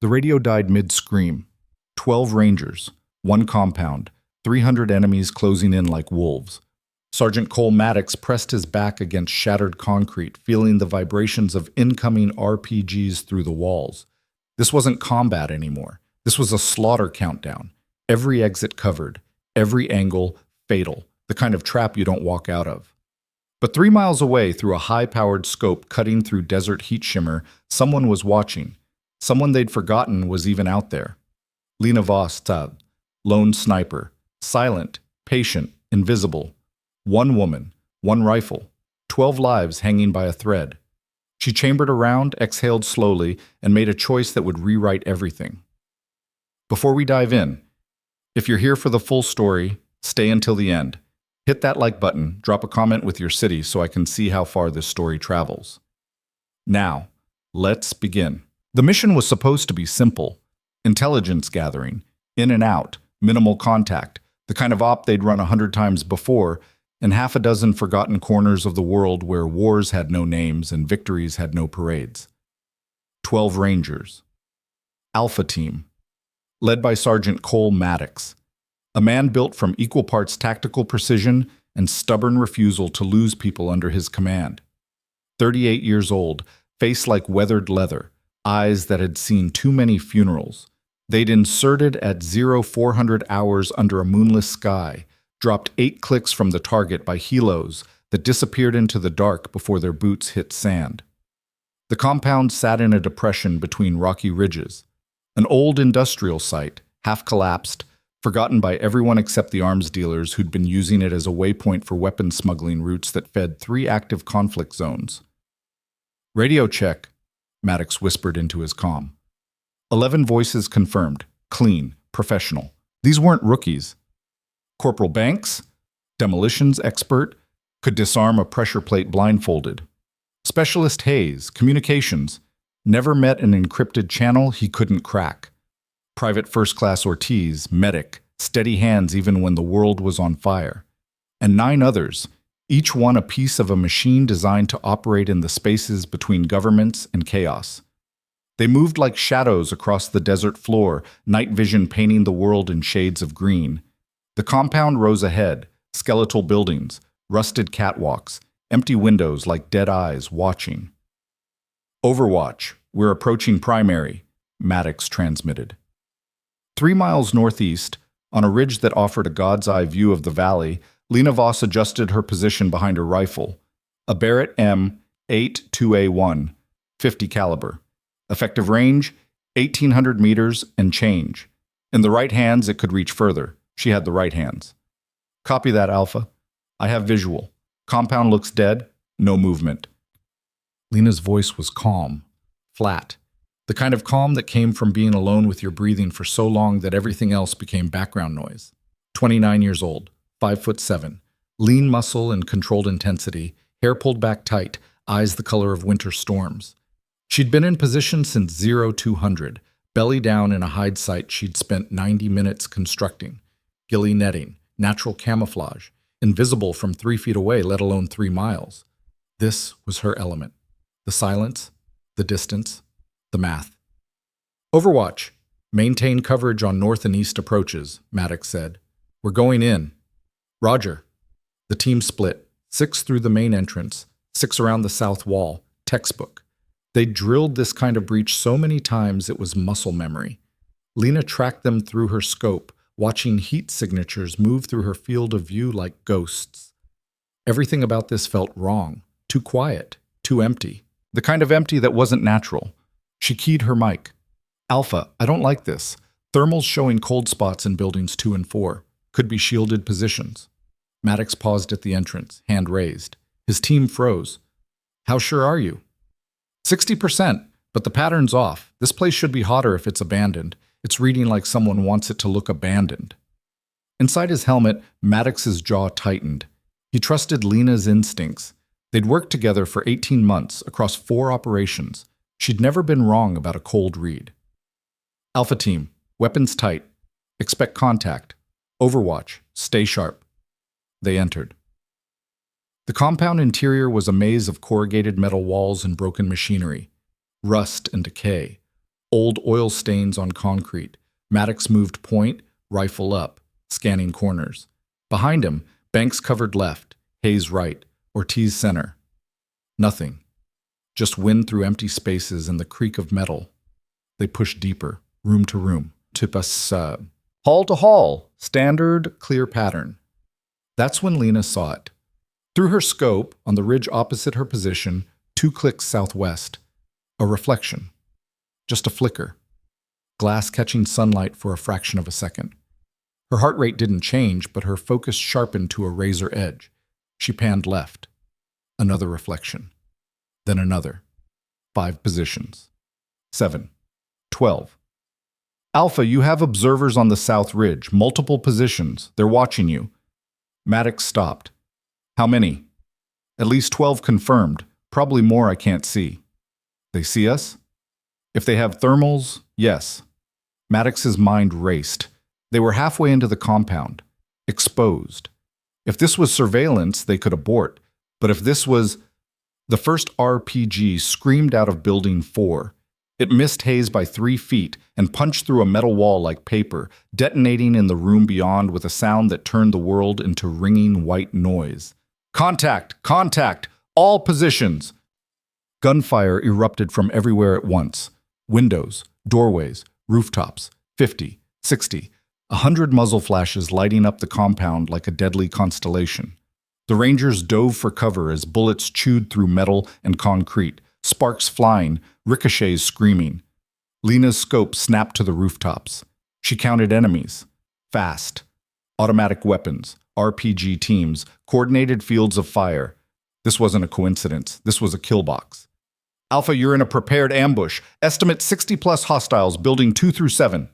The radio died mid-scream. 12 Rangers, 1 compound, 300 enemies closing in like wolves. Sergeant Cole Maddox pressed his back against shattered concrete, feeling the vibrations of incoming RPGs through the walls. This wasn't combat anymore. This was a slaughter countdown. Every exit covered, every angle fatal, the kind of trap you don't walk out of. But 3 miles away, through a high-powered scope cutting through desert heat shimmer, someone was watching. Someone they'd forgotten was even out there. Lena Vostad, lone sniper, silent, patient, invisible. 1 woman, 1 rifle, 12 lives hanging by a thread. She chambered around, exhaled slowly, and made a choice that would rewrite everything. Before we dive in, if you're here for the full story, stay until the end. Hit that like button, drop a comment with your city so I can see how far this story travels. Now, let's begin. The mission was supposed to be simple. Intelligence gathering, in and out, minimal contact, the kind of op they'd run 100 times before, in half a dozen forgotten corners of the world where wars had no names and victories had no parades. 12 Rangers. Alpha Team. Led by Sergeant Cole Maddox, a man built from equal parts tactical precision and stubborn refusal to lose people under his command. 38 years old, face like weathered leather, eyes that had seen too many funerals. They'd inserted at 0400 hours under a moonless sky, dropped 8 clicks from the target by helos that disappeared into the dark before their boots hit sand. The compound sat in a depression between rocky ridges, an old industrial site, half collapsed, forgotten by everyone except the arms dealers who'd been using it as a waypoint for weapon smuggling routes that fed 3 active conflict zones. Radio check, Maddox whispered into his comm. 11 voices confirmed, clean, professional. These weren't rookies. Corporal Banks, demolitions expert, could disarm a pressure plate blindfolded. Specialist Hayes, communications, never met an encrypted channel he couldn't crack. Private First Class Ortiz, medic, steady hands even when the world was on fire. And 9 others, each one a piece of a machine designed to operate in the spaces between governments and chaos. They moved like shadows across the desert floor, night vision painting the world in shades of green. The compound rose ahead, skeletal buildings, rusted catwalks, empty windows like dead eyes watching. Overwatch, we're approaching primary, Maddox transmitted. 3 miles northeast, on a ridge that offered a god's eye view of the valley, Lena Voss adjusted her position behind her rifle, a Barrett M82A1, 50 caliber. Effective range, 1,800 meters and change. In the right hands, it could reach further. She had the right hands. Copy that, Alpha. I have visual. Compound looks dead, no movement. Lena's voice was calm, flat. The kind of calm that came from being alone with your breathing for so long that everything else became background noise. 29 years old, 5'7", lean muscle and controlled intensity, hair pulled back tight, eyes the color of winter storms. She'd been in position since 0200, belly down in a hide site she'd spent 90 minutes constructing. Ghillie netting, natural camouflage, invisible from 3 feet away, let alone 3 miles. This was her element. The silence, the distance, the math. Overwatch. Maintain coverage on north and east approaches, Maddox said. We're going in. Roger. The team split. 6 through the main entrance, 6 around the south wall. Textbook. They drilled this kind of breach so many times it was muscle memory. Lena tracked them through her scope, watching heat signatures move through her field of view like ghosts. Everything about this felt wrong. Too quiet. Too empty. The kind of empty that wasn't natural. She keyed her mic. Alpha, I don't like this. Thermals showing cold spots in buildings 2 and 4. Could be shielded positions. Maddox paused at the entrance, hand raised. His team froze. How sure are you? 60%, but the pattern's off. This place should be hotter if it's abandoned. It's reading like someone wants it to look abandoned. Inside his helmet, Maddox's jaw tightened. He trusted Lena's instincts. They'd worked together for 18 months across 4 operations. She'd never been wrong about a cold read. Alpha Team, weapons tight. Expect contact. Overwatch, stay sharp. They entered. The compound interior was a maze of corrugated metal walls and broken machinery, rust and decay. old oil stains on concrete. Maddox moved point, rifle up, scanning corners. Behind him, Banks covered left, Hayes right, Ortiz center. Nothing. Just wind through empty spaces and the creak of metal. They pushed deeper, room to room, hall to hall, standard, clear pattern. That's when Lena saw it. Through her scope, on the ridge opposite her position, 2 clicks southwest. A reflection. Just a flicker. Glass catching sunlight for a fraction of a second. Her heart rate didn't change, but her focus sharpened to a razor edge. She panned left. Another reflection. Then another. 5 positions. 7. 12. Alpha, you have observers on the south ridge, multiple positions. They're watching you. Maddox stopped. How many? At least 12 confirmed. Probably more I can't see. They see us? If they have thermals, yes. Maddox's mind raced. They were halfway into the compound. Exposed. If this was surveillance, they could abort. But if this was... The first RPG screamed out of Building 4. It missed Hayes by 3 feet and punched through a metal wall like paper, detonating in the room beyond with a sound that turned the world into ringing white noise. Contact! Contact! All positions! Gunfire erupted from everywhere at once. Windows, doorways, rooftops, 50, 60, 100 muzzle flashes lighting up the compound like a deadly constellation. The Rangers dove for cover as bullets chewed through metal and concrete, sparks flying, ricochets screaming. Lena's scope snapped to the rooftops. She counted enemies. Fast. Automatic weapons, RPG teams, coordinated fields of fire. This wasn't a coincidence. This was a kill box. Alpha, you're in a prepared ambush. Estimate 60-plus hostiles, building 2 through 7.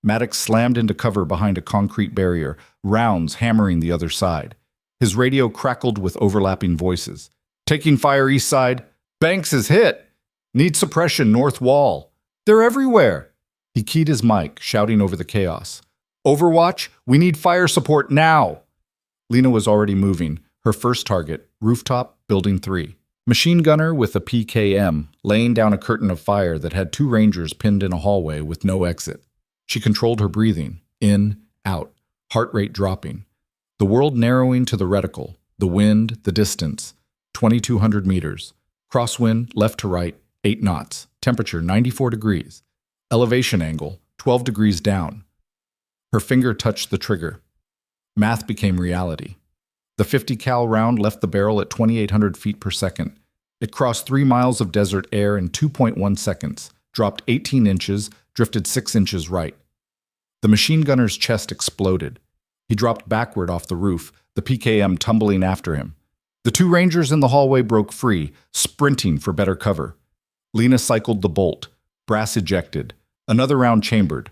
Maddox slammed into cover behind a concrete barrier, rounds hammering the other side. His radio crackled with overlapping voices. Taking fire east side. Banks is hit. Need suppression north wall. They're everywhere. He keyed his mic, shouting over the chaos. Overwatch, we need fire support now. Lena was already moving. Her first target, rooftop, building 3. Machine gunner with a PKM, laying down a curtain of fire that had 2 Rangers pinned in a hallway with no exit. She controlled her breathing, in, out, heart rate dropping. The world narrowing to the reticle, the wind, the distance, 2,200 meters. Crosswind, left to right, 8 knots. Temperature, 94 degrees. Elevation angle, 12 degrees down. Her finger touched the trigger. Math became reality. The 50 cal round left the barrel at 2,800 feet per second. It crossed 3 miles of desert air in 2.1 seconds, dropped 18 inches, drifted 6 inches right. The machine gunner's chest exploded. He dropped backward off the roof, the PKM tumbling after him. The 2 Rangers in the hallway broke free, sprinting for better cover. Lena cycled the bolt, brass ejected, another round chambered.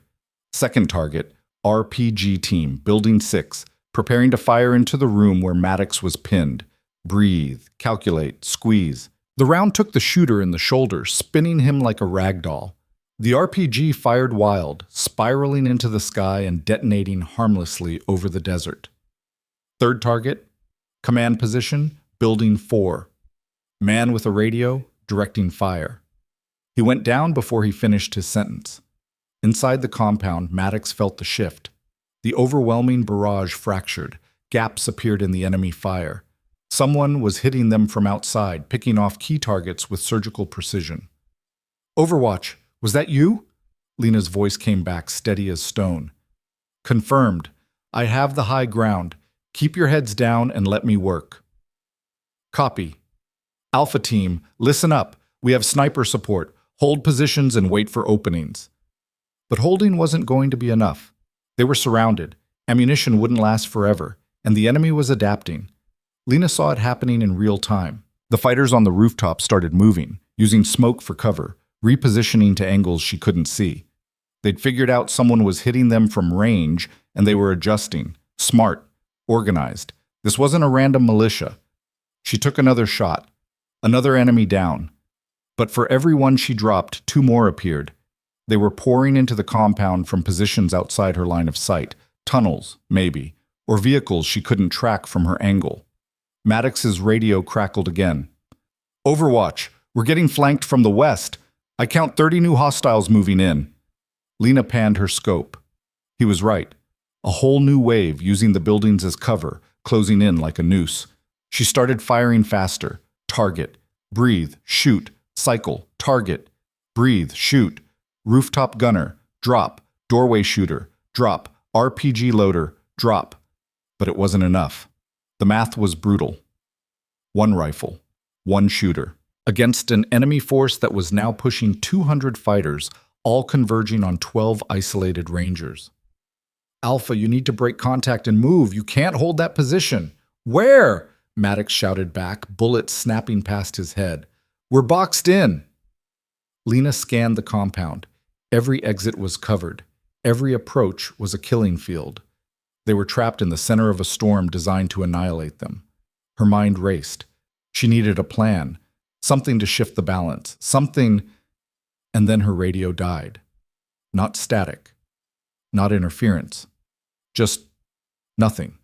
Second target, RPG team, building 6, preparing to fire into the room where Maddox was pinned. Breathe, calculate, squeeze. The round took the shooter in the shoulder, spinning him like a rag doll. The RPG fired wild, spiraling into the sky and detonating harmlessly over the desert. Third target, command position, building 4. Man with a radio, directing fire. He went down before he finished his sentence. Inside the compound, Maddox felt the shift. The overwhelming barrage fractured. Gaps appeared in the enemy fire. Someone was hitting them from outside, picking off key targets with surgical precision. Overwatch, was that you? Lena's voice came back, steady as stone. Confirmed. I have the high ground. Keep your heads down and let me work. Copy. Alpha team, listen up. We have sniper support. Hold positions and wait for openings. But holding wasn't going to be enough. They were surrounded. Ammunition wouldn't last forever, and the enemy was adapting. Lena saw it happening in real time. The fighters on the rooftop started moving, using smoke for cover, repositioning to angles she couldn't see. They'd figured out someone was hitting them from range, and they were adjusting. Smart. Organized. This wasn't a random militia. She took another shot. Another enemy down. But for every one she dropped, 2 more appeared. They were pouring into the compound from positions outside her line of sight. Tunnels, maybe, or vehicles she couldn't track from her angle. Maddox's radio crackled again. Overwatch, we're getting flanked from the west. I count 30 new hostiles moving in. Lena panned her scope. He was right. A whole new wave using the buildings as cover, closing in like a noose. She started firing faster. Target. Breathe. Shoot. Cycle. Target. Breathe. Shoot. Rooftop gunner. Drop. Doorway shooter. Drop. RPG loader. Drop. But it wasn't enough. The math was brutal. One rifle. One shooter. Against an enemy force that was now pushing 200 fighters, all converging on 12 isolated rangers. Alpha, you need to break contact and move. You can't hold that position. Where? Maddox shouted back, bullets snapping past his head. We're boxed in. Lena scanned the compound. Every exit was covered. Every approach was a killing field. They were trapped in the center of a storm designed to annihilate them. Her mind raced. She needed a plan, something to shift the balance, something, and then her radio died. Not static, not interference, just nothing.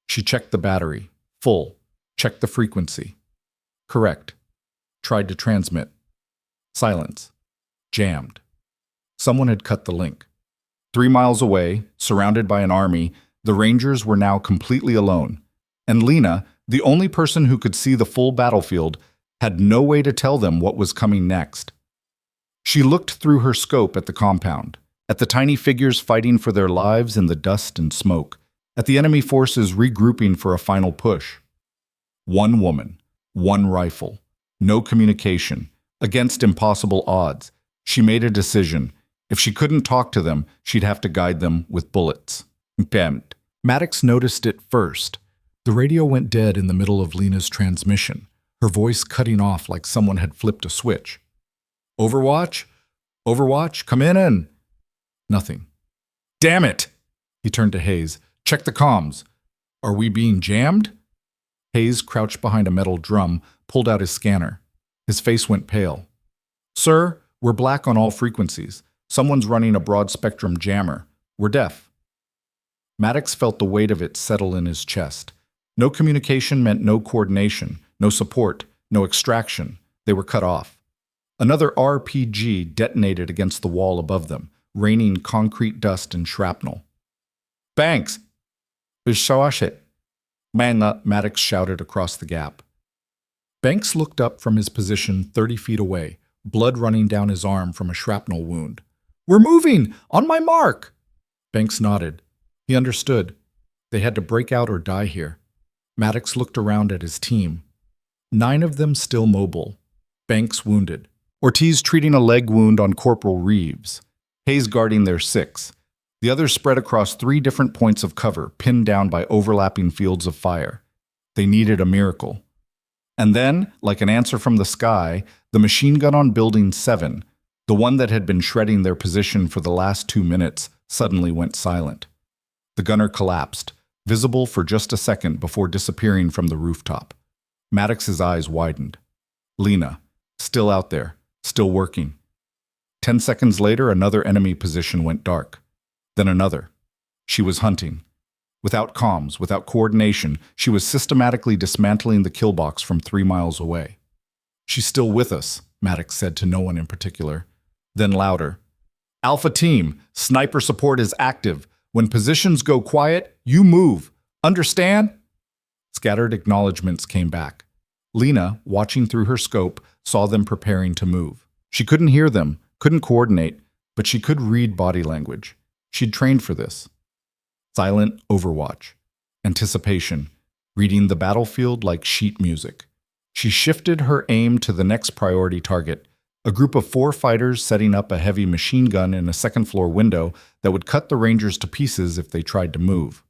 She checked the battery, full, checked the frequency. Correct. Tried to transmit. Silence. Jammed. Someone had cut the link. 3 miles away, surrounded by an army, the Rangers were now completely alone. And Lena, the only person who could see the full battlefield, had no way to tell them what was coming next. She looked through her scope at the compound, at the tiny figures fighting for their lives in the dust and smoke, at the enemy forces regrouping for a final push. One woman, one rifle, no communication, against impossible odds. She made a decision. If she couldn't talk to them, she'd have to guide them with bullets. Bent. Maddox noticed it first. The radio went dead in the middle of Lena's transmission, her voice cutting off like someone had flipped a switch. Overwatch? Overwatch, come in. Nothing. Damn it! He turned to Hayes. Check the comms. Are we being jammed? Hayes, crouched behind a metal drum, pulled out his scanner. His face went pale. Sir, we're black on all frequencies. Someone's running a broad-spectrum jammer. We're deaf. Maddox felt the weight of it settle in his chest. No communication meant no coordination, no support, no extraction. They were cut off. Another RPG detonated against the wall above them, raining concrete dust and shrapnel. Banks! Bishawash Maddox shouted across the gap. Banks looked up from his position 30 feet away, blood running down his arm from a shrapnel wound. We're moving! On my mark! Banks nodded. He understood. They had to break out or die here. Maddox looked around at his team. 9 of them still mobile. Banks wounded. Ortiz treating a leg wound on Corporal Reeves. Hayes guarding their 6. The others spread across 3 different points of cover, pinned down by overlapping fields of fire. They needed a miracle. And then, like an answer from the sky, the machine gun on Building 7, the one that had been shredding their position for the last 2 minutes, suddenly went silent. The gunner collapsed, visible for just a second before disappearing from the rooftop. Maddox's eyes widened. Lena, still out there, still working. 10 seconds later, another enemy position went dark. Then another. She was hunting. Without comms, without coordination, she was systematically dismantling the kill box from 3 miles away. She's still with us, Maddox said to no one in particular. Then louder. Alpha team, sniper support is active. When positions go quiet, you move. Understand? Scattered acknowledgments came back. Lena, watching through her scope, saw them preparing to move. She couldn't hear them, couldn't coordinate, but she could read body language. She'd trained for this. Silent overwatch. Anticipation. Reading the battlefield like sheet music. She shifted her aim to the next priority target, a group of 4 fighters setting up a heavy machine gun in a second-floor window that would cut the Rangers to pieces if they tried to move.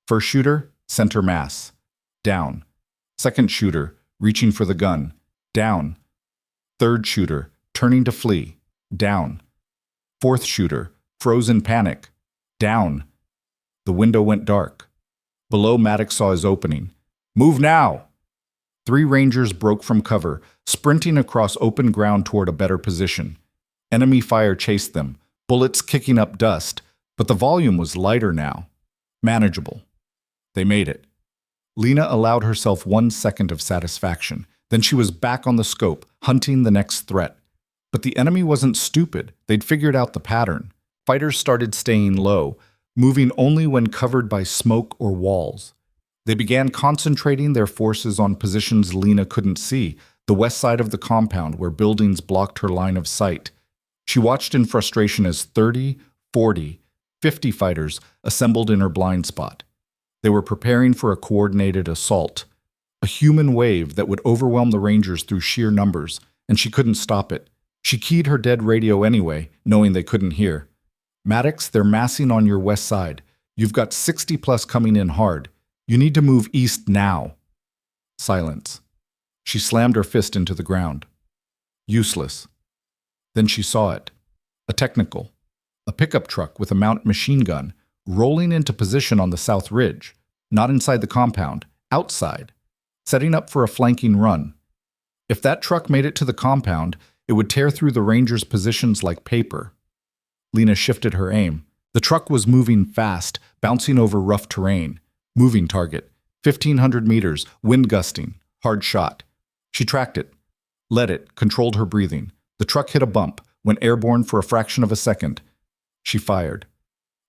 First shooter, center mass. Down. Second shooter, reaching for the gun. Down. Third shooter, turning to flee. Down. Fourth shooter, frozen panic. Down. The window went dark. Below, Maddox saw his opening. Move now! 3 Rangers broke from cover, sprinting across open ground toward a better position. Enemy fire chased them, bullets kicking up dust, but the volume was lighter now. Manageable. They made it. Lena allowed herself 1 second of satisfaction. Then she was back on the scope, hunting the next threat. But the enemy wasn't stupid. They'd figured out the pattern. Fighters started staying low, moving only when covered by smoke or walls. They began concentrating their forces on positions Lena couldn't see, the west side of the compound where buildings blocked her line of sight. She watched in frustration as 30, 40, 50 fighters assembled in her blind spot. They were preparing for a coordinated assault, a human wave that would overwhelm the Rangers through sheer numbers, and she couldn't stop it. She keyed her dead radio anyway, knowing they couldn't hear. Maddox, they're massing on your west side. You've got 60 plus coming in hard. You need to move east now. Silence. She slammed her fist into the ground. Useless. Then she saw it. A technical. A pickup truck with a mounted machine gun, rolling into position on the south ridge. Not inside the compound, outside. Setting up for a flanking run. If that truck made it to the compound, it would tear through the Rangers' positions like paper. Lena shifted her aim. The truck was moving fast, bouncing over rough terrain. Moving target. 1,500 meters, wind gusting, hard shot. She tracked it, led it, controlled her breathing. The truck hit a bump, went airborne for a fraction of a second. She fired.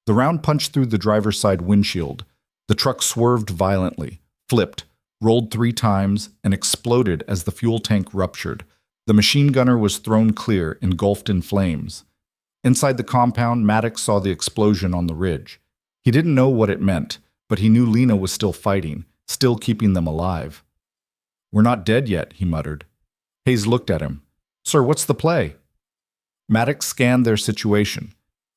The round punched through the driver's side windshield. The truck swerved violently, flipped, rolled 3 times, and exploded as the fuel tank ruptured. The machine gunner was thrown clear, engulfed in flames. Inside the compound, Maddox saw the explosion on the ridge. He didn't know what it meant, but he knew Lena was still fighting, still keeping them alive. "We're not dead yet," he muttered. Hayes looked at him. "Sir, what's the play?" Maddox scanned their situation.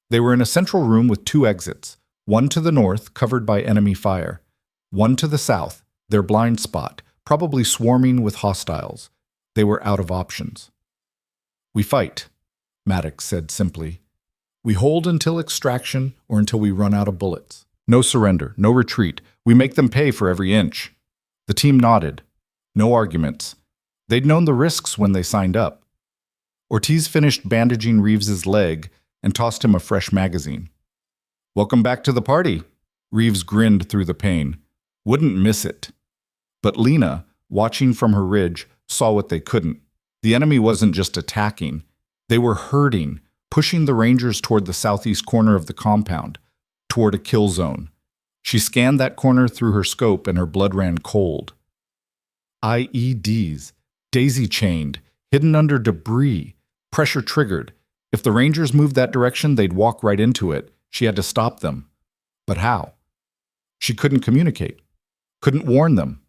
They were in a central room with 2 exits, one to the north, covered by enemy fire, one to the south, their blind spot, probably swarming with hostiles. They were out of options. "We fight," Maddox said simply. "We hold until extraction or until we run out of bullets. No surrender, no retreat. We make them pay for every inch." The team nodded. No arguments. They'd known the risks when they signed up. Ortiz finished bandaging Reeves's leg and tossed him a fresh magazine. "Welcome back to the party." Reeves grinned through the pain. Wouldn't miss it. But Lena, watching from her ridge, saw what they couldn't. The enemy wasn't just attacking. They were herding, pushing the Rangers toward the southeast corner of the compound, toward a kill zone. She scanned that corner through her scope and her blood ran cold. IEDs, daisy-chained, hidden under debris, pressure triggered. If the Rangers moved that direction, they'd walk right into it. She had to stop them. But how? She couldn't communicate, couldn't warn them.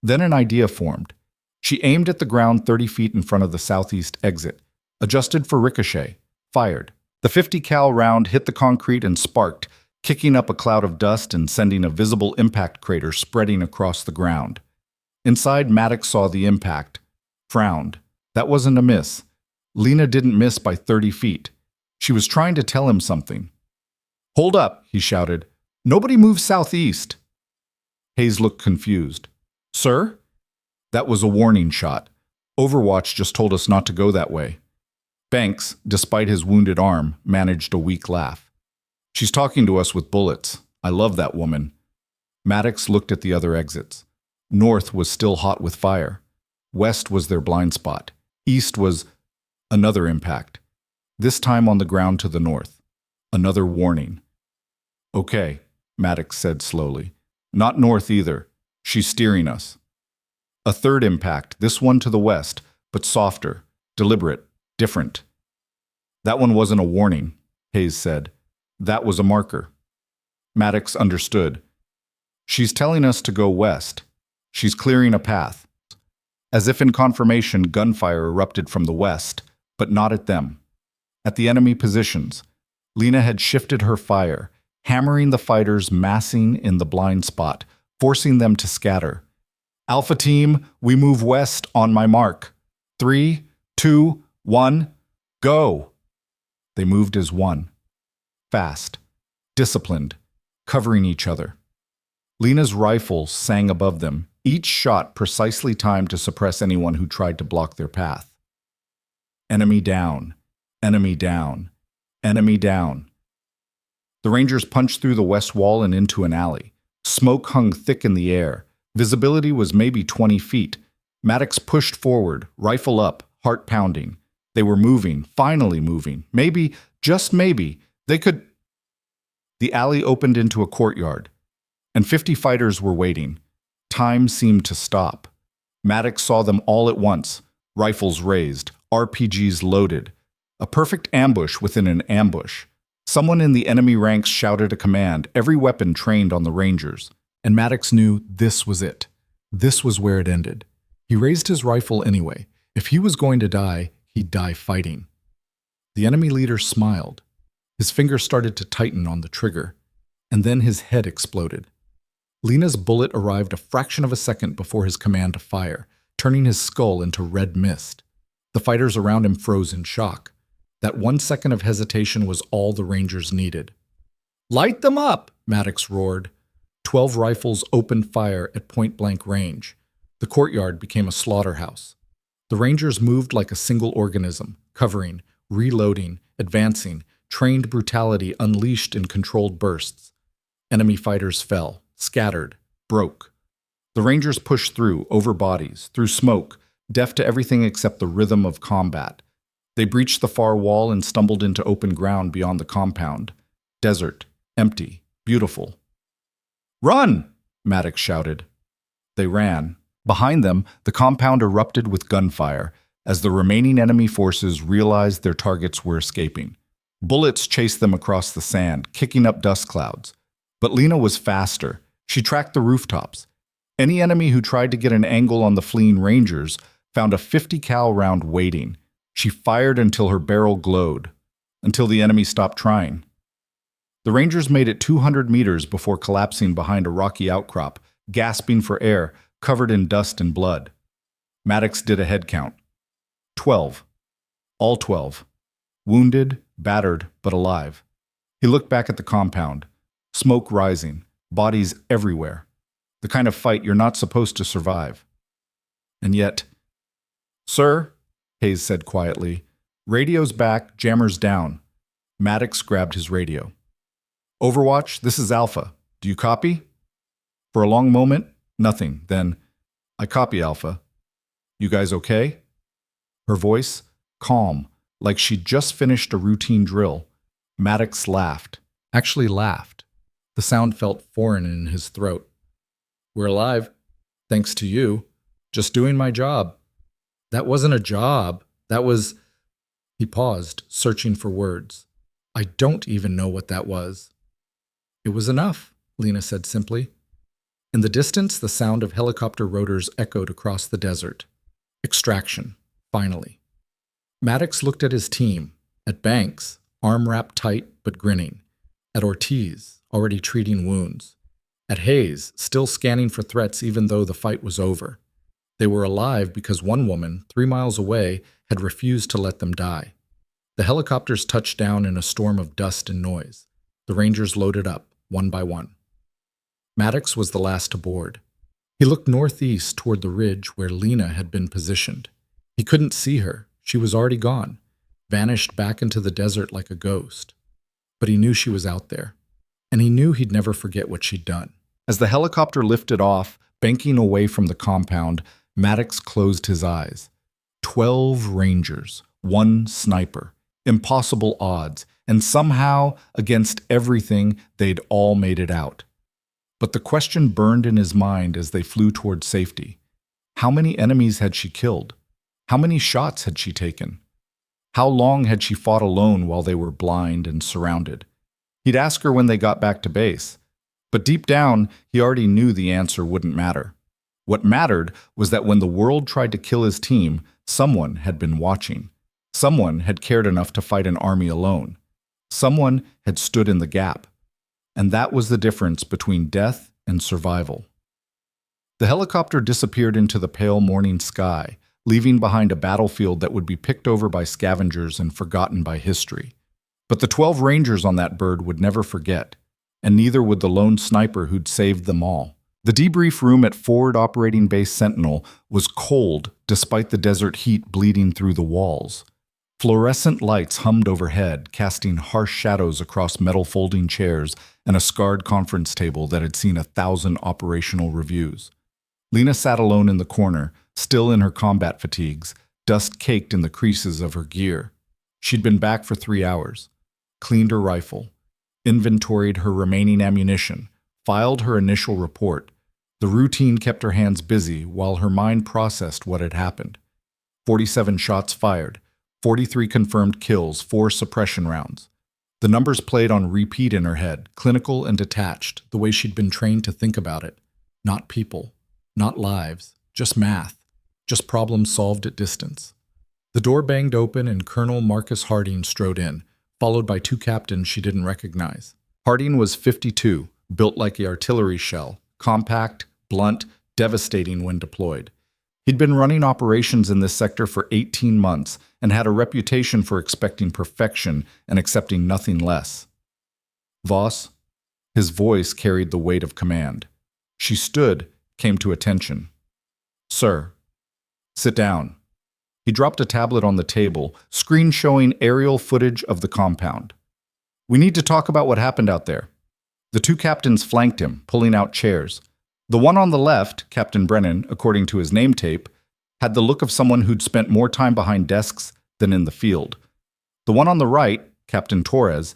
Then an idea formed. She aimed at the ground 30 feet in front of the southeast exit, adjusted for ricochet, fired. The 50 cal round hit the concrete and sparked, kicking up a cloud of dust and sending a visible impact crater spreading across the ground. Inside, Maddox saw the impact, frowned. That wasn't a miss. Lena didn't miss by 30 feet. She was trying to tell him something. "Hold up," he shouted. "Nobody move southeast." Hayes looked confused. "Sir?" That was a warning shot. Overwatch just told us not to go that way. Banks, despite his wounded arm, managed a weak laugh. "She's talking to us with bullets. I love that woman." Maddox looked at the other exits. North was still hot with fire. West was their blind spot. East was another impact. This time on the ground to the north. Another warning. "Okay," Maddox said slowly. "Not north either. She's steering us." A third impact, this one to the west, but softer, deliberate, different. "That one wasn't a warning," Hayes said. "That was a marker." Maddox understood. "She's telling us to go west. She's clearing a path." As if in confirmation, gunfire erupted from the west, but not at them. At the enemy positions, Lena had shifted her fire, hammering the fighters massing in the blind spot, forcing them to scatter. "Alpha team, we move west on my mark. 3, 2, 1, go!" They moved as one. Fast, disciplined, covering each other. Lena's rifle sang above them, each shot precisely timed to suppress anyone who tried to block their path. Enemy down, enemy down, enemy down. The Rangers punched through the west wall and into an alley. Smoke hung thick in the air. Visibility was maybe 20 feet. Maddox pushed forward, rifle up, heart pounding. They were moving, finally moving. Maybe, just maybe, they could. The alley opened into a courtyard, and 50 fighters were waiting. Time seemed to stop. Maddox saw them all at once, rifles raised, RPGs loaded. A perfect ambush within an ambush. Someone in the enemy ranks shouted a command, every weapon trained on the Rangers. And Maddox knew this was it. This was where it ended. He raised his rifle anyway. If he was going to die, he'd die fighting. The enemy leader smiled. His fingers started to tighten on the trigger, and then his head exploded. Lena's bullet arrived a fraction of a second before his command to fire, turning his skull into red mist. The fighters around him froze in shock. That 1 second of hesitation was all the Rangers needed. "Light them up!" Maddox roared. 12 rifles opened fire at point-blank range. The courtyard became a slaughterhouse. The Rangers moved like a single organism, covering, reloading, advancing, trained brutality unleashed in controlled bursts. Enemy fighters fell, scattered, broke. The Rangers pushed through, over bodies, through smoke, deaf to everything except the rhythm of combat. They breached the far wall and stumbled into open ground beyond the compound. Desert, empty, beautiful. "Run!" Maddox shouted. They ran. Behind them, the compound erupted with gunfire as the remaining enemy forces realized their targets were escaping. Bullets chased them across the sand, kicking up dust clouds. But Lena was faster. She tracked the rooftops. Any enemy who tried to get an angle on the fleeing Rangers found a 50 cal round waiting. She fired until her barrel glowed, until the enemy stopped trying. The Rangers made it 200 meters before collapsing behind a rocky outcrop, gasping for air, covered in dust and blood. Maddox did a head count. 12. All 12. Wounded, battered, but alive. He looked back at the compound. Smoke rising, bodies everywhere. The kind of fight you're not supposed to survive. And yet, "Sir," Hayes said quietly, "radio's back, jammers down." Maddox grabbed his radio. "Overwatch, this is Alpha. Do you copy?" For a long moment, nothing. Then, "I copy, Alpha. You guys okay?" Her voice, calm, like she'd just finished a routine drill. Maddox laughed. Actually laughed. The sound felt foreign in his throat. "We're alive. Thanks to you. Just doing my job." "That wasn't a job. That was—" He paused, searching for words. "I don't even know what that was." "It was enough," Lena said simply. In the distance, the sound of helicopter rotors echoed across the desert. Extraction, finally. Maddox looked at his team, at Banks, arm wrapped tight but grinning, at Ortiz, already treating wounds, at Hayes, still scanning for threats even though the fight was over. They were alive because one woman, 3 miles away, had refused to let them die. The helicopters touched down in a storm of dust and noise. The Rangers loaded up, one by one. Maddox was the last to board. He looked northeast toward the ridge where Lena had been positioned. He couldn't see her. She was already gone, vanished back into the desert like a ghost. But he knew she was out there, and he knew he'd never forget what she'd done. As the helicopter lifted off, banking away from the compound, Maddox closed his eyes. 12 Rangers, 1 sniper, impossible odds, and somehow, against everything, they'd all made it out. But the question burned in his mind as they flew toward safety. How many enemies had she killed? How many shots had she taken? How long had she fought alone while they were blind and surrounded? He'd ask her when they got back to base. But deep down, he already knew the answer wouldn't matter. What mattered was that when the world tried to kill his team, someone had been watching. Someone had cared enough to fight an army alone. Someone had stood in the gap. And that was the difference between death and survival. The helicopter disappeared into the pale morning sky, leaving behind a battlefield that would be picked over by scavengers and forgotten by history. But the 12 Rangers on that bird would never forget, and neither would the lone sniper who'd saved them all. The debrief room at Forward Operating Base Sentinel was cold despite the desert heat bleeding through the walls. Fluorescent lights hummed overhead, casting harsh shadows across metal folding chairs and a scarred conference table that had seen 1,000 operational reviews. Lena sat alone in the corner, still in her combat fatigues, dust caked in the creases of her gear. She'd been back for 3 hours, cleaned her rifle, inventoried her remaining ammunition, filed her initial report. The routine kept her hands busy while her mind processed what had happened. 47 shots fired, 43 confirmed kills, 4 suppression rounds. The numbers played on repeat in her head, clinical and detached, the way she'd been trained to think about it. Not people, not lives, just math, just problems solved at distance. The door banged open and Colonel Marcus Harding strode in, followed by 2 captains she didn't recognize. Harding was 52, built like an artillery shell, compact, blunt, devastating when deployed. He'd been running operations in this sector for 18 months and had a reputation for expecting perfection and accepting nothing less. Voss? His voice carried the weight of command. She stood, came to attention. Sir. Sit down. He dropped a tablet on the table, screen showing aerial footage of the compound. We need to talk about what happened out there. The 2 captains flanked him, pulling out chairs. The one on the left, Captain Brennan, according to his name tape, had the look of someone who'd spent more time behind desks than in the field. The one on the right, Captain Torres,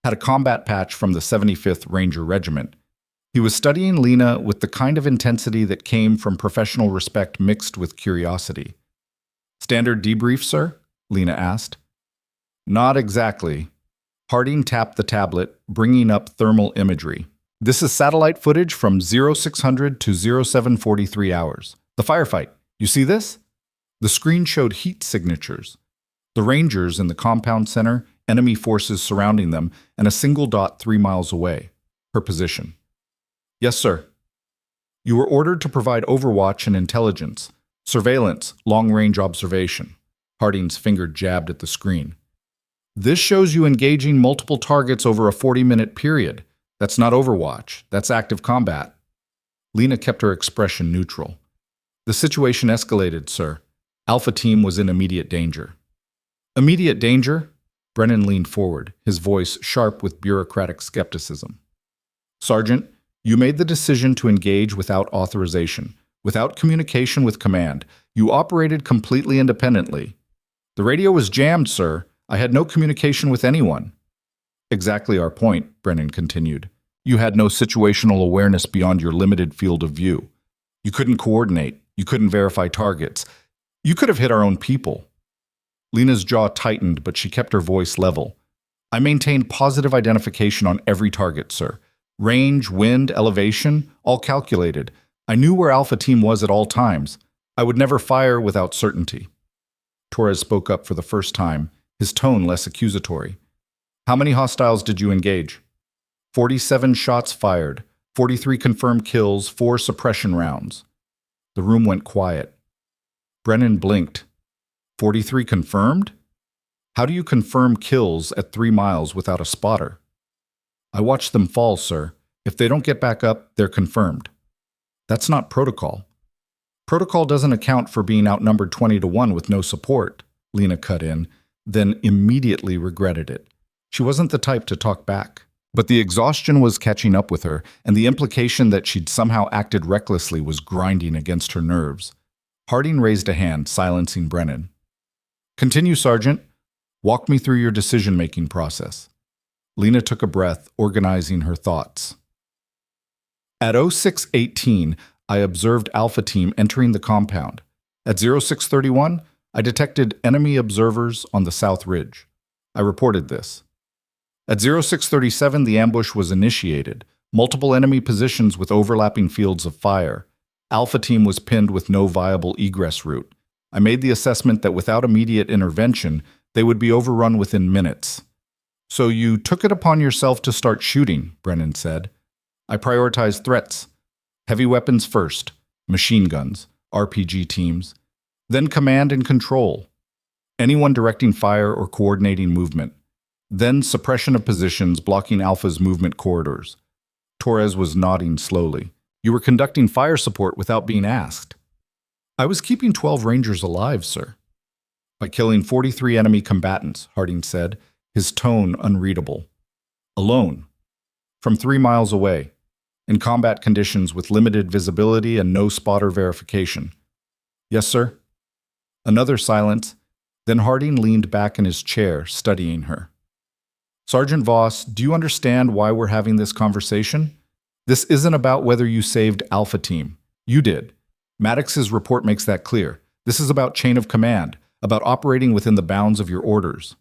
had a combat patch from the 75th Ranger Regiment. He was studying Lena with the kind of intensity that came from professional respect mixed with curiosity. Standard debrief, sir? Lena asked. Not exactly. Harding tapped the tablet, bringing up thermal imagery. This is satellite footage from 0600 to 0743 hours. The firefight. You see this? The screen showed heat signatures. The Rangers in the compound center, enemy forces surrounding them, and a single dot 3 miles away. Her position. Yes, sir. You were ordered to provide overwatch and intelligence, surveillance, long-range observation. Harding's finger jabbed at the screen. This shows you engaging multiple targets over a 40-minute period. That's not overwatch. That's active combat. Lena kept her expression neutral. The situation escalated, sir. Alpha Team was in immediate danger. Immediate danger? Brennan leaned forward, his voice sharp with bureaucratic skepticism. Sergeant, you made the decision to engage without authorization, without communication with command. You operated completely independently. The radio was jammed, sir. I had no communication with anyone. Exactly our point, Brennan continued. You had no situational awareness beyond your limited field of view. You couldn't coordinate. You couldn't verify targets. You could have hit our own people. Lena's jaw tightened, but she kept her voice level. I maintained positive identification on every target, sir. Range, wind, elevation, all calculated. I knew where Alpha Team was at all times. I would never fire without certainty. Torres spoke up for the first time, his tone less accusatory. How many hostiles did you engage? 47 shots fired, 43 confirmed kills, 4 suppression rounds. The room went quiet. Brennan blinked. 43 confirmed? How do you confirm kills at 3 miles without a spotter? I watched them fall, sir. If they don't get back up, they're confirmed. That's not protocol. Protocol doesn't account for being outnumbered 20-1 with no support, Lena cut in, then immediately regretted it. She wasn't the type to talk back. But the exhaustion was catching up with her, and the implication that she'd somehow acted recklessly was grinding against her nerves. Harding raised a hand, silencing Brennan. Continue, Sergeant. Walk me through your decision-making process. Lena took a breath, organizing her thoughts. At 0618, I observed Alpha Team entering the compound. At 0631, I detected enemy observers on the South Ridge. I reported this. At 0637, the ambush was initiated. Multiple enemy positions with overlapping fields of fire. Alpha Team was pinned with no viable egress route. I made the assessment that without immediate intervention, they would be overrun within minutes. So you took it upon yourself to start shooting, Brennan said. I prioritized threats. Heavy weapons first, machine guns, RPG teams, then command and control. Anyone directing fire or coordinating movement. Then suppression of positions blocking Alpha's movement corridors. Torres was nodding slowly. You were conducting fire support without being asked. I was keeping 12 Rangers alive, sir. By killing 43 enemy combatants, Harding said, his tone unreadable. Alone. From 3 miles away. In combat conditions with limited visibility and no spotter verification. Yes, sir. Another silence. Then Harding leaned back in his chair, studying her. Sergeant Voss, do you understand why we're having this conversation? This isn't about whether you saved Alpha Team. You did. Maddox's report makes that clear. This is about chain of command, about operating within the bounds of your orders.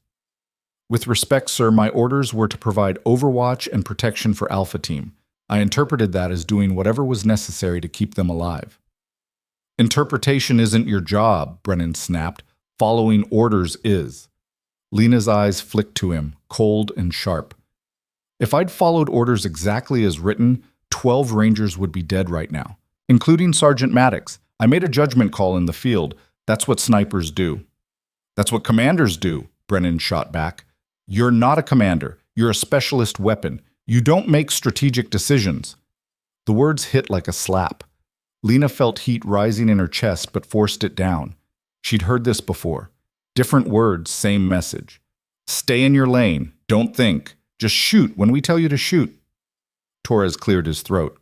With respect, sir, my orders were to provide overwatch and protection for Alpha Team. I interpreted that as doing whatever was necessary to keep them alive. Interpretation isn't your job, Brennan snapped. Following orders is. Lena's eyes flicked to him, cold and sharp. If I'd followed orders exactly as written, 12 Rangers would be dead right now, including Sergeant Maddox. I made a judgment call in the field. That's what snipers do. That's what commanders do, Brennan shot back. You're not a commander. You're a specialist weapon. You don't make strategic decisions. The words hit like a slap. Lena felt heat rising in her chest but forced it down. She'd heard this before. Different words, same message. Stay in your lane. Don't think. Just shoot when we tell you to shoot. Torres cleared his throat.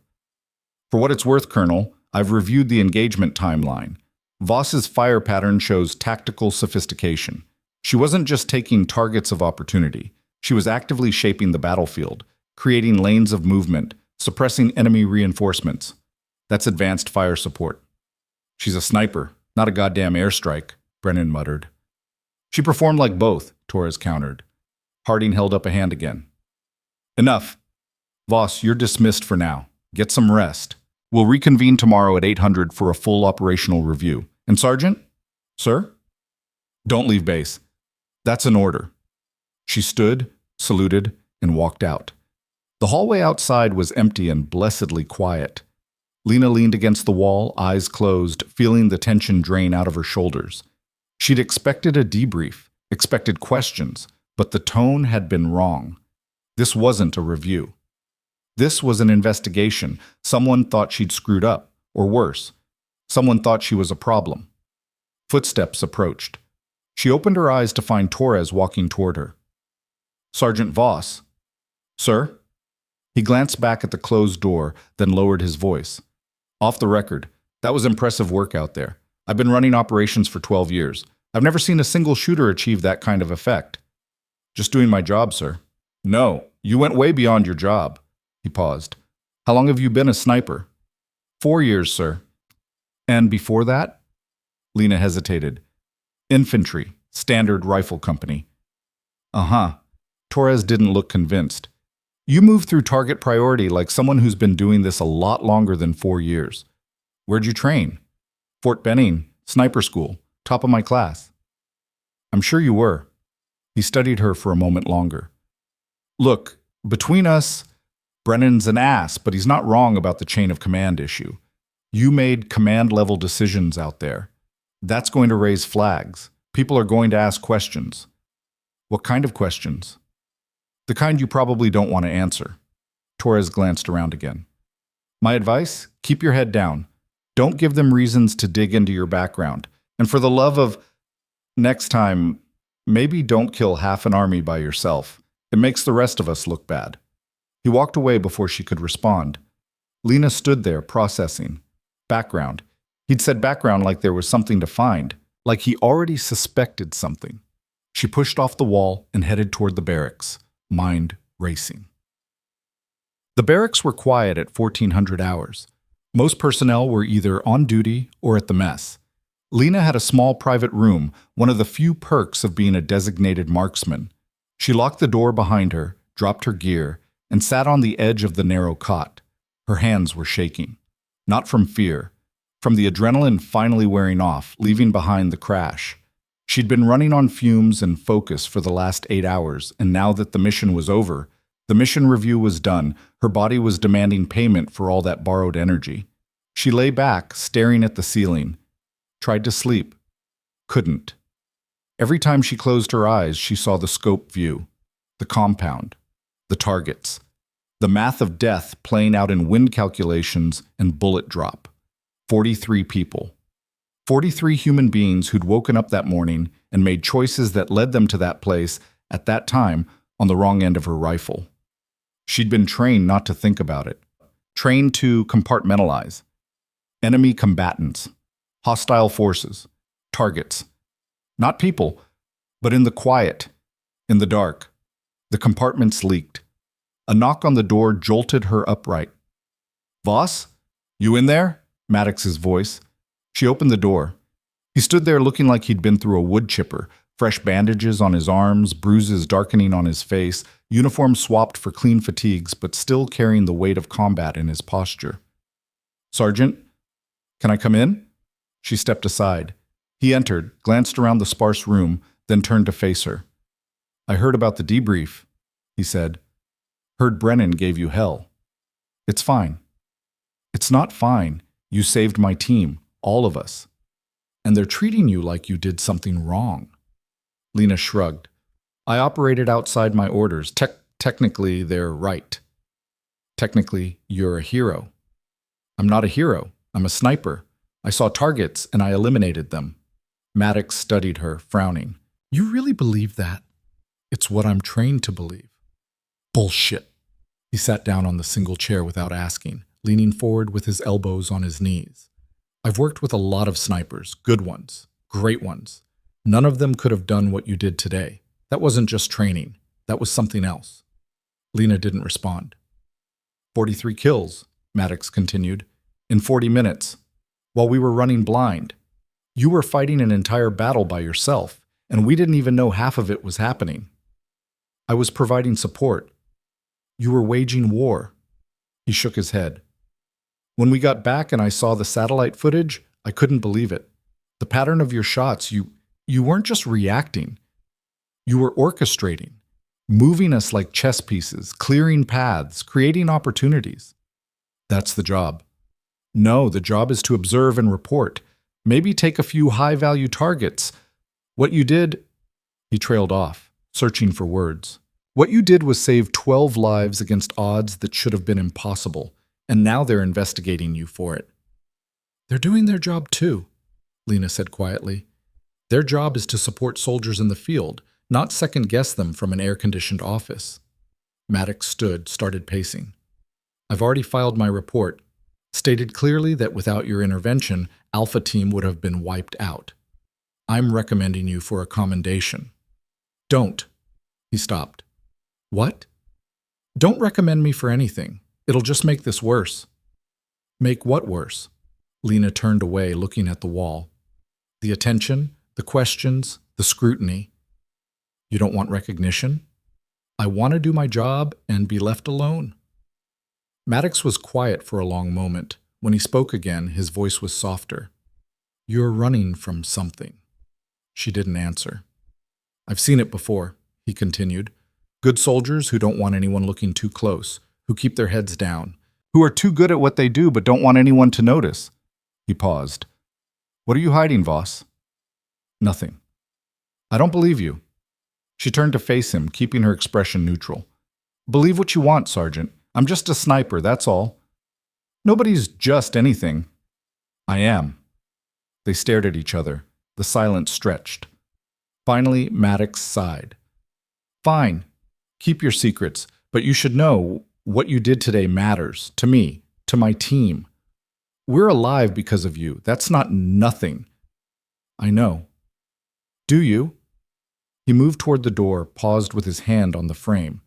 For what it's worth, Colonel, I've reviewed the engagement timeline. Voss's fire pattern shows tactical sophistication. She wasn't just taking targets of opportunity. She was actively shaping the battlefield, creating lanes of movement, suppressing enemy reinforcements. That's advanced fire support. She's a sniper, not a goddamn airstrike, Brennan muttered. She performed like both, Torres countered. Harding held up a hand again. Enough. Voss, you're dismissed for now. Get some rest. We'll reconvene tomorrow at 800 for a full operational review. And Sergeant? Sir? Don't leave base. That's an order. She stood, saluted, and walked out. The hallway outside was empty and blessedly quiet. Lena leaned against the wall, eyes closed, feeling the tension drain out of her shoulders. She'd expected a debrief, expected questions, but the tone had been wrong. This wasn't a review. This was an investigation. Someone thought she'd screwed up, or worse, someone thought she was a problem. Footsteps approached. She opened her eyes to find Torres walking toward her. Sergeant Voss. Sir? He glanced back at the closed door, then lowered his voice. Off the record, that was impressive work out there. I've been running operations for 12 years. I've never seen a single shooter achieve that kind of effect. Just doing my job, sir. No, you went way beyond your job. He paused. How long have you been a sniper? 4 years, sir. And before that? Lena hesitated. Infantry, Standard Rifle Company. Uh-huh. Torres didn't look convinced. You move through target priority like someone who's been doing this a lot longer than 4 years. Where'd you train? Fort Benning, sniper school, top of my class. I'm sure you were. He studied her for a moment longer. Look, between us, Brennan's an ass, but he's not wrong about the chain of command issue. You made command-level decisions out there. That's going to raise flags. People are going to ask questions. What kind of questions? The kind you probably don't want to answer. Torres glanced around again. My advice? Keep your head down. Don't give them reasons to dig into your background. And for the love of... Next time, maybe don't kill half an army by yourself. It makes the rest of us look bad. He walked away before she could respond. Lena stood there, processing. Background. He'd said background like there was something to find, like he already suspected something. She pushed off the wall and headed toward the barracks, mind racing. The barracks were quiet at 1400 hours. Most personnel were either on duty or at the mess. Lena had a small private room, one of the few perks of being a designated marksman. She locked the door behind her, dropped her gear, and sat on the edge of the narrow cot. Her hands were shaking. Not from fear, from the adrenaline finally wearing off, leaving behind the crash. She'd been running on fumes and focus for the last 8 hours, and now that the mission was over, the mission review was done, her body was demanding payment for all that borrowed energy. She lay back, staring at the ceiling. Tried to sleep. Couldn't. Every time she closed her eyes, she saw the scope view, the compound, the targets, the math of death playing out in wind calculations and bullet drop. 43 people. 43 human beings who'd woken up that morning and made choices that led them to that place, at that time, on the wrong end of her rifle. She'd been trained not to think about it. Trained to compartmentalize. Enemy combatants. Hostile forces. Targets. Not people, but in the quiet, in the dark. The compartments leaked. A knock on the door jolted her upright. Voss? You in there? Maddox's voice. She opened the door. He stood there looking like he'd been through a wood chipper, fresh bandages on his arms, bruises darkening on his face, uniform swapped for clean fatigues, but still carrying the weight of combat in his posture. Sergeant, can I come in? She stepped aside. He entered, glanced around the sparse room, then turned to face her. I heard about the debrief, he said. Heard Brennan gave you hell. It's fine. It's not fine. You saved my team, all of us. And they're treating you like you did something wrong. Lena shrugged. I operated outside my orders. Technically, they're right. Technically, you're a hero. I'm not a hero. I'm a sniper. I saw targets and I eliminated them. Maddox studied her, frowning. You really believe that? It's what I'm trained to believe. Bullshit. He sat down on the single chair without asking, leaning forward with his elbows on his knees. I've worked with a lot of snipers, good ones, great ones. None of them could have done what you did today. That wasn't just training. That was something else. Lena didn't respond. 43 kills, Maddox continued, in 40 minutes, while we were running blind. You were fighting an entire battle by yourself, and we didn't even know half of it was happening. I was providing support. You were waging war. He shook his head. When we got back and I saw the satellite footage, I couldn't believe it. The pattern of your shots, you weren't just reacting. You were orchestrating, moving us like chess pieces, clearing paths, creating opportunities. That's the job. No, the job is to observe and report. Maybe take a few high-value targets. What you did, he trailed off, searching for words. What you did was save 12 lives against odds that should have been impossible. And now they're investigating you for it. They're doing their job too, Lena said quietly. Their job is to support soldiers in the field, not second-guess them from an air-conditioned office. Maddox stood, started pacing. I've already filed my report, stated clearly that without your intervention, Alpha Team would have been wiped out. I'm recommending you for a commendation. Don't. He stopped. What? Don't recommend me for anything. It'll just make this worse. Make what worse? Lena turned away, looking at the wall. The attention, the questions, the scrutiny. You don't want recognition? I want to do my job and be left alone. Maddox was quiet for a long moment. When he spoke again, his voice was softer. You're running from something. She didn't answer. I've seen it before, he continued. Good soldiers who don't want anyone looking too close, who keep their heads down, who are too good at what they do but don't want anyone to notice. He paused. What are you hiding, Voss? Nothing. I don't believe you. She turned to face him, keeping her expression neutral. Believe what you want, Sergeant. I'm just a sniper, that's all. Nobody's just anything. I am. They stared at each other. The silence stretched. Finally, Maddox sighed. Fine. Keep your secrets, but you should know what you did today matters, to me, to my team. We're alive because of you. That's not nothing. I know. Do you? He moved toward the door, paused with his hand on the frame.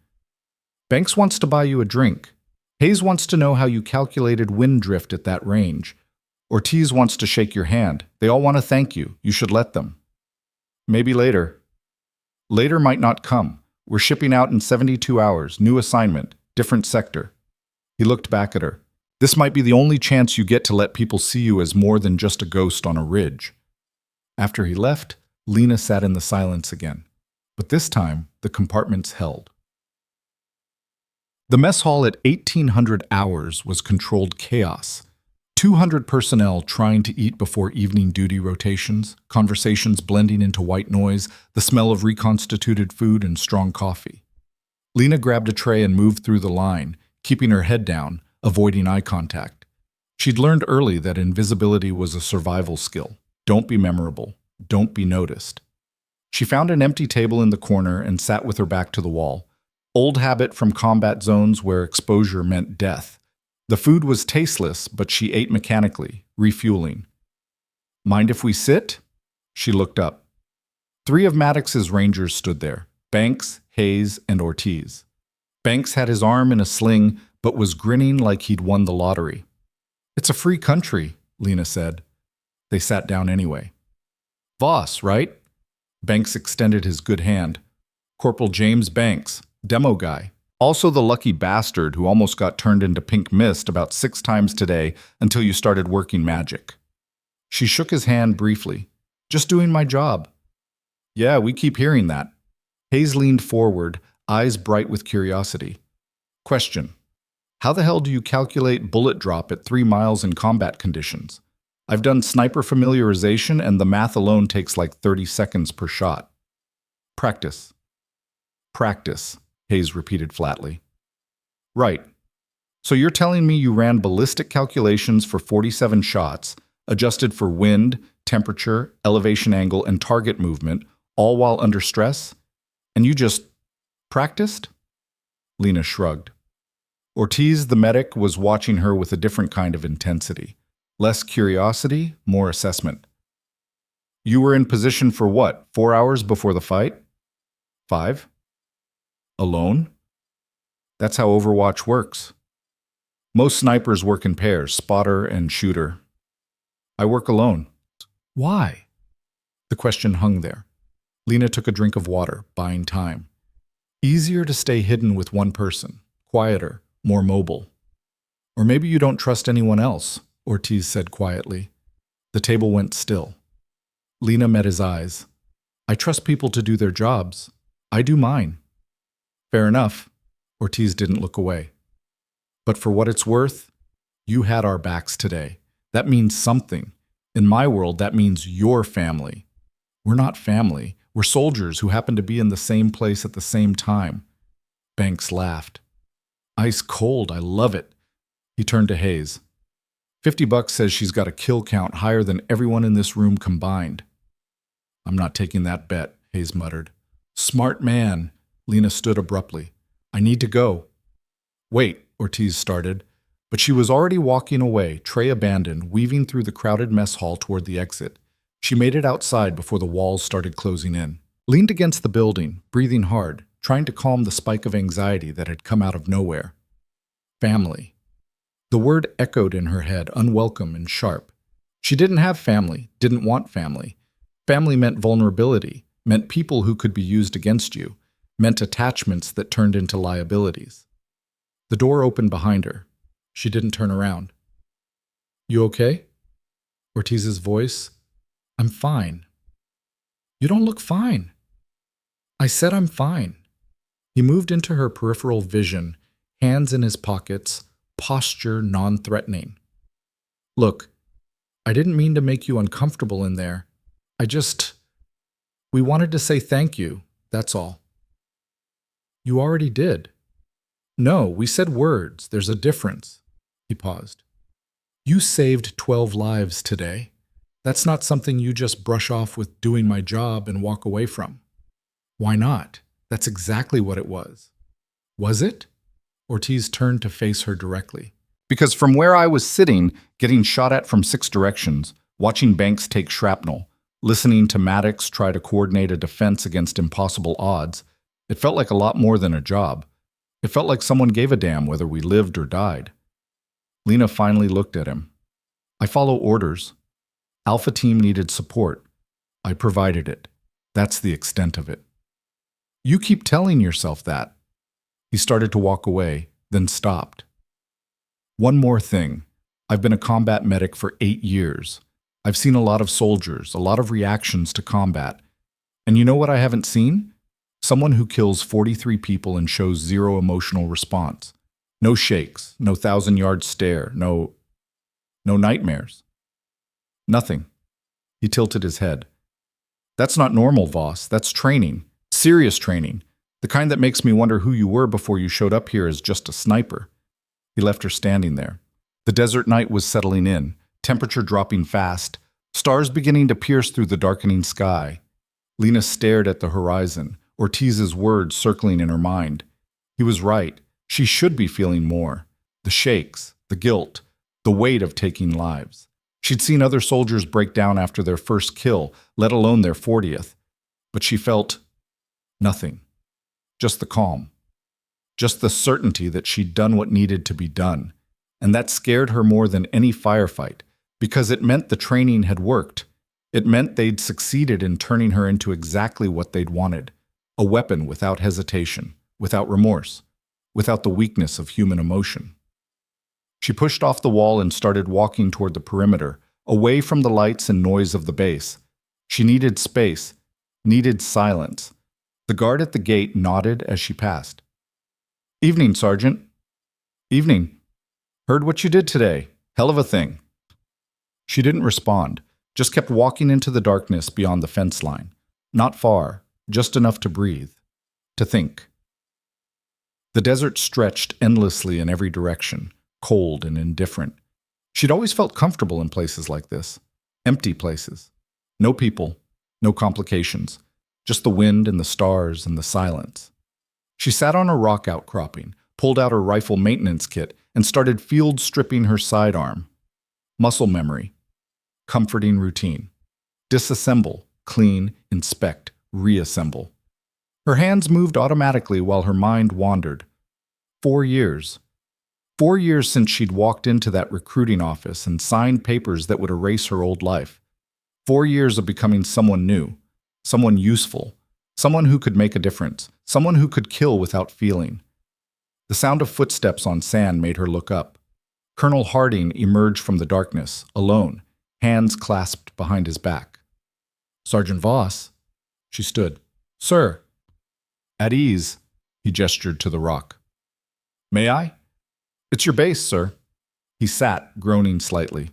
Banks wants to buy you a drink. Hayes wants to know how you calculated wind drift at that range. Ortiz wants to shake your hand. They all want to thank you. You should let them. Maybe later. Later might not come. We're shipping out in 72 hours. New assignment. Different sector. He looked back at her. This might be the only chance you get to let people see you as more than just a ghost on a ridge. After he left, Lena sat in the silence again. But this time, the compartments held. The mess hall at 1800 hours was controlled chaos. 200 personnel trying to eat before evening duty rotations, conversations blending into white noise, the smell of reconstituted food and strong coffee. Lena grabbed a tray and moved through the line, keeping her head down, avoiding eye contact. She'd learned early that invisibility was a survival skill. Don't be memorable. Don't be noticed. She found an empty table in the corner and sat with her back to the wall. Old habit from combat zones where exposure meant death. The food was tasteless, but she ate mechanically, refueling. Mind if we sit? She looked up. Three of Maddox's rangers stood there: Banks, Hayes, and Ortiz. Banks had his arm in a sling, but was grinning like he'd won the lottery. "It's a free country," Lena said. They sat down anyway. "Voss, right?" Banks extended his good hand. "Corporal James Banks, demo guy. Also the lucky bastard who almost got turned into pink mist about 6 times today until you started working magic." She shook his hand briefly. "Just doing my job." "Yeah, we keep hearing that." Hayes leaned forward, eyes bright with curiosity. "Question. How the hell do you calculate bullet drop at 3 miles in combat conditions? I've done sniper familiarization and the math alone takes like 30 seconds per shot." "Practice." "Practice," Hayes repeated flatly. "Right. So you're telling me you ran ballistic calculations for 47 shots, adjusted for wind, temperature, elevation angle, and target movement, all while under stress? And you just practiced?" Lena shrugged. Ortiz, the medic, was watching her with a different kind of intensity. Less curiosity, more assessment. "You were in position for what, 4 hours before the fight?" 5. "Alone?" "That's how Overwatch works. Most snipers work in pairs, spotter and shooter. I work alone." "Why?" The question hung there. Lena took a drink of water, buying time. Easier to stay hidden with one person, quieter, more mobile. "Or maybe you don't trust anyone else," Ortiz said quietly. The table went still. Lena met his eyes. "I trust people to do their jobs. I do mine." "Fair enough." Ortiz didn't look away. "But for what it's worth, you had our backs today. That means something. In my world, that means your family. We're not family. We're soldiers who happen to be in the same place at the same time." Banks laughed. "Ice cold, I love it." He turned to Hayes. $50 says she's got a kill count higher than everyone in this room combined." "I'm not taking that bet," Hayes muttered. "Smart man." Lena stood abruptly. "I need to go." "Wait," Ortiz started, but she was already walking away, tray abandoned, weaving through the crowded mess hall toward the exit. She made it outside before the walls started closing in. Leaned against the building, breathing hard, trying to calm the spike of anxiety that had come out of nowhere. Family. The word echoed in her head, unwelcome and sharp. She didn't have family, didn't want family. Family meant vulnerability, meant people who could be used against you, meant attachments that turned into liabilities. The door opened behind her. She didn't turn around. "You okay?" Ortiz's voice. "I'm fine." "You don't look fine." "I said I'm fine." He moved into her peripheral vision, hands in his pockets, posture non-threatening. "Look, I didn't mean to make you uncomfortable in there. We wanted to say thank you, that's all." "You already did." "No, we said words. There's a difference." He paused. "You saved 12 lives today. That's not something you just brush off with doing my job and walk away from." "Why not? That's exactly what it was." "Was it?" Ortiz turned to face her directly. "Because from where I was sitting, getting shot at from 6 directions, watching Banks take shrapnel, listening to Maddox try to coordinate a defense against impossible odds, it felt like a lot more than a job. It felt like someone gave a damn whether we lived or died." Lena finally looked at him. "I follow orders. Alpha Team needed support. I provided it. That's the extent of it." "You keep telling yourself that." He started to walk away, then stopped. "One more thing. I've been a combat medic for 8 years. I've seen a lot of soldiers, a lot of reactions to combat. And you know what I haven't seen? Someone who kills 43 people and shows zero emotional response. No shakes, no 1,000-yard stare, no nightmares. Nothing." He tilted his head. "That's not normal, Voss. That's training. Serious training. The kind that makes me wonder who you were before you showed up here as just a sniper." He left her standing there. The desert night was settling in, temperature dropping fast, stars beginning to pierce through the darkening sky. Lena stared at the horizon, Ortiz's words circling in her mind. He was right. She should be feeling more. The shakes, the guilt, the weight of taking lives. She'd seen other soldiers break down after their first kill, let alone their 40th. But she felt nothing, just the calm, just the certainty that she'd done what needed to be done. And that scared her more than any firefight, because it meant the training had worked. It meant they'd succeeded in turning her into exactly what they'd wanted, a weapon without hesitation, without remorse, without the weakness of human emotion. She pushed off the wall and started walking toward the perimeter, away from the lights and noise of the base. She needed space, needed silence. The guard at the gate nodded as she passed. "Evening, Sergeant." "Evening. Heard what you did today. Hell of a thing." She didn't respond, just kept walking into the darkness beyond the fence line. Not far, just enough to breathe, to think. The desert stretched endlessly in every direction, cold and indifferent. She'd always felt comfortable in places like this, empty places. No people, no complications, just the wind and the stars and the silence. She sat on a rock outcropping, pulled out her rifle maintenance kit, and started field stripping her sidearm. Muscle memory. Comforting routine. Disassemble, clean, inspect, reassemble. Her hands moved automatically while her mind wandered. 4 years. 4 years since she'd walked into that recruiting office and signed papers that would erase her old life. 4 years of becoming someone new, someone useful, someone who could make a difference, someone who could kill without feeling. The sound of footsteps on sand made her look up. Colonel Harding emerged from the darkness, alone, hands clasped behind his back. "Sergeant Voss." She stood. "Sir." "At ease," he gestured to the rock. "May I?" "It's your base, sir." He sat, groaning slightly.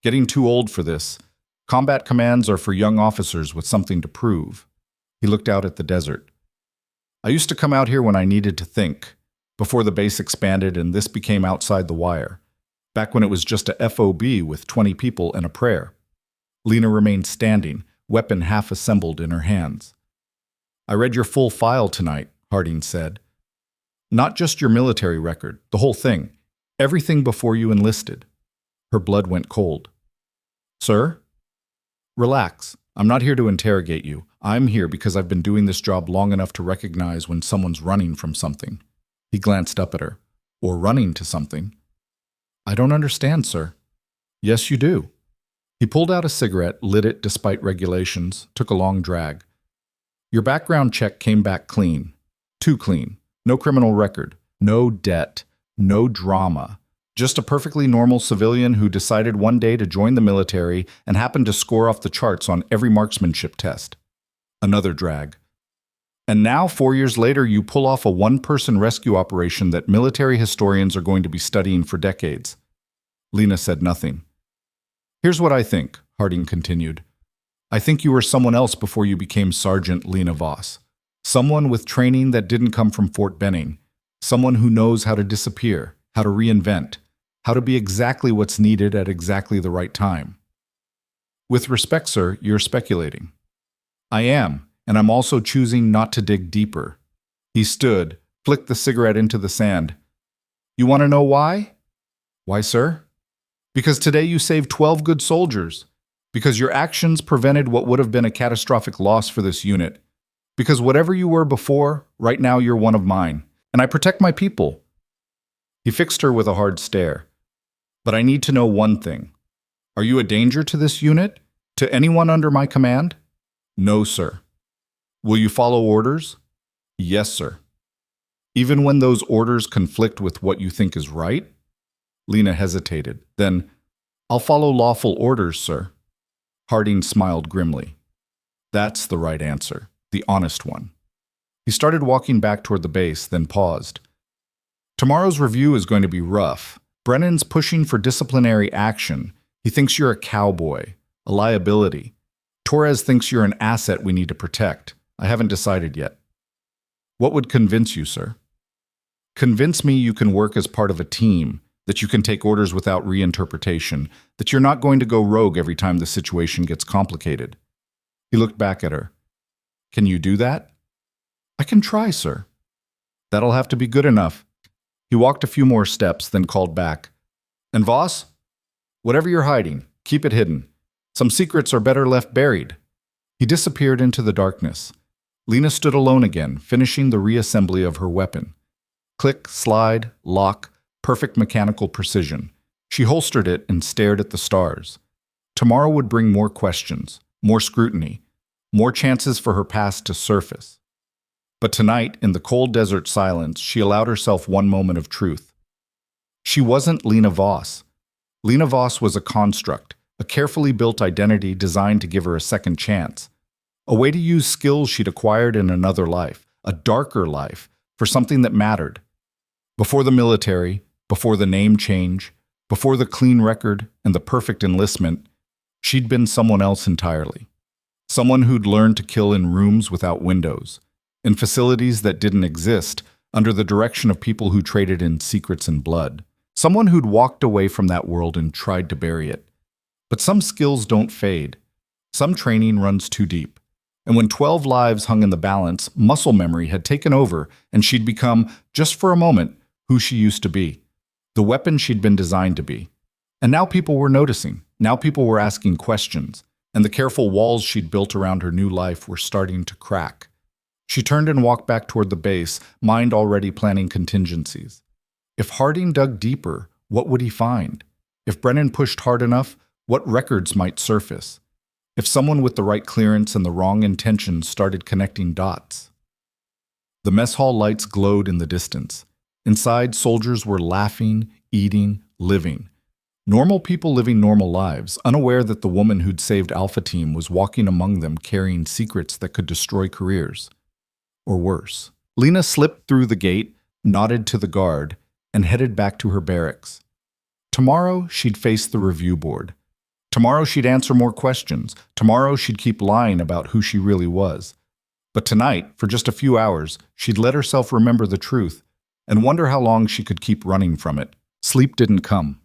"Getting too old for this. Combat commands are for young officers with something to prove." He looked out at the desert. "I used to come out here when I needed to think, before the base expanded and this became outside the wire, back when it was just a FOB with 20 people and a prayer." Lena remained standing, weapon half assembled in her hands. "I read your full file tonight," Harding said. "Not just your military record, the whole thing. Everything before you enlisted." Her blood went cold. "Sir?" "Relax. I'm not here to interrogate you. I'm here because I've been doing this job long enough to recognize when someone's running from something." He glanced up at her. "Or running to something." "I don't understand, sir." "Yes, you do." He pulled out a cigarette, lit it despite regulations, took a long drag. "Your background check came back clean. Too clean. No criminal record. No debt. No drama. Just a perfectly normal civilian who decided one day to join the military and happened to score off the charts on every marksmanship test." Another drag. "And now, 4 years later, you pull off a one-person rescue operation that military historians are going to be studying for decades." Lena said nothing. "Here's what I think," Harding continued. "I think you were someone else before you became Sergeant Lena Voss. Someone with training that didn't come from Fort Benning. Someone who knows how to disappear, how to reinvent, how to be exactly what's needed at exactly the right time." "With respect, sir, you're speculating." "I am, and I'm also choosing not to dig deeper." He stood, flicked the cigarette into the sand. "You want to know why?" "Why, sir?" "Because today you saved 12 good soldiers. Because your actions prevented what would have been a catastrophic loss for this unit. Because whatever you were before, right now you're one of mine. And I protect my people." He fixed her with a hard stare. "But I need to know one thing. Are you a danger to this unit? To anyone under my command?" "No, sir." "Will you follow orders?" "Yes, sir." "Even when those orders conflict with what you think is right?" Lena hesitated. Then, "I'll follow lawful orders, sir." Harding smiled grimly. "That's the right answer, the honest one." He started walking back toward the base, then paused. "Tomorrow's review is going to be rough. Brennan's pushing for disciplinary action. He thinks you're a cowboy, a liability. Torres thinks you're an asset we need to protect. I haven't decided yet." "What would convince you, sir?" "Convince me you can work as part of a team, that you can take orders without reinterpretation, that you're not going to go rogue every time the situation gets complicated." He looked back at her. "Can you do that?" "I can try, sir." "That'll have to be good enough." He walked a few more steps, then called back. "And Voss? Whatever you're hiding, keep it hidden. Some secrets are better left buried." He disappeared into the darkness. Lena stood alone again, finishing the reassembly of her weapon. Click, slide, lock, perfect mechanical precision. She holstered it and stared at the stars. Tomorrow would bring more questions, more scrutiny, more chances for her past to surface. But tonight, in the cold desert silence, she allowed herself one moment of truth. She wasn't Lena Voss. Lena Voss was a construct, a carefully built identity designed to give her a second chance. A way to use skills she'd acquired in another life, a darker life, for something that mattered. Before the military, before the name change, before the clean record and the perfect enlistment, she'd been someone else entirely. Someone who'd learned to kill in rooms without windows, in facilities that didn't exist, under the direction of people who traded in secrets and blood. Someone who'd walked away from that world and tried to bury it. But some skills don't fade. Some training runs too deep. And when 12 lives hung in the balance, muscle memory had taken over, and she'd become, just for a moment, who she used to be. The weapon she'd been designed to be. And now people were noticing. Now people were asking questions. And the careful walls she'd built around her new life were starting to crack. She turned and walked back toward the base, mind already planning contingencies. If Harding dug deeper, what would he find? If Brennan pushed hard enough, what records might surface? If someone with the right clearance and the wrong intentions started connecting dots? The mess hall lights glowed in the distance. Inside, soldiers were laughing, eating, living. Normal people living normal lives, unaware that the woman who'd saved Alpha Team was walking among them carrying secrets that could destroy careers. Or worse. Lena slipped through the gate, nodded to the guard, and headed back to her barracks. Tomorrow, she'd face the review board. Tomorrow, she'd answer more questions. Tomorrow, she'd keep lying about who she really was. But tonight, for just a few hours, she'd let herself remember the truth and wonder how long she could keep running from it. Sleep didn't come.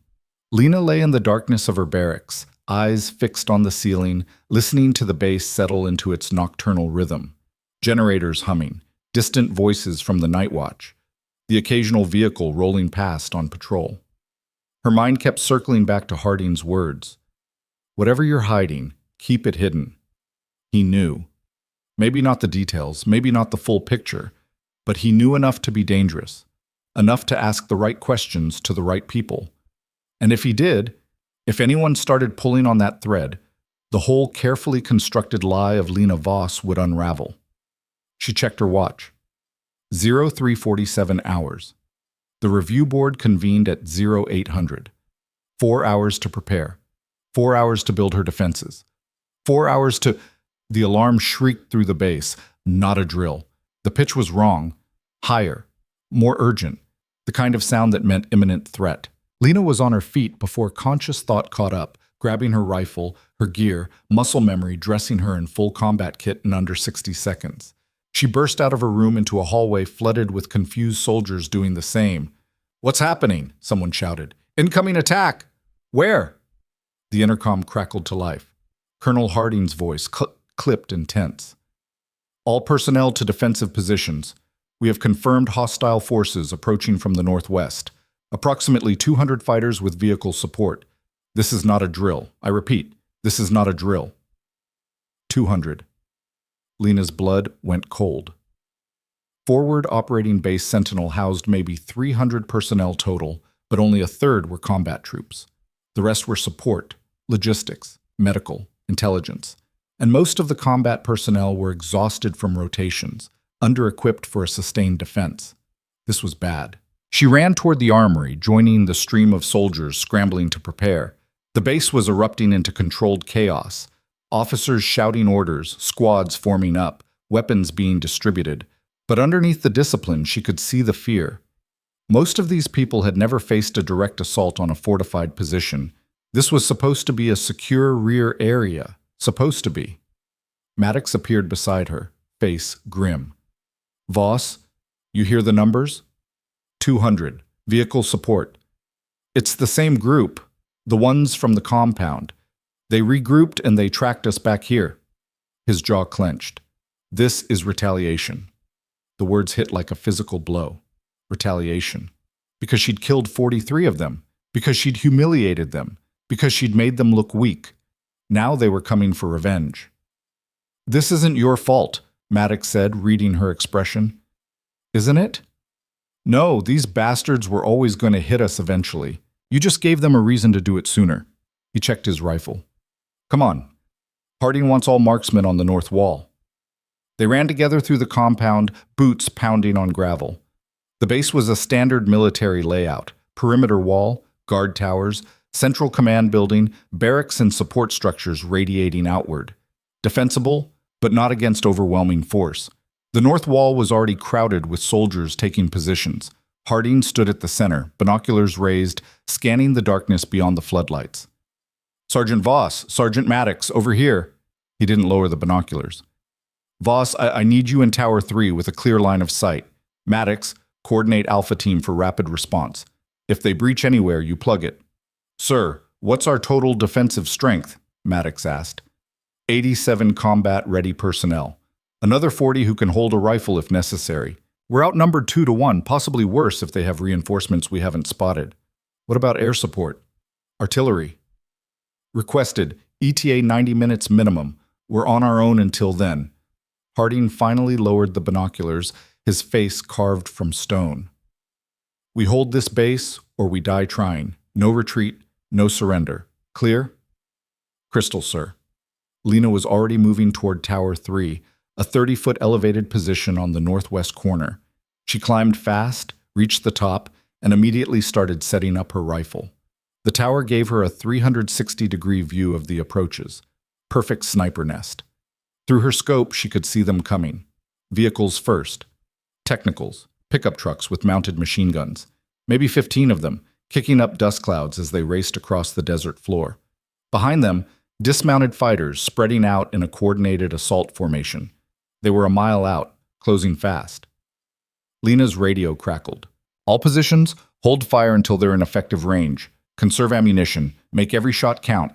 Lena lay in the darkness of her barracks, eyes fixed on the ceiling, listening to the bass settle into its nocturnal rhythm. Generators humming, distant voices from the night watch, the occasional vehicle rolling past on patrol. Her mind kept circling back to Harding's words. Whatever you're hiding, keep it hidden. He knew. Maybe not the details, maybe not the full picture, but he knew enough to be dangerous, enough to ask the right questions to the right people. And if he did, if anyone started pulling on that thread, the whole carefully constructed lie of Lena Voss would unravel. She checked her watch. 0347 hours. The review board convened at 0800. 4 hours to prepare. 4 hours to build her defenses. 4 hours to... The alarm shrieked through the base. Not a drill. The pitch was wrong. Higher. More urgent. The kind of sound that meant imminent threat. Lena was on her feet before conscious thought caught up, grabbing her rifle, her gear, muscle memory dressing her in full combat kit in under 60 seconds. She burst out of her room into a hallway flooded with confused soldiers doing the same. "What's happening?" someone shouted. "Incoming attack!" "Where?" The intercom crackled to life. Colonel Harding's voice, clipped and tense. "All personnel to defensive positions. We have confirmed hostile forces approaching from the northwest. Approximately 200 fighters with vehicle support. This is not a drill. I repeat, this is not a drill." 200. Lena's blood went cold. Forward Operating Base Sentinel housed maybe 300 personnel total, but only a third were combat troops. The rest were support, logistics, medical, intelligence. And most of the combat personnel were exhausted from rotations, under-equipped for a sustained defense. This was bad. She ran toward the armory, joining the stream of soldiers scrambling to prepare. The base was erupting into controlled chaos. Officers shouting orders, squads forming up, weapons being distributed. But underneath the discipline, she could see the fear. Most of these people had never faced a direct assault on a fortified position. This was supposed to be a secure rear area. Supposed to be. Maddox appeared beside her, face grim. "Voss, you hear the numbers? 200. Vehicle support. It's the same group, the ones from the compound. They regrouped and they tracked us back here." His jaw clenched. "This is retaliation." The words hit like a physical blow. Retaliation. Because she'd killed 43 of them. Because she'd humiliated them. Because she'd made them look weak. Now they were coming for revenge. This isn't your fault, Maddox said, reading her expression. Isn't it? No, these bastards were always going to hit us eventually. You just gave them a reason to do it sooner. He checked his rifle. Come on. Harding wants all marksmen on the north wall. They ran together through the compound, boots pounding on gravel. The base was a standard military layout: perimeter wall, guard towers, central command building, barracks and support structures radiating outward. Defensible, but not against overwhelming force. The north wall was already crowded with soldiers taking positions. Harding stood at the center, binoculars raised, scanning the darkness beyond the floodlights. Sergeant Voss, Sergeant Maddox, over here. He didn't lower the binoculars. Voss, I need you in Tower 3 with a clear line of sight. Maddox, coordinate Alpha Team for rapid response. If they breach anywhere, you plug it. Sir, what's our total defensive strength? Maddox asked. 87 combat-ready personnel. Another 40 who can hold a rifle if necessary. We're outnumbered 2-1, possibly worse if they have reinforcements we haven't spotted. What about air support? Artillery. Requested, ETA 90 minutes minimum. We're on our own until then. Harding finally lowered the binoculars, his face carved from stone. We hold this base, or we die trying. No retreat, no surrender. Clear? Crystal, sir. Lena was already moving toward Tower 3, a 30-foot elevated position on the northwest corner. She climbed fast, reached the top, and immediately started setting up her rifle. The tower gave her a 360-degree view of the approaches. Perfect sniper nest. Through her scope, she could see them coming. Vehicles first. Technicals, pickup trucks with mounted machine guns. Maybe 15 of them, kicking up dust clouds as they raced across the desert floor. Behind them, dismounted fighters spreading out in a coordinated assault formation. They were a mile out, closing fast. Lena's radio crackled. All positions, hold fire until they're in effective range. Conserve ammunition, make every shot count.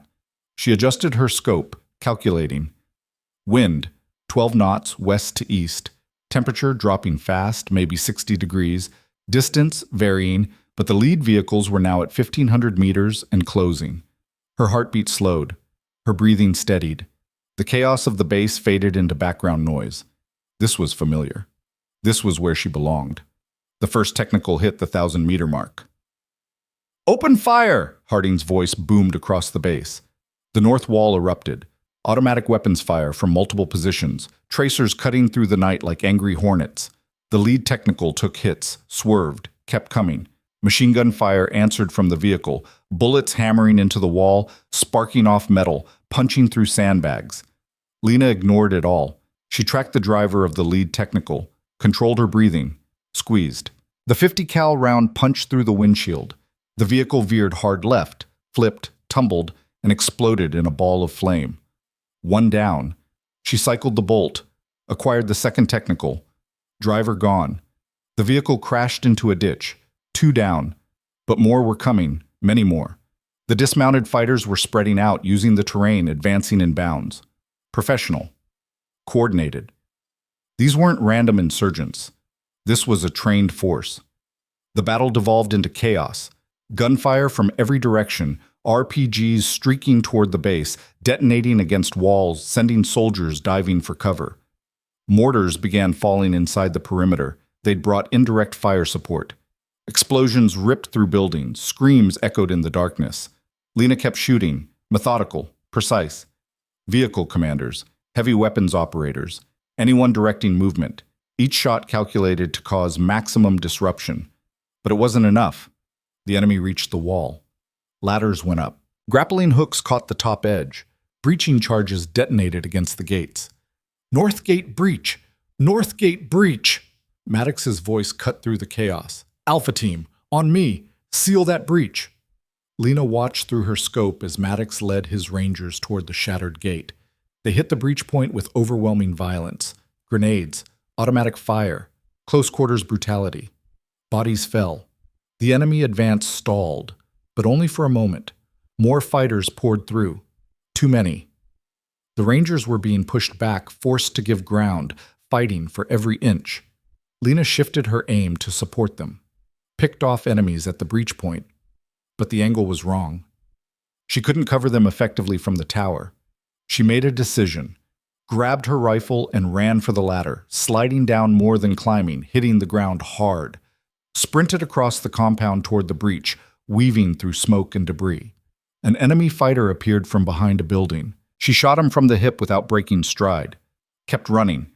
She adjusted her scope, calculating. Wind, 12 knots west to east. Temperature dropping fast, maybe 60 degrees. Distance varying, but the lead vehicles were now at 1,500 meters and closing. Her heartbeat slowed. Her breathing steadied. The chaos of the base faded into background noise. This was familiar. This was where she belonged. The first technical hit the 1,000-meter mark. Open fire! Harding's voice boomed across the base. The north wall erupted. Automatic weapons fire from multiple positions, tracers cutting through the night like angry hornets. The lead technical took hits, swerved, kept coming. Machine gun fire answered from the vehicle, bullets hammering into the wall, sparking off metal, punching through sandbags. Lena ignored it all. She tracked the driver of the lead technical, controlled her breathing, squeezed. The 50 cal round punched through the windshield. The vehicle veered hard left, flipped, tumbled, and exploded in a ball of flame. One down. She cycled the bolt, acquired the second technical. Driver gone. The vehicle crashed into a ditch. 2 down. But more were coming, many more. The dismounted fighters were spreading out, using the terrain, advancing in bounds. Professional. Coordinated. These weren't random insurgents. This was a trained force. The battle devolved into chaos. Gunfire from every direction, RPGs streaking toward the base, detonating against walls, sending soldiers diving for cover. Mortars began falling inside the perimeter. They'd brought indirect fire support. Explosions ripped through buildings, screams echoed in the darkness. Lena kept shooting, methodical, precise. Vehicle commanders, heavy weapons operators, anyone directing movement. Each shot calculated to cause maximum disruption. But it wasn't enough. The enemy reached the wall. Ladders went up. Grappling hooks caught the top edge. Breaching charges detonated against the gates. North gate breach! North gate breach! Maddox's voice cut through the chaos. Alpha Team, on me! Seal that breach! Lena watched through her scope as Maddox led his rangers toward the shattered gate. They hit the breach point with overwhelming violence. Grenades, automatic fire, close quarters brutality. Bodies fell. The enemy advance stalled, but only for a moment. More fighters poured through. Too many. The Rangers were being pushed back, forced to give ground, fighting for every inch. Lena shifted her aim to support them. Picked off enemies at the breach point, but the angle was wrong. She couldn't cover them effectively from the tower. She made a decision. grabbed her rifle and ran for the ladder, sliding down more than climbing, hitting the ground hard. Sprinted across the compound toward the breach, weaving through smoke and debris. An enemy fighter appeared from behind a building. She shot him from the hip without breaking stride. Kept running.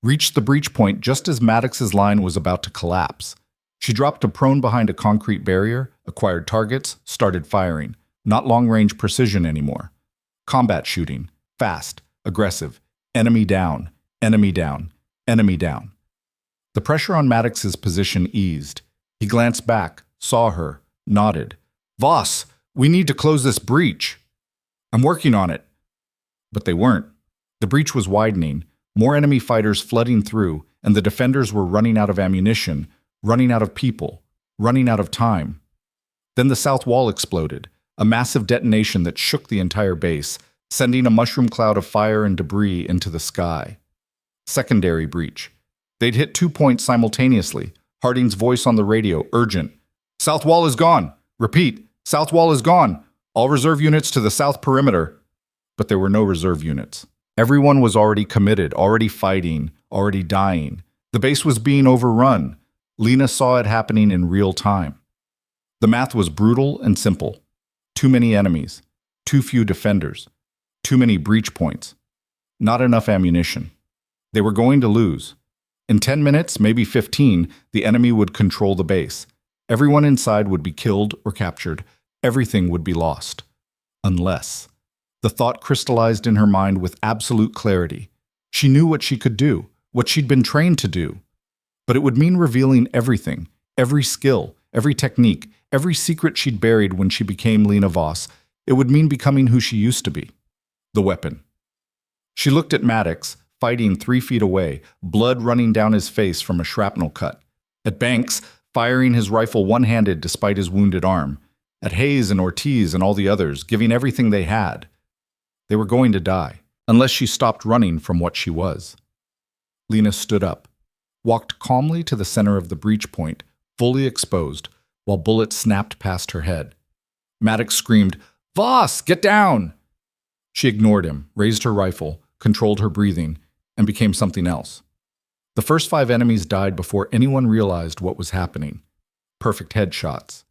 Reached the breach point just as Maddox's line was about to collapse. She dropped to prone behind a concrete barrier, acquired targets, started firing. Not long-range precision anymore. Combat shooting. Fast. Aggressive. Enemy down. Enemy down. Enemy down. The pressure on Maddox's position eased. He glanced back, saw her, nodded. "Voss, we need to close this breach." "I'm working on it." But they weren't. The breach was widening, more enemy fighters flooding through, and the defenders were running out of ammunition, running out of people, running out of time. Then the south wall exploded, a massive detonation that shook the entire base, sending a mushroom cloud of fire and debris into the sky. Secondary breach. They'd hit 2 points simultaneously. Harding's voice on the radio, urgent. "South wall is gone. Repeat, south wall is gone. All reserve units to the south perimeter." But there were no reserve units. Everyone was already committed, already fighting, already dying. The base was being overrun. Lena saw it happening in real time. The math was brutal and simple. Too many enemies. Too few defenders. Too many breach points. Not enough ammunition. They were going to lose. In 10 minutes, maybe 15, the enemy would control the base. Everyone inside would be killed or captured. Everything would be lost. Unless. The thought crystallized in her mind with absolute clarity. She knew what she could do, what she'd been trained to do. But it would mean revealing everything, every skill, every technique, every secret she'd buried when she became Lena Voss. It would mean becoming who she used to be. The weapon. She looked at Maddox, fighting 3 feet away, blood running down his face from a shrapnel cut. At Banks, firing his rifle one-handed despite his wounded arm. At Hayes and Ortiz and all the others, giving everything they had. They were going to die, unless she stopped running from what she was. Lena stood up, walked calmly to the center of the breach point, fully exposed, while bullets snapped past her head. Maddox screamed, "Voss, get down!" She ignored him, raised her rifle, controlled her breathing, and became something else. The first 5 enemies died before anyone realized what was happening. Perfect headshots.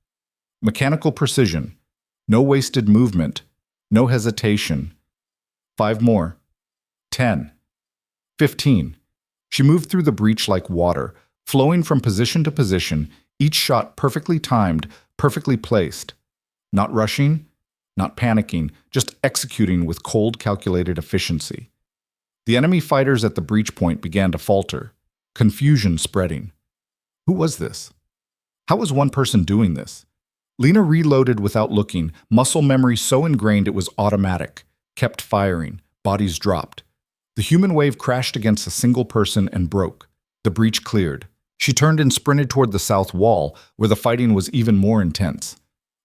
Mechanical precision. No wasted movement. No hesitation. 5 more. 10. 15. She moved through the breach like water, flowing from position to position, each shot perfectly timed, perfectly placed. Not rushing, not panicking, just executing with cold, calculated efficiency. The enemy fighters at the breach point began to falter, confusion spreading. Who was this? How was one person doing this? Lena reloaded without looking, muscle memory so ingrained it was automatic, kept firing, bodies dropped. The human wave crashed against a single person and broke. The breach cleared. She turned and sprinted toward the south wall, where the fighting was even more intense.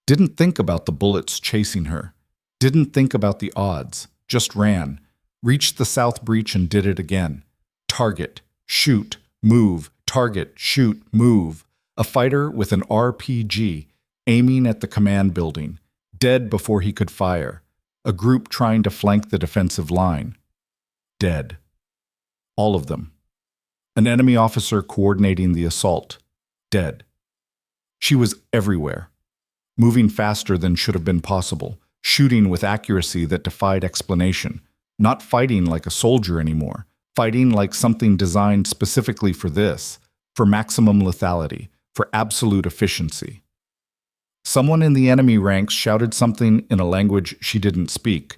Didn't think about the bullets chasing her. Didn't think about the odds. Just ran. Reached the south breach and did it again. Target, shoot, move, target, shoot, move. A fighter with an RPG, aiming at the command building, dead before he could fire. A group trying to flank the defensive line. Dead. All of them. An enemy officer coordinating the assault. Dead. She was everywhere. Moving faster than should have been possible, shooting with accuracy that defied explanation. Not fighting like a soldier anymore, fighting like something designed specifically for this, for maximum lethality, for absolute efficiency. Someone in the enemy ranks shouted something in a language she didn't speak,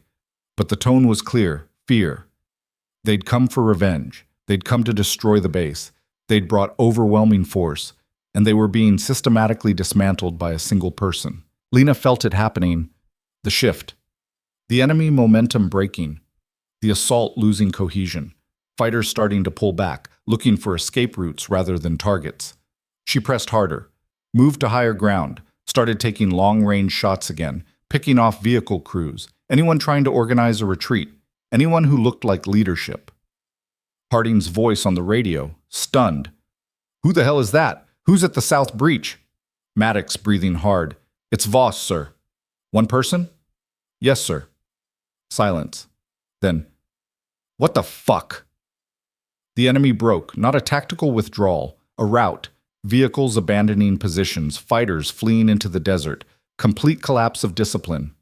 but the tone was clear, fear. They'd come for revenge, they'd come to destroy the base, they'd brought overwhelming force, and they were being systematically dismantled by a single person. Lena felt it happening, the shift. The enemy momentum breaking. The assault losing cohesion, fighters starting to pull back, looking for escape routes rather than targets. She pressed harder, moved to higher ground, started taking long-range shots again, picking off vehicle crews, anyone trying to organize a retreat, anyone who looked like leadership. Harding's voice on the radio, stunned. "Who the hell is that? Who's at the south breach?" Maddox breathing hard. "It's Voss, sir." "One person?" "Yes, sir." Silence. Then, What the fuck? The enemy broke, not a tactical withdrawal, a rout, vehicles abandoning positions, fighters fleeing into the desert, complete collapse of discipline.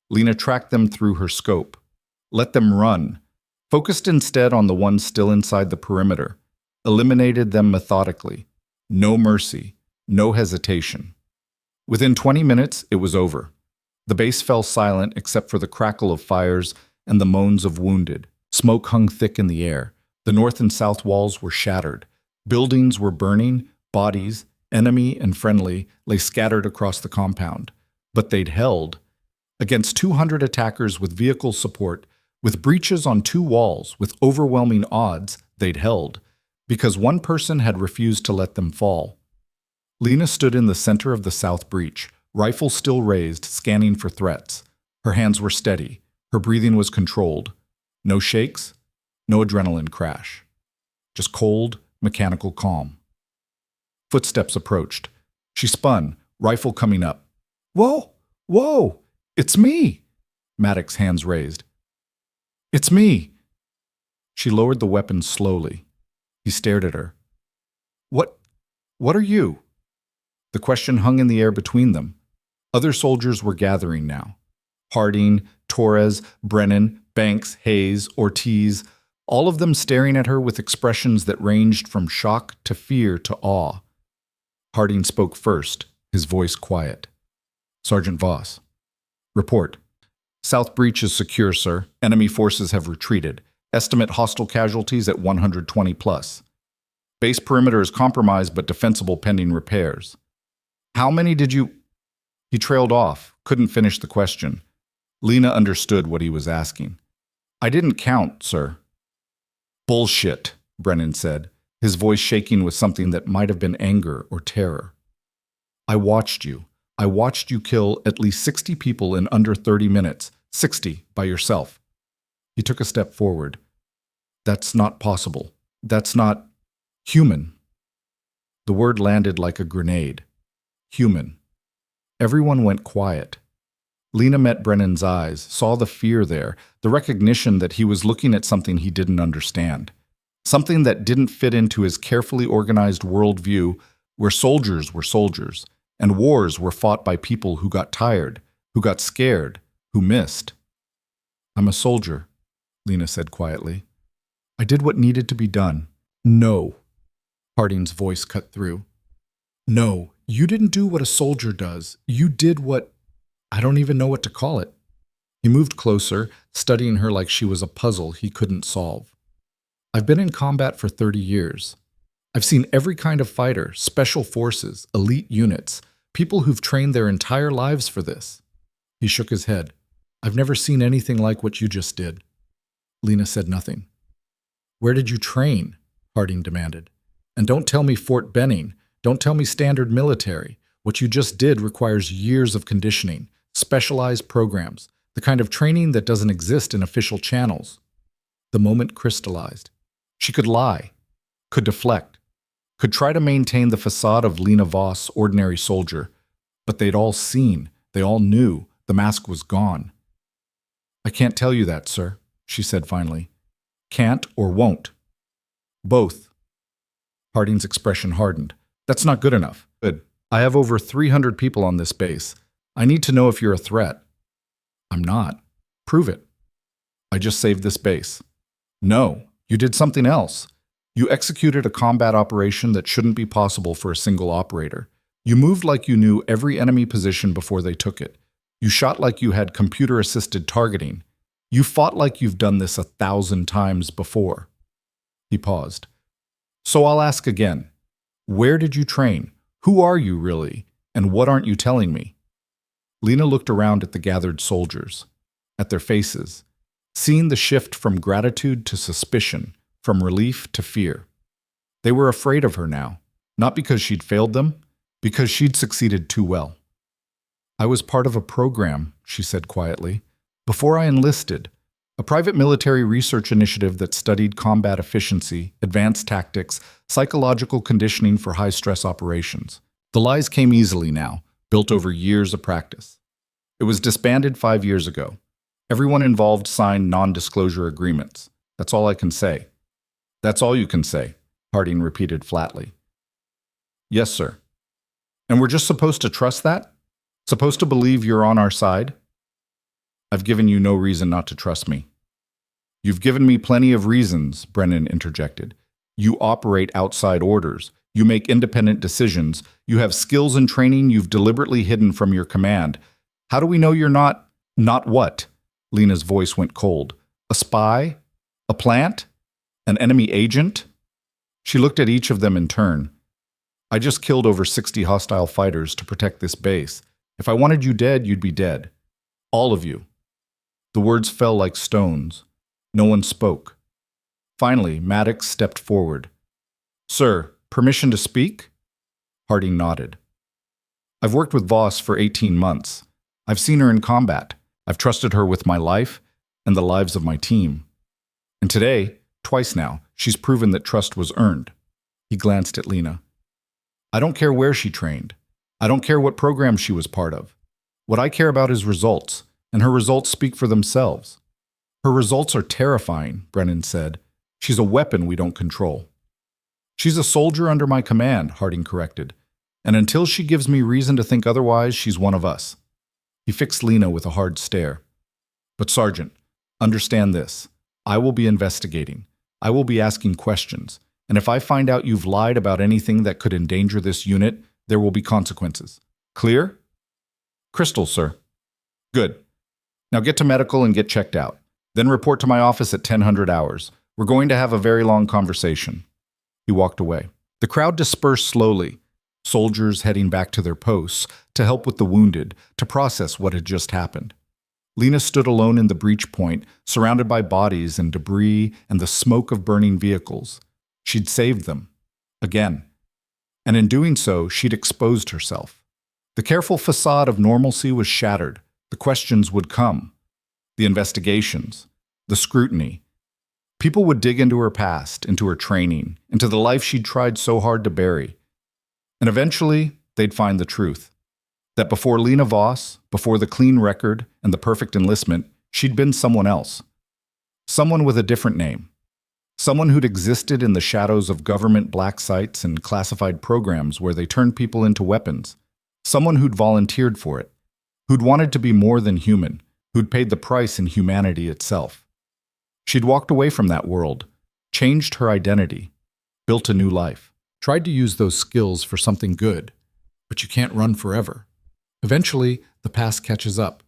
Lena tracked them through her scope. Let them run. Focused instead on the ones still inside the perimeter. Eliminated them methodically. No mercy. No hesitation. Within 20 minutes, it was over. The base fell silent except for the crackle of fires and the moans of wounded. Smoke hung thick in the air. The north and south walls were shattered. Buildings were burning. Bodies, enemy and friendly, lay scattered across the compound. But they'd held. Against 200 attackers with vehicle support, with breaches on 2 walls, with overwhelming odds, they'd held, because one person had refused to let them fall. Lena stood in the center of the south breach, rifle still raised, scanning for threats. Her hands were steady. Her breathing was controlled. No shakes, no adrenaline crash. Just cold, mechanical calm. Footsteps approached. She spun, rifle coming up. Whoa! Whoa! It's me! Maddox's hands raised. It's me! She lowered the weapon slowly. He stared at her. What are you? The question hung in the air between them. Other soldiers were gathering now. Harding, Torres, Brennan, Banks, Hayes, Ortiz, all of them staring at her with expressions that ranged from shock to fear to awe. Harding spoke first, his voice quiet. Sergeant Voss. Report. South breach is secure, sir. Enemy forces have retreated. Estimate hostile casualties at 120 plus. Base perimeter is compromised but defensible pending repairs. How many did you... He trailed off, couldn't finish the question. Lena understood what he was asking. I didn't count, sir. Bullshit, Brennan said, his voice shaking with something that might have been anger or terror. I watched you. I watched you kill at least 60 people in under 30 minutes. 60 by yourself. He took a step forward. That's not possible. That's not human. The word landed like a grenade. Human. Everyone went quiet. Lena met Brennan's eyes, saw the fear there, the recognition that he was looking at something he didn't understand. Something that didn't fit into his carefully organized worldview where soldiers were soldiers, and wars were fought by people who got tired, who got scared, who missed. I'm a soldier, Lena said quietly. I did what needed to be done. No. Harding's voice cut through. No, you didn't do what a soldier does. You did what... I don't even know what to call it. He moved closer, studying her like she was a puzzle he couldn't solve. I've been in combat for 30 years. I've seen every kind of fighter, special forces, elite units, people who've trained their entire lives for this. He shook his head. I've never seen anything like what you just did. Lena said nothing. Where did you train? Harding demanded. And don't tell me Fort Benning. Don't tell me standard military. What you just did requires years of conditioning, specialized programs, the kind of training that doesn't exist in official channels. The moment crystallized. She could lie, could deflect, could try to maintain the facade of Lena Voss, ordinary soldier. But they'd all seen, they all knew, the mask was gone. I can't tell you that, sir, she said finally. Can't or won't. Both. Harding's expression hardened. That's not good enough. Good. I have over 300 people on this base. I need to know if you're a threat. I'm not. Prove it. I just saved this base. No, you did something else. You executed a combat operation that shouldn't be possible for a single operator. You moved like you knew every enemy position before they took it. You shot like you had computer-assisted targeting. You fought like you've done this 1,000 times before. He paused. So I'll ask again. Where did you train? Who are you really? And what aren't you telling me? Lena looked around at the gathered soldiers, at their faces, seeing the shift from gratitude to suspicion, from relief to fear. They were afraid of her now, not because she'd failed them, because she'd succeeded too well. I was part of a program, she said quietly, before I enlisted, a private military research initiative that studied combat efficiency, advanced tactics, psychological conditioning for high-stress operations. The lies came easily now, built over years of practice. It was disbanded 5 years ago. Everyone involved signed non-disclosure agreements. That's all I can say. That's all you can say, Harding repeated flatly. Yes, sir. And we're just supposed to trust that? Supposed to believe you're on our side? I've given you no reason not to trust me. You've given me plenty of reasons, Brennan interjected. You operate outside orders. You make independent decisions. You have skills and training you've deliberately hidden from your command. How do we know you're not— Not what? Lena's voice went cold. A spy? A plant? An enemy agent? She looked at each of them in turn. I just killed over 60 hostile fighters to protect this base. If I wanted you dead, you'd be dead. All of you. The words fell like stones. No one spoke. Finally, Maddox stepped forward. Sir, permission to speak? Harding nodded. I've worked with Voss for 18 months. I've seen her in combat. I've trusted her with my life and the lives of my team. And today, twice now, she's proven that trust was earned. He glanced at Lena. I don't care where she trained. I don't care what program she was part of. What I care about is results, and her results speak for themselves. Her results are terrifying, Brennan said. She's a weapon we don't control. She's a soldier under my command, Harding corrected. And until she gives me reason to think otherwise, she's one of us. He fixed Lena with a hard stare. But Sergeant, understand this. I will be investigating. I will be asking questions. And if I find out you've lied about anything that could endanger this unit, there will be consequences. Clear? Crystal, sir. Good. Now get to medical and get checked out. Then report to my office at 1000 hours. We're going to have a very long conversation. He walked away. The crowd dispersed slowly, soldiers heading back to their posts to help with the wounded, to process what had just happened. Lena stood alone in the breach point, surrounded by bodies and debris and the smoke of burning vehicles. She'd saved them. Again. And in doing so, she'd exposed herself. The careful facade of normalcy was shattered. The questions would come. The investigations. The scrutiny. People would dig into her past, into her training, into the life she'd tried so hard to bury. And eventually, they'd find the truth. That before Lena Voss, before the clean record and the perfect enlistment, she'd been someone else. Someone with a different name. Someone who'd existed in the shadows of government black sites and classified programs where they turned people into weapons. Someone who'd volunteered for it. Who'd wanted to be more than human. Who'd paid the price in humanity itself. She'd walked away from that world, changed her identity, built a new life, tried to use those skills for something good. But you can't run forever. Eventually, the past catches up,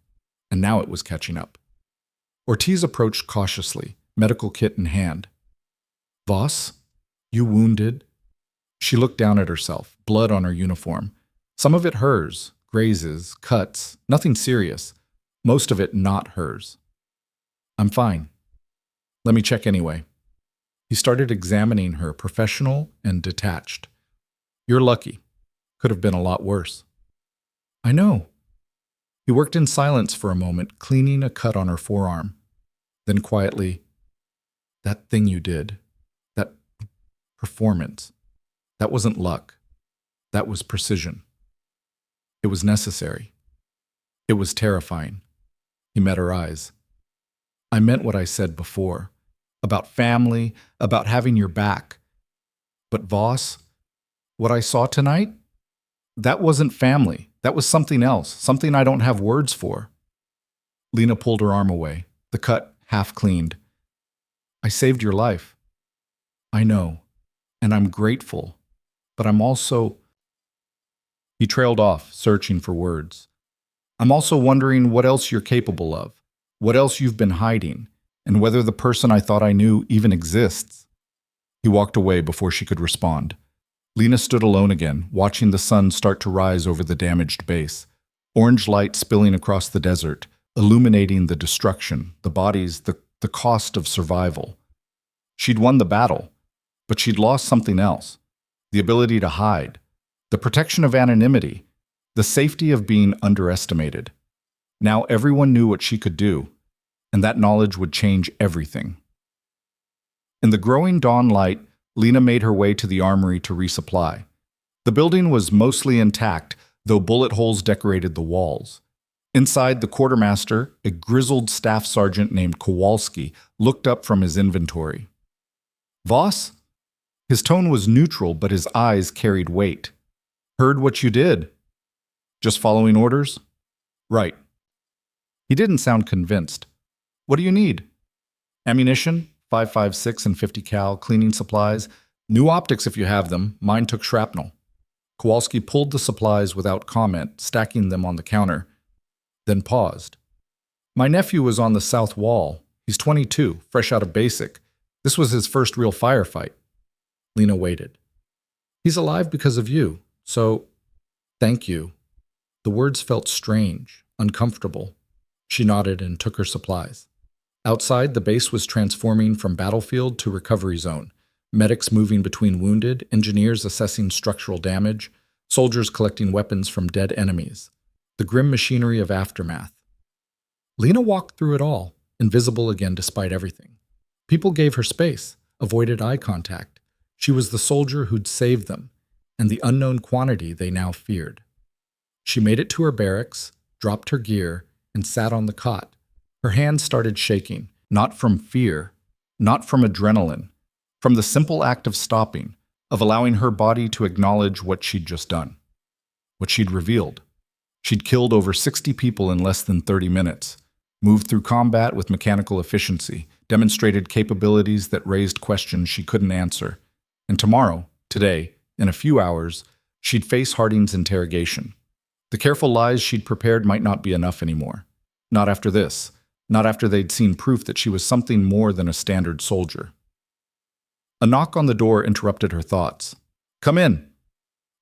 and now it was catching up. Ortiz approached cautiously, medical kit in hand. Voss, you wounded? She looked down at herself, blood on her uniform. Some of it hers, grazes, cuts, nothing serious. Most of it not hers. I'm fine. Let me check anyway. He started examining her, professional and detached. You're lucky. Could have been a lot worse. I know. He worked in silence for a moment, cleaning a cut on her forearm. Then quietly, that thing you did, that performance, that wasn't luck. That was precision. It was necessary. It was terrifying. He met her eyes. I meant what I said before, about family, about having your back. But Voss, what I saw tonight, that wasn't family. That was something else, something I don't have words for. Lena pulled her arm away, the cut half cleaned. I saved your life. I know, and I'm grateful, but I'm also— He trailed off, searching for words. I'm also wondering what else you're capable of, what else you've been hiding, and whether the person I thought I knew even exists. He walked away before she could respond. Lena stood alone again, watching the sun start to rise over the damaged base, orange light spilling across the desert, illuminating the destruction, the bodies, the cost of survival. She'd won the battle, but she'd lost something else, the ability to hide, the protection of anonymity, the safety of being underestimated. Now everyone knew what she could do, and that knowledge would change everything. In the growing dawn light, Lena made her way to the armory to resupply. The building was mostly intact, though bullet holes decorated the walls. Inside, the quartermaster, a grizzled staff sergeant named Kowalski, looked up from his inventory. Voss? His tone was neutral, but his eyes carried weight. Heard what you did. Just following orders? Right. He didn't sound convinced. What do you need? Ammunition, 5.56 and 50 cal, cleaning supplies, new optics if you have them. Mine took shrapnel. Kowalski pulled the supplies without comment, stacking them on the counter, then paused. My nephew was on the south wall. He's 22, fresh out of basic. This was his first real firefight. Lena waited. He's alive because of you, so thank you. The words felt strange, uncomfortable. She nodded and took her supplies. Outside, the base was transforming from battlefield to recovery zone. Medics moving between wounded, engineers assessing structural damage, soldiers collecting weapons from dead enemies. The grim machinery of aftermath. Lena walked through it all, invisible again despite everything. People gave her space, avoided eye contact. She was the soldier who'd saved them, and the unknown quantity they now feared. She made it to her barracks, dropped her gear, and sat on the cot. Her hands started shaking, not from fear, not from adrenaline, from the simple act of stopping, of allowing her body to acknowledge what she'd just done, what she'd revealed. She'd killed over 60 people in less than 30 minutes, moved through combat with mechanical efficiency, demonstrated capabilities that raised questions she couldn't answer. And tomorrow, today, in a few hours, she'd face Harding's interrogation. The careful lies she'd prepared might not be enough anymore. Not after this. Not after they'd seen proof that she was something more than a standard soldier. A knock on the door interrupted her thoughts. Come in.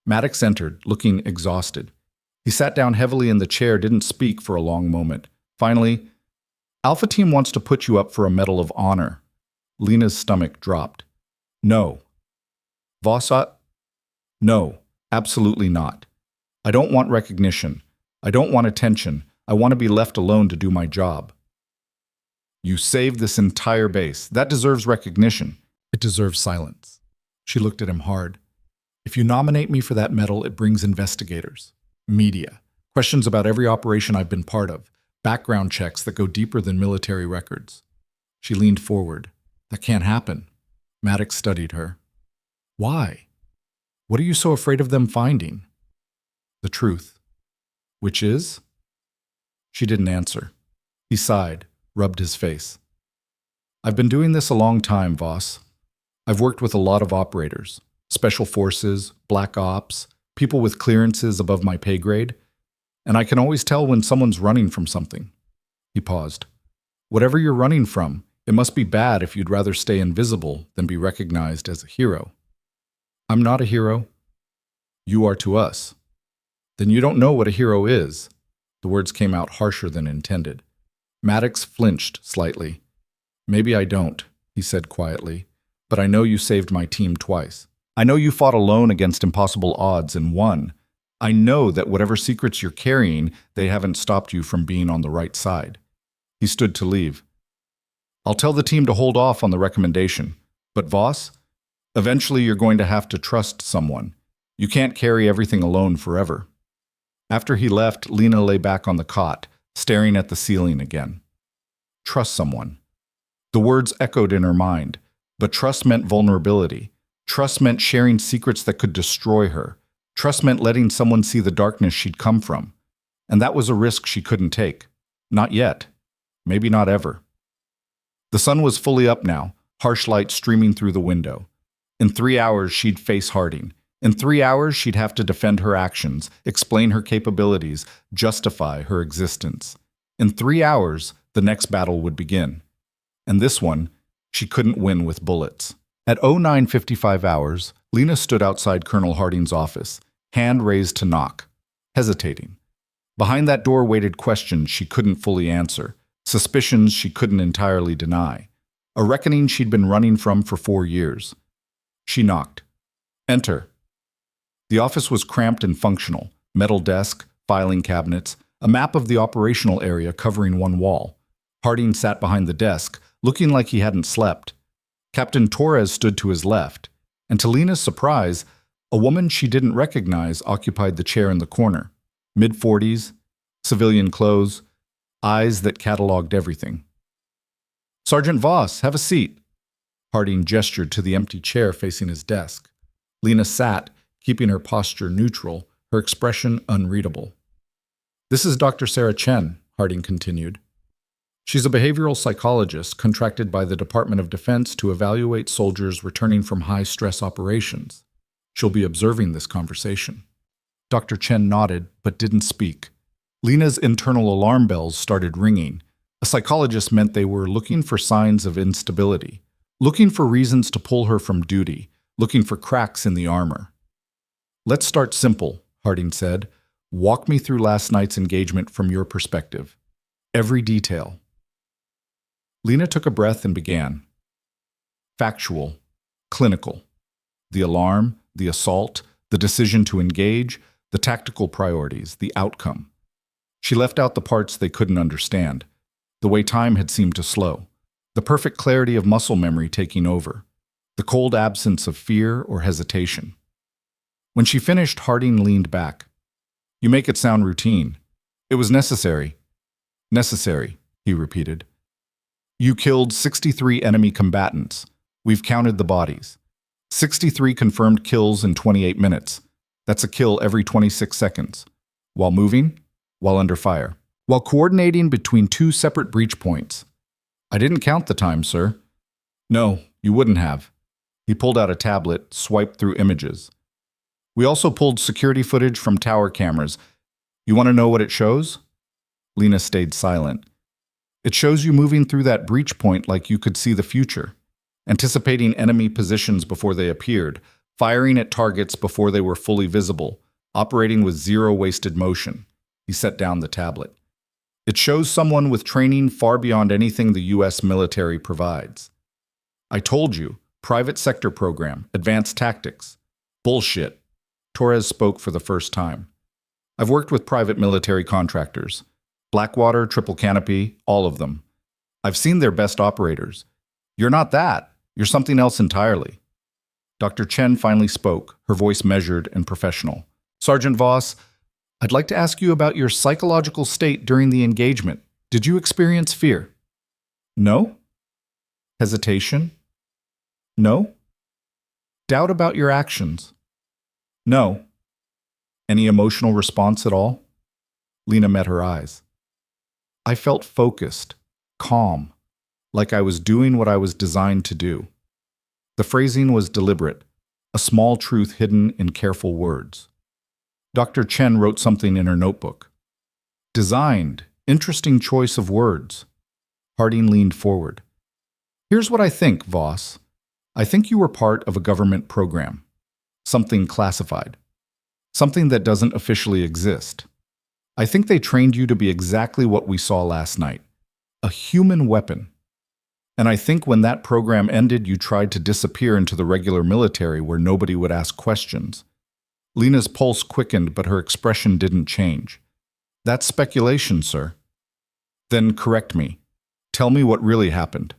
Maddox entered, looking exhausted. He sat down heavily in the chair, didn't speak for a long moment. Finally, Alpha Team wants to put you up for a Medal of Honor. Lena's stomach dropped. No. Vossat? No, absolutely not. I don't want recognition. I don't want attention. I want to be left alone to do my job. You saved this entire base. That deserves recognition. It deserves silence. She looked at him hard. If you nominate me for that medal, it brings investigators, media, questions about every operation I've been part of, background checks that go deeper than military records. She leaned forward. That can't happen. Maddox studied her. Why? What are you so afraid of them finding? The truth. Which is? She didn't answer. He sighed, rubbed his face. I've been doing this a long time, Voss. I've worked with a lot of operators, special forces, black ops, people with clearances above my pay grade, and I can always tell when someone's running from something. He paused. Whatever you're running from, it must be bad if you'd rather stay invisible than be recognized as a hero. I'm not a hero. You are to us. Then you don't know what a hero is. The words came out harsher than intended. Maddox flinched slightly. Maybe I don't, he said quietly, but I know you saved my team twice. I know you fought alone against impossible odds and won. I know that whatever secrets you're carrying, they haven't stopped you from being on the right side. He stood to leave. I'll tell the team to hold off on the recommendation. But Voss, eventually you're going to have to trust someone. You can't carry everything alone forever. After he left, Lena lay back on the cot, staring at the ceiling again. Trust someone. The words echoed in her mind, but trust meant vulnerability. Trust meant sharing secrets that could destroy her. Trust meant letting someone see the darkness she'd come from. And that was a risk she couldn't take. Not yet. Maybe not ever. The sun was fully up now, harsh light streaming through the window. In 3 hours, she'd face Harding. In 3 hours, she'd have to defend her actions, explain her capabilities, justify her existence. In 3 hours, the next battle would begin. And this one, she couldn't win with bullets. At 09:55 hours, Lena stood outside Colonel Harding's office, hand raised to knock, hesitating. Behind that door waited questions she couldn't fully answer, suspicions she couldn't entirely deny, a reckoning she'd been running from for 4 years. She knocked. Enter. The office was cramped and functional, metal desk, filing cabinets, a map of the operational area covering one wall. Harding sat behind the desk, looking like he hadn't slept. Captain Torres stood to his left, and to Lena's surprise, a woman she didn't recognize occupied the chair in the corner. Mid-40s, civilian clothes, eyes that cataloged everything. "Sergeant Voss, have a seat." Harding gestured to the empty chair facing his desk. Lena sat, keeping her posture neutral, her expression unreadable. "This is Dr. Sarah Chen," Harding continued. "She's a behavioral psychologist contracted by the Department of Defense to evaluate soldiers returning from high-stress operations. She'll be observing this conversation." Dr. Chen nodded, but didn't speak. Lena's internal alarm bells started ringing. A psychologist meant they were looking for signs of instability, looking for reasons to pull her from duty, looking for cracks in the armor. "Let's start simple," Harding said. "Walk me through last night's engagement from your perspective. Every detail." Lena took a breath and began. Factual, clinical. The alarm, the assault, the decision to engage, the tactical priorities, the outcome. She left out the parts they couldn't understand, the way time had seemed to slow, the perfect clarity of muscle memory taking over, the cold absence of fear or hesitation. When she finished, Harding leaned back. "You make it sound routine. It was necessary." "Necessary," he repeated. "You killed 63 enemy combatants. We've counted the bodies. 63 confirmed kills in 28 minutes. That's a kill every 26 seconds. While moving, while under fire, while coordinating between two separate breach points. I didn't count the time, sir." "No, you wouldn't have." He pulled out a tablet, swiped through images. "We also pulled security footage from tower cameras. You want to know what it shows?" Lena stayed silent. "It shows you moving through that breach point like you could see the future, anticipating enemy positions before they appeared, firing at targets before they were fully visible, operating with zero wasted motion." He set down the tablet. "It shows someone with training far beyond anything the U.S. military provides. I told you, private sector program, advanced tactics. Bullshit." Torres spoke for the first time. "I've worked with private military contractors. Blackwater, Triple Canopy, all of them. I've seen their best operators. You're not that. You're something else entirely." Dr. Chen finally spoke, her voice measured and professional. "Sergeant Voss, I'd like to ask you about your psychological state during the engagement. Did you experience fear?" "No." "Hesitation?" "No." "Doubt about your actions?" "No." "Any emotional response at all?" Lena met her eyes. "I felt focused, calm, like I was doing what I was designed to do." The phrasing was deliberate, a small truth hidden in careful words. Dr. Chen wrote something in her notebook. "Designed, interesting choice of words." Harding leaned forward. "Here's what I think, Voss. I think you were part of a government program. Something classified. Something that doesn't officially exist. I think they trained you to be exactly what we saw last night. A human weapon. And I think when that program ended, you tried to disappear into the regular military where nobody would ask questions." Lena's pulse quickened, but her expression didn't change. "That's speculation, sir." "Then correct me. Tell me what really happened."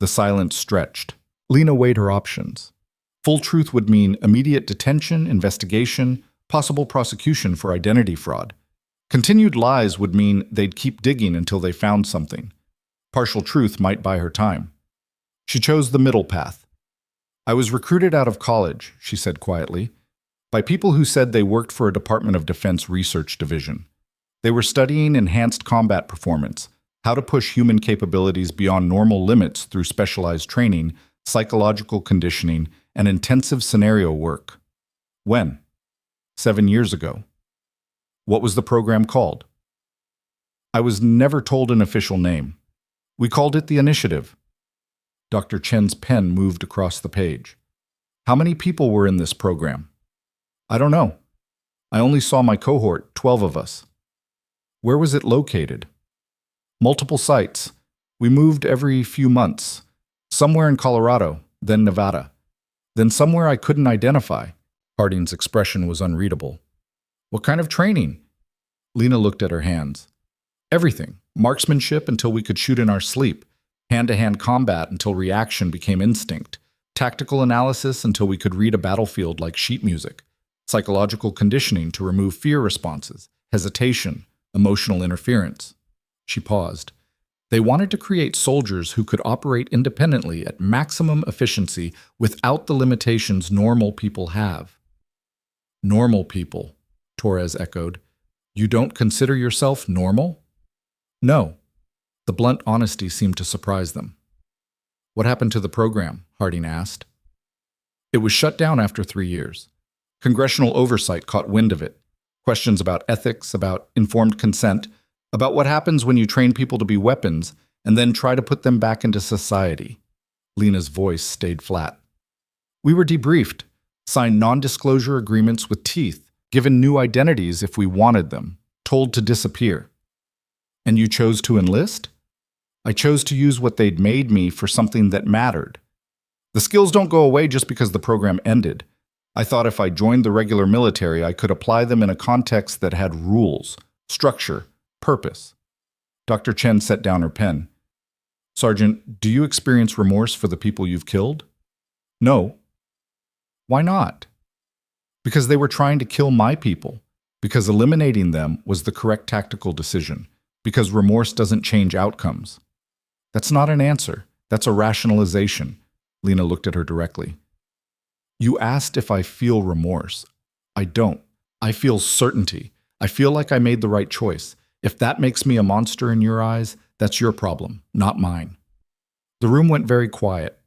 The silence stretched. Lena weighed her options. Full truth would mean immediate detention, investigation, possible prosecution for identity fraud. Continued lies would mean they'd keep digging until they found something. Partial truth might buy her time. She chose the middle path. "I was recruited out of college," she said quietly, "by people who said they worked for a Department of Defense research division. They were studying enhanced combat performance, how to push human capabilities beyond normal limits through specialized training, psychological conditioning, and intensive scenario work." "When?" 7 years ago." "What was the program called?" "I was never told an official name. We called it the Initiative." Dr. Chen's pen moved across the page. "How many people were in this program?" "I don't know. I only saw my cohort, 12 of us." "Where was it located?" "Multiple sites. We moved every few months. Somewhere in Colorado, then Nevada. Then somewhere I couldn't identify." Harding's expression was unreadable. "What kind of training?" Lena looked at her hands. "Everything. Marksmanship until we could shoot in our sleep. Hand-to-hand combat until reaction became instinct. Tactical analysis until we could read a battlefield like sheet music. Psychological conditioning to remove fear responses, hesitation, emotional interference. She paused. They wanted to create soldiers who could operate independently at maximum efficiency without the limitations normal people have. Normal people, Torres echoed. You don't consider yourself normal? No. The blunt honesty seemed to surprise them. What happened to the program? Harding asked. It was shut down after 3 years. Congressional oversight caught wind of it. Questions about ethics, about informed consent, about what happens when you train people to be weapons and then try to put them back into society. Lena's voice stayed flat. We were debriefed, signed non-disclosure agreements with teeth, given new identities if we wanted them, told to disappear. And you chose to enlist? I chose to use what they'd made me for something that mattered. The skills don't go away just because the program ended. I thought if I joined the regular military, I could apply them in a context that had rules, structure, purpose. Dr. Chen set down her pen. Sergeant, do you experience remorse for the people you've killed? No. Why not? Because they were trying to kill my people. Because eliminating them was the correct tactical decision. Because remorse doesn't change outcomes. That's not an answer. That's a rationalization. Lena looked at her directly. You asked if I feel remorse. I don't. I feel certainty. I feel like I made the right choice. If that makes me a monster in your eyes, that's your problem, not mine. The room went very quiet.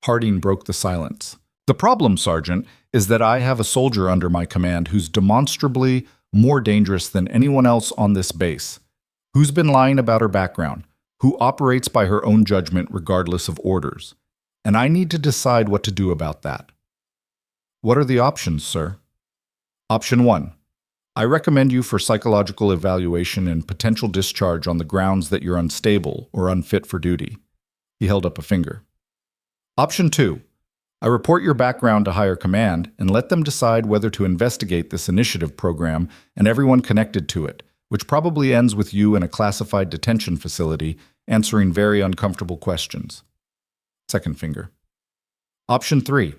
Harding broke the silence. The problem, Sergeant, is that I have a soldier under my command who's demonstrably more dangerous than anyone else on this base, who's been lying about her background, who operates by her own judgment regardless of orders. And I need to decide what to do about that. What are the options, sir? Option 1. I recommend you for psychological evaluation and potential discharge on the grounds that you're unstable or unfit for duty. He held up a finger. Option 2. I report your background to higher command and let them decide whether to investigate this initiative program and everyone connected to it, which probably ends with you in a classified detention facility answering very uncomfortable questions. Second finger. Option 3.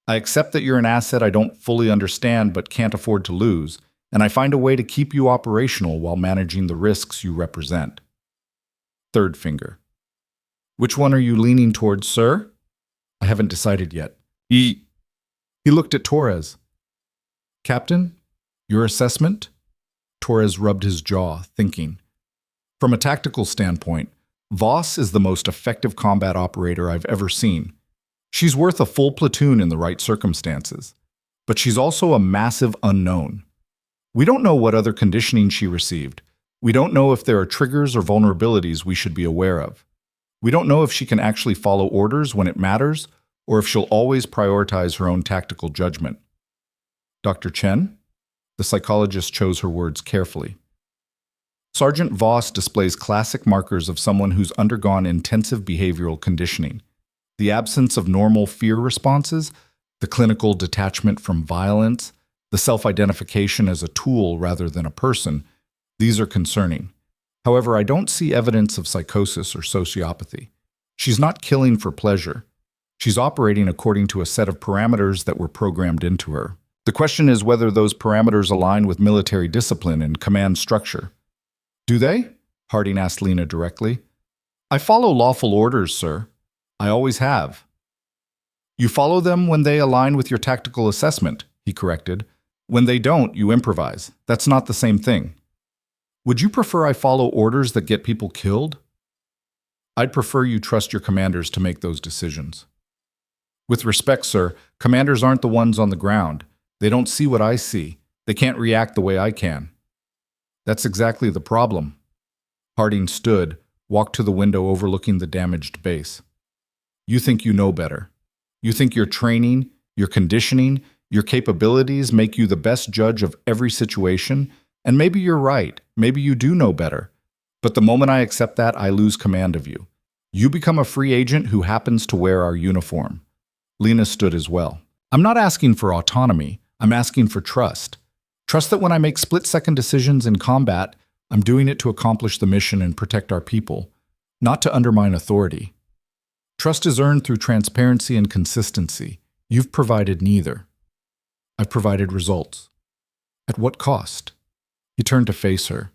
I accept that you're an asset I don't fully understand but can't afford to lose, and I find a way to keep you operational while managing the risks you represent. Third finger. Which one are you leaning towards, sir? I haven't decided yet. He looked at Torres. Captain, your assessment? Torres rubbed his jaw, thinking. From a tactical standpoint, Voss is the most effective combat operator I've ever seen. She's worth a full platoon in the right circumstances. But she's also a massive unknown. We don't know what other conditioning she received. We don't know if there are triggers or vulnerabilities we should be aware of. We don't know if she can actually follow orders when it matters, or if she'll always prioritize her own tactical judgment. Dr. Chen? The psychologist chose her words carefully. Sergeant Voss displays classic markers of someone who's undergone intensive behavioral conditioning. The absence of normal fear responses, the clinical detachment from violence, the self-identification as a tool rather than a person, these are concerning. However, I don't see evidence of psychosis or sociopathy. She's not killing for pleasure. She's operating according to a set of parameters that were programmed into her. The question is whether those parameters align with military discipline and command structure. Do they? Harding asked Lena directly. I follow lawful orders, sir. I always have. You follow them when they align with your tactical assessment, he corrected. When they don't, you improvise. That's not the same thing. Would you prefer I follow orders that get people killed? I'd prefer you trust your commanders to make those decisions. With respect, sir, commanders aren't the ones on the ground. They don't see what I see. They can't react the way I can. That's exactly the problem. Harding stood, walked to the window overlooking the damaged base. You think you know better. You think your training, your conditioning, your capabilities make you the best judge of every situation, and maybe you're right. Maybe you do know better. But the moment I accept that, I lose command of you. You become a free agent who happens to wear our uniform. Lena stood as well. I'm not asking for autonomy. I'm asking for trust. Trust that when I make split-second decisions in combat, I'm doing it to accomplish the mission and protect our people, not to undermine authority. Trust is earned through transparency and consistency. You've provided neither. I've provided results. At what cost? He turned to face her.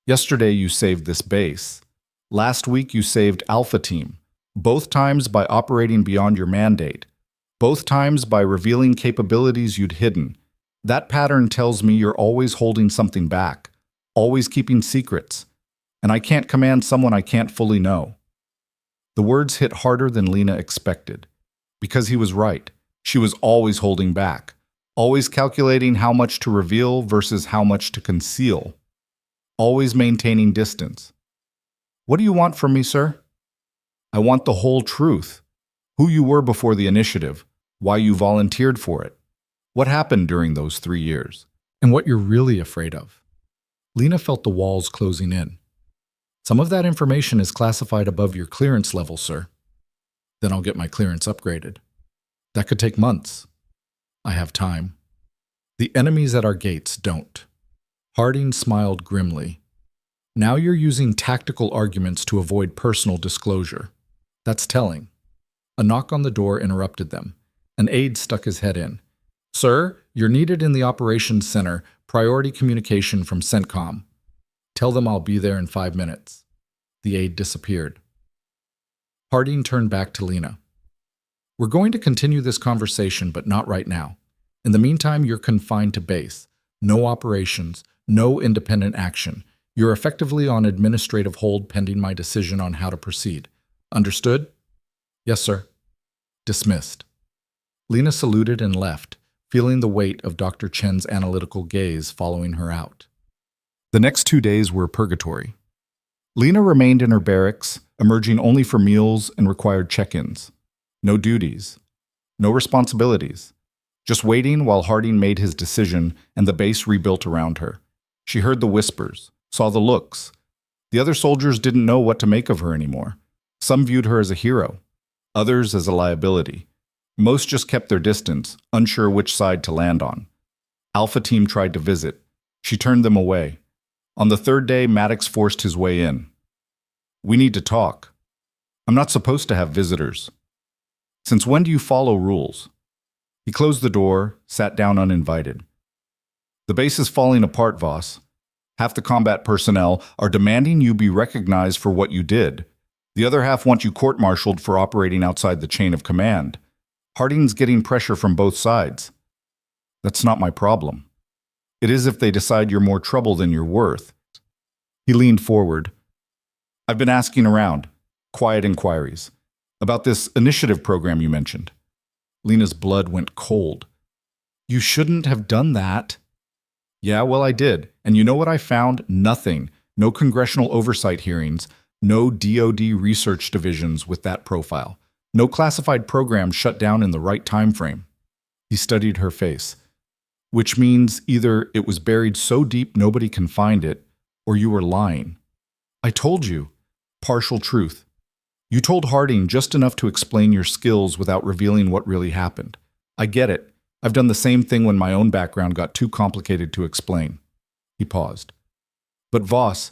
Yesterday you saved this base. Last week you saved Alpha Team. Both times by operating beyond your mandate. Both times by revealing capabilities you'd hidden. That pattern tells me you're always holding something back, always keeping secrets. And I can't command someone I can't fully know. The words hit harder than Lena expected. Because he was right. She was always holding back. Always calculating how much to reveal versus how much to conceal. Always maintaining distance. What do you want from me, sir? I want the whole truth. Who you were before the initiative, why you volunteered for it, what happened during those 3 years, and what you're really afraid of. Lena felt the walls closing in. Some of that information is classified above your clearance level, sir. Then I'll get my clearance upgraded. That could take months. I have time. The enemies at our gates don't. Harding smiled grimly. Now you're using tactical arguments to avoid personal disclosure. That's telling. A knock on the door interrupted them. An aide stuck his head in. Sir, you're needed in the operations center, priority communication from CENTCOM. Tell them I'll be there in 5 minutes. The aide disappeared. Harding turned back to Lena. We're going to continue this conversation, but not right now. In the meantime, you're confined to base. No operations, no independent action. You're effectively on administrative hold pending my decision on how to proceed. Understood? Yes, sir. Dismissed. Lena saluted and left, feeling the weight of Dr. Chen's analytical gaze following her out. The next 2 days were purgatory. Lena remained in her barracks, emerging only for meals and required check-ins. No duties. No responsibilities. Just waiting while Harding made his decision and the base rebuilt around her. She heard the whispers, saw the looks. The other soldiers didn't know what to make of her anymore. Some viewed her as a hero, others as a liability. Most just kept their distance, unsure which side to land on. Alpha Team tried to visit. She turned them away. On the 3rd day, Maddox forced his way in. We need to talk. I'm not supposed to have visitors. Since when do you follow rules? He closed the door, sat down uninvited. The base is falling apart, Voss. Half the combat personnel are demanding you be recognized for what you did. The other half want you court-martialed for operating outside the chain of command. Harding's getting pressure from both sides. That's not my problem. It is if they decide you're more trouble than you're worth. He leaned forward. I've been asking around, quiet inquiries, about this initiative program you mentioned. Lena's blood went cold. You shouldn't have done that. Yeah, well, I did. And you know what I found? Nothing. No congressional oversight hearings. No DoD research divisions with that profile. No classified program shut down in the right time frame. He studied her face. Which means either it was buried so deep nobody can find it, or you were lying. I told you. Partial truth. You told Harding just enough to explain your skills without revealing what really happened. I get it. I've done the same thing when my own background got too complicated to explain. He paused. But Voss,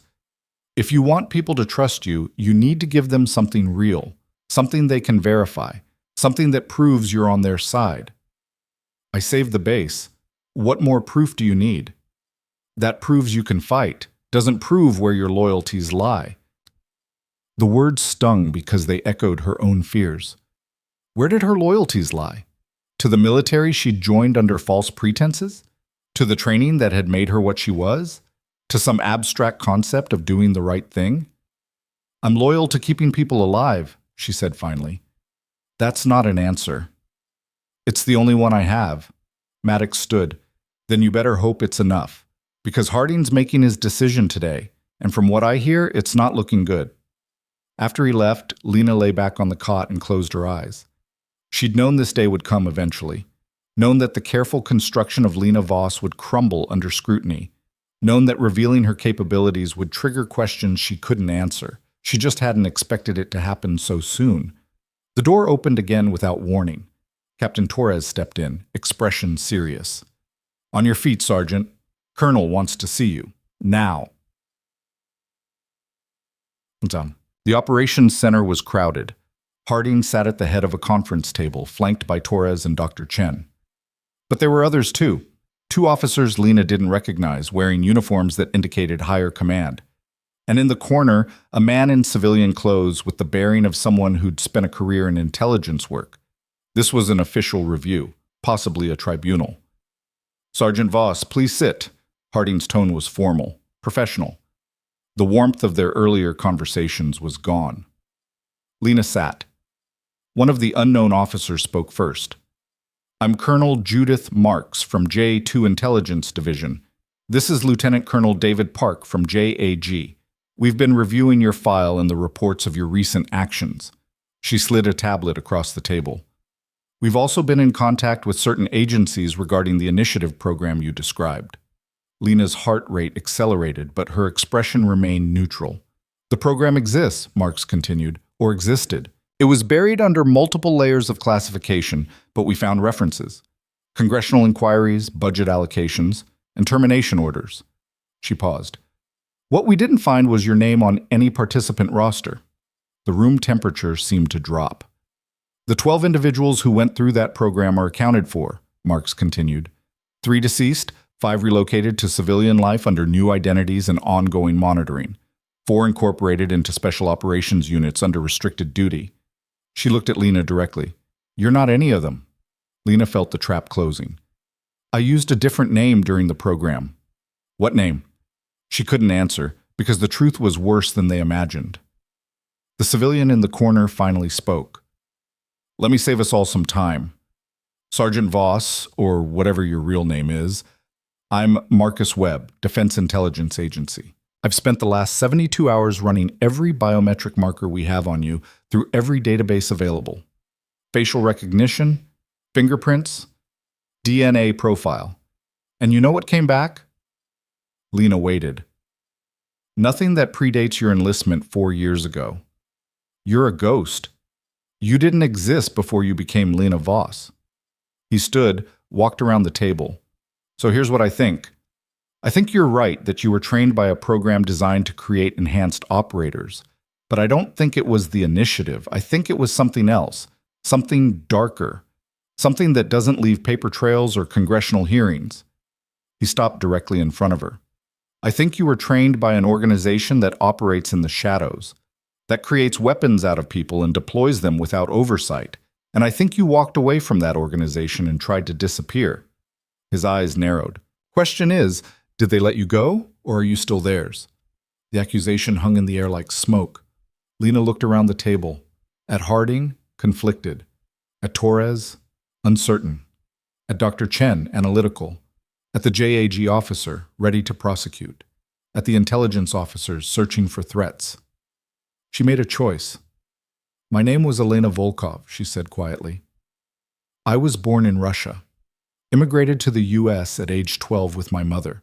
if you want people to trust you, you need to give them something real, something they can verify, something that proves you're on their side. I saved the base. What more proof do you need? That proves you can fight, doesn't prove where your loyalties lie. The words stung because they echoed her own fears. Where did her loyalties lie? To the military she'd joined under false pretenses? To the training that had made her what she was? To some abstract concept of doing the right thing? I'm loyal to keeping people alive, she said finally. That's not an answer. It's the only one I have. Maddox stood. Then you better hope it's enough. Because Harding's making his decision today, and from what I hear, it's not looking good. After he left, Lena lay back on the cot and closed her eyes. She'd known this day would come eventually. Known that the careful construction of Lena Voss would crumble under scrutiny. Known that revealing her capabilities would trigger questions she couldn't answer. She just hadn't expected it to happen so soon. The door opened again without warning. Captain Torres stepped in, expression serious. On your feet, Sergeant. Colonel wants to see you. Now. The operations center was crowded. Harding sat at the head of a conference table, flanked by Torres and Dr. Chen. But there were others too. 2 officers Lena didn't recognize, wearing uniforms that indicated higher command. And in the corner, a man in civilian clothes with the bearing of someone who'd spent a career in intelligence work. This was an official review, possibly a tribunal. Sergeant Voss, please sit. Harding's tone was formal, professional. The warmth of their earlier conversations was gone. Lena sat. One of the unknown officers spoke first. I'm Colonel Judith Marks from J2 Intelligence Division. This is Lieutenant Colonel David Park from JAG. We've been reviewing your file and the reports of your recent actions. She slid a tablet across the table. We've also been in contact with certain agencies regarding the initiative program you described. Lena's heart rate accelerated, but her expression remained neutral. The program exists, Marks continued, or existed. It was buried under multiple layers of classification, but we found references. Congressional inquiries, budget allocations, and termination orders. She paused. What we didn't find was your name on any participant roster. The room temperature seemed to drop. The 12 individuals who went through that program are accounted for, Marks continued. 3 deceased, 5 relocated to civilian life under new identities and ongoing monitoring. 4 incorporated into special operations units under restricted duty. She looked at Lena directly. You're not any of them. Lena felt the trap closing. I used a different name during the program. What name? She couldn't answer, because the truth was worse than they imagined. The civilian in the corner finally spoke. Let me save us all some time. Sergeant Voss, or whatever your real name is, I'm Marcus Webb, Defense Intelligence Agency. I've spent the last 72 hours running every biometric marker we have on you through every database available. Facial recognition, fingerprints, DNA profile. And you know what came back? Lena waited. Nothing that predates your enlistment 4 years ago. You're a ghost. You didn't exist before you became Lena Voss. He stood, walked around the table. So here's what I think. I think you're right that you were trained by a program designed to create enhanced operators. But I don't think it was the initiative. I think it was something else, something darker, something that doesn't leave paper trails or congressional hearings. He stopped directly in front of her. I think you were trained by an organization that operates in the shadows, that creates weapons out of people and deploys them without oversight. And I think you walked away from that organization and tried to disappear. His eyes narrowed. Question is, did they let you go, or are you still theirs? The accusation hung in the air like smoke. Lena looked around the table. At Harding, conflicted. At Torres, uncertain. At Dr. Chen, analytical. At the JAG officer, ready to prosecute. At the intelligence officers, searching for threats. She made a choice. My name was Elena Volkov, she said quietly. I was born in Russia. Immigrated to the U.S. at age 12 with my mother.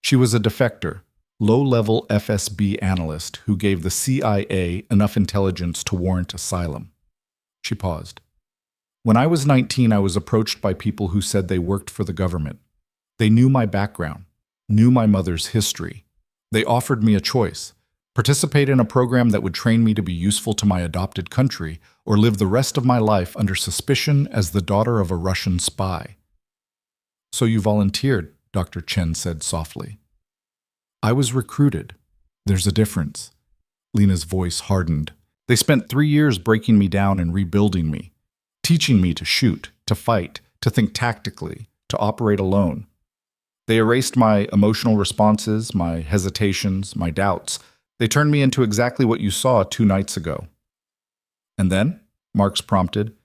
She was a defector, low-level FSB analyst who gave the CIA enough intelligence to warrant asylum. She paused. When I was 19, I was approached by people who said they worked for the government. They knew my background, knew my mother's history. They offered me a choice: participate in a program that would train me to be useful to my adopted country, or live the rest of my life under suspicion as the daughter of a Russian spy. So you volunteered, Dr. Chen said softly. I was recruited. There's a difference. Lena's voice hardened. They spent 3 years breaking me down and rebuilding me, teaching me to shoot, to fight, to think tactically, to operate alone. They erased my emotional responses, my hesitations, my doubts. They turned me into exactly what you saw 2 nights ago. And then? Marks prompted.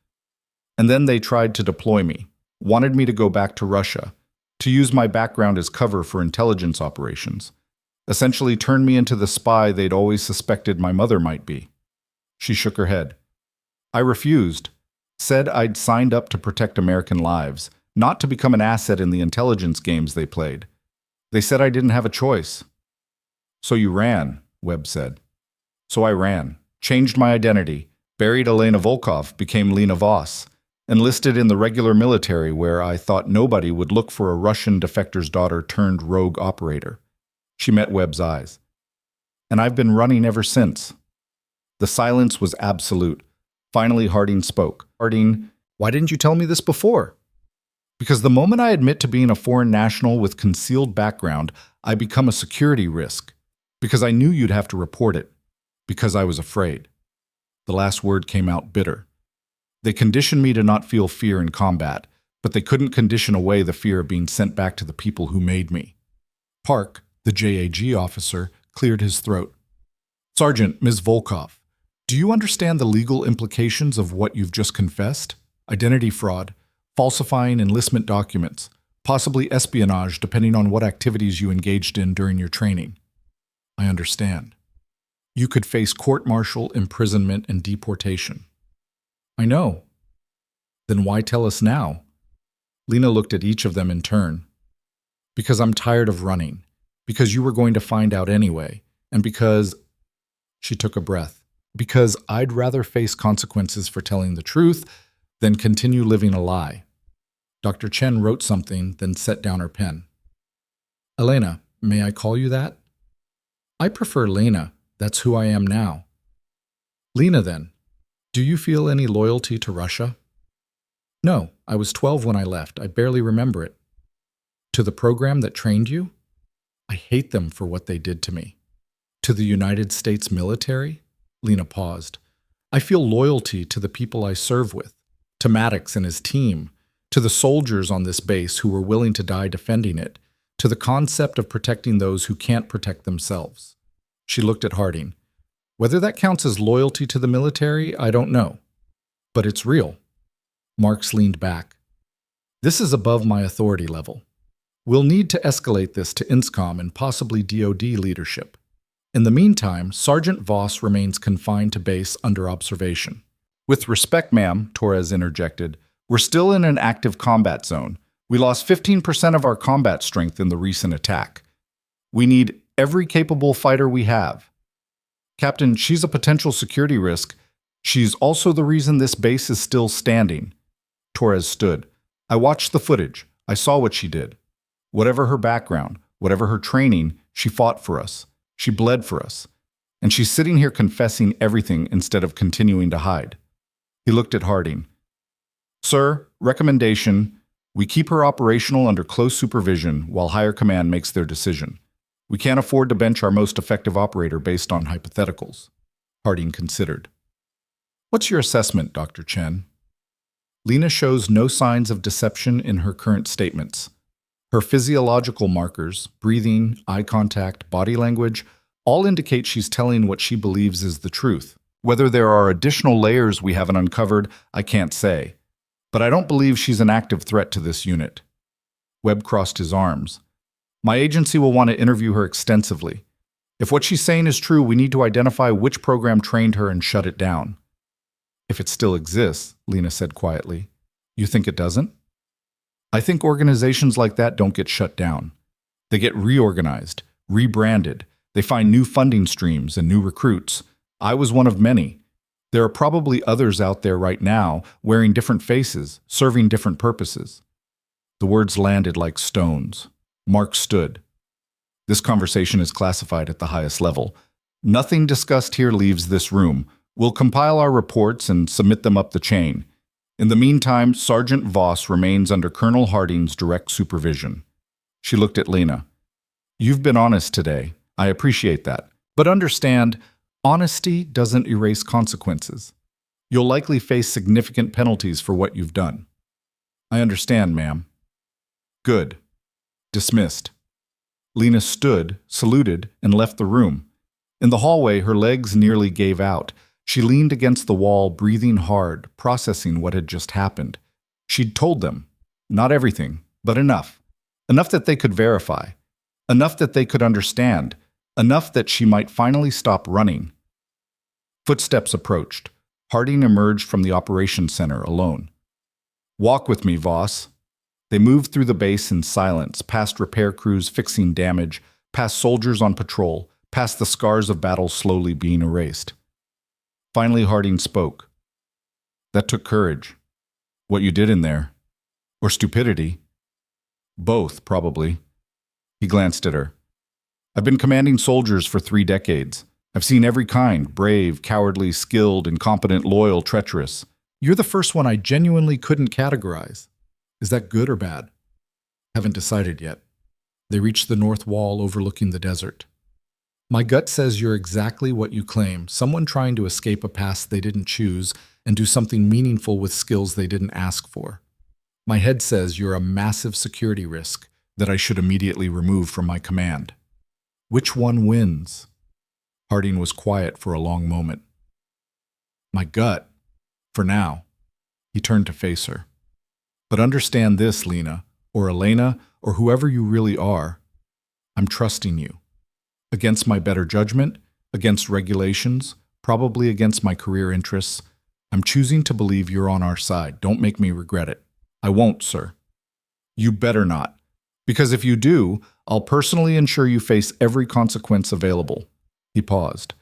And then they tried to deploy me, wanted me to go back to Russia, to use my background as cover for intelligence operations, essentially turned me into the spy they'd always suspected my mother might be. She shook her head. I refused, said I'd signed up to protect American lives, not to become an asset in the intelligence games they played. They said I didn't have a choice. So you ran, Webb said. So I ran, changed my identity, buried Elena Volkov, became Lena Voss, enlisted in the regular military where I thought nobody would look for a Russian defector's daughter turned rogue operator. She met Webb's eyes. And I've been running ever since. The silence was absolute. Finally, Harding spoke. Harding, why didn't you tell me this before? Because the moment I admit to being a foreign national with concealed background, I become a security risk. Because I knew you'd have to report it. Because I was afraid. The last word came out bitter. They conditioned me to not feel fear in combat, but they couldn't condition away the fear of being sent back to the people who made me. Park, the JAG officer, cleared his throat. Sergeant, Ms. Volkov, do you understand the legal implications of what you've just confessed? Identity fraud, falsifying enlistment documents, possibly espionage depending on what activities you engaged in during your training. I understand. You could face court-martial, imprisonment, and deportation. I know. Then why tell us now? Lena looked at each of them in turn. Because I'm tired of running. Because you were going to find out anyway. And because... She took a breath. Because I'd rather face consequences for telling the truth than continue living a lie. Dr. Chen wrote something, then set down her pen. Elena, may I call you that? I prefer Lena. That's who I am now. Lena, then. Do you feel any loyalty to Russia? No, I was 12 when I left. I barely remember it. To the program that trained you? I hate them for what they did to me. To the United States military? Lena paused. I feel loyalty to the people I serve with, to Maddox and his team, to the soldiers on this base who were willing to die defending it, to the concept of protecting those who can't protect themselves. She looked at Harding. Whether that counts as loyalty to the military, I don't know. But it's real. Marks leaned back. This is above my authority level. We'll need to escalate this to INSCOM and possibly DoD leadership. In the meantime, Sergeant Voss remains confined to base under observation. With respect, ma'am, Torres interjected, we're still in an active combat zone. We lost 15% of our combat strength in the recent attack. We need every capable fighter we have. Captain, she's a potential security risk. She's also the reason this base is still standing. Torres stood. I watched the footage. I saw what she did. Whatever her background, whatever her training, she fought for us. She bled for us. And she's sitting here confessing everything instead of continuing to hide. He looked at Harding. Sir, recommendation, we keep her operational under close supervision while higher command makes their decision. We can't afford to bench our most effective operator based on hypotheticals. Harding considered. What's your assessment, Dr. Chen? Lena shows no signs of deception in her current statements. Her physiological markers, breathing, eye contact, body language, all indicate she's telling what she believes is the truth. Whether there are additional layers we haven't uncovered, I can't say. But I don't believe she's an active threat to this unit. Webb crossed his arms. My agency will want to interview her extensively. If what she's saying is true, we need to identify which program trained her and shut it down. If it still exists, Lena said quietly. You think it doesn't? I think organizations like that don't get shut down. They get reorganized, rebranded. They find new funding streams and new recruits. I was one of many. There are probably others out there right now, wearing different faces, serving different purposes. The words landed like stones. Mark stood. This conversation is classified at the highest level. Nothing discussed here leaves this room. We'll compile our reports and submit them up the chain. In the meantime, Sergeant Voss remains under Colonel Harding's direct supervision. She looked at Lena. You've been honest today. I appreciate that. But understand, honesty doesn't erase consequences. You'll likely face significant penalties for what you've done. I understand, ma'am. Good. Dismissed. Lena stood, saluted, and left the room. In the hallway, her legs nearly gave out. She leaned against the wall, breathing hard, processing what had just happened. She'd told them, not everything, but enough. Enough that they could verify. Enough that they could understand. Enough that she might finally stop running. Footsteps approached. Harding emerged from the operations center alone. Walk with me, Voss. They moved through the base in silence, past repair crews fixing damage, past soldiers on patrol, past the scars of battle slowly being erased. Finally, Harding spoke. That took courage. What you did in there. Or stupidity. Both, probably. He glanced at her. I've been commanding soldiers for 3 decades. I've seen every kind, brave, cowardly, skilled, incompetent, loyal, treacherous. You're the first one I genuinely couldn't categorize. Is that good or bad? Haven't decided yet. They reached the north wall overlooking the desert. My gut says you're exactly what you claim, someone trying to escape a past they didn't choose and do something meaningful with skills they didn't ask for. My head says you're a massive security risk that I should immediately remove from my command. Which one wins? Harding was quiet for a long moment. My gut, for now. He turned to face her. But understand this, Lena, or Elena, or whoever you really are. I'm trusting you. Against my better judgment, against regulations, probably against my career interests, I'm choosing to believe you're on our side. Don't make me regret it. I won't, sir. You better not. Because if you do, I'll personally ensure you face every consequence available. He paused.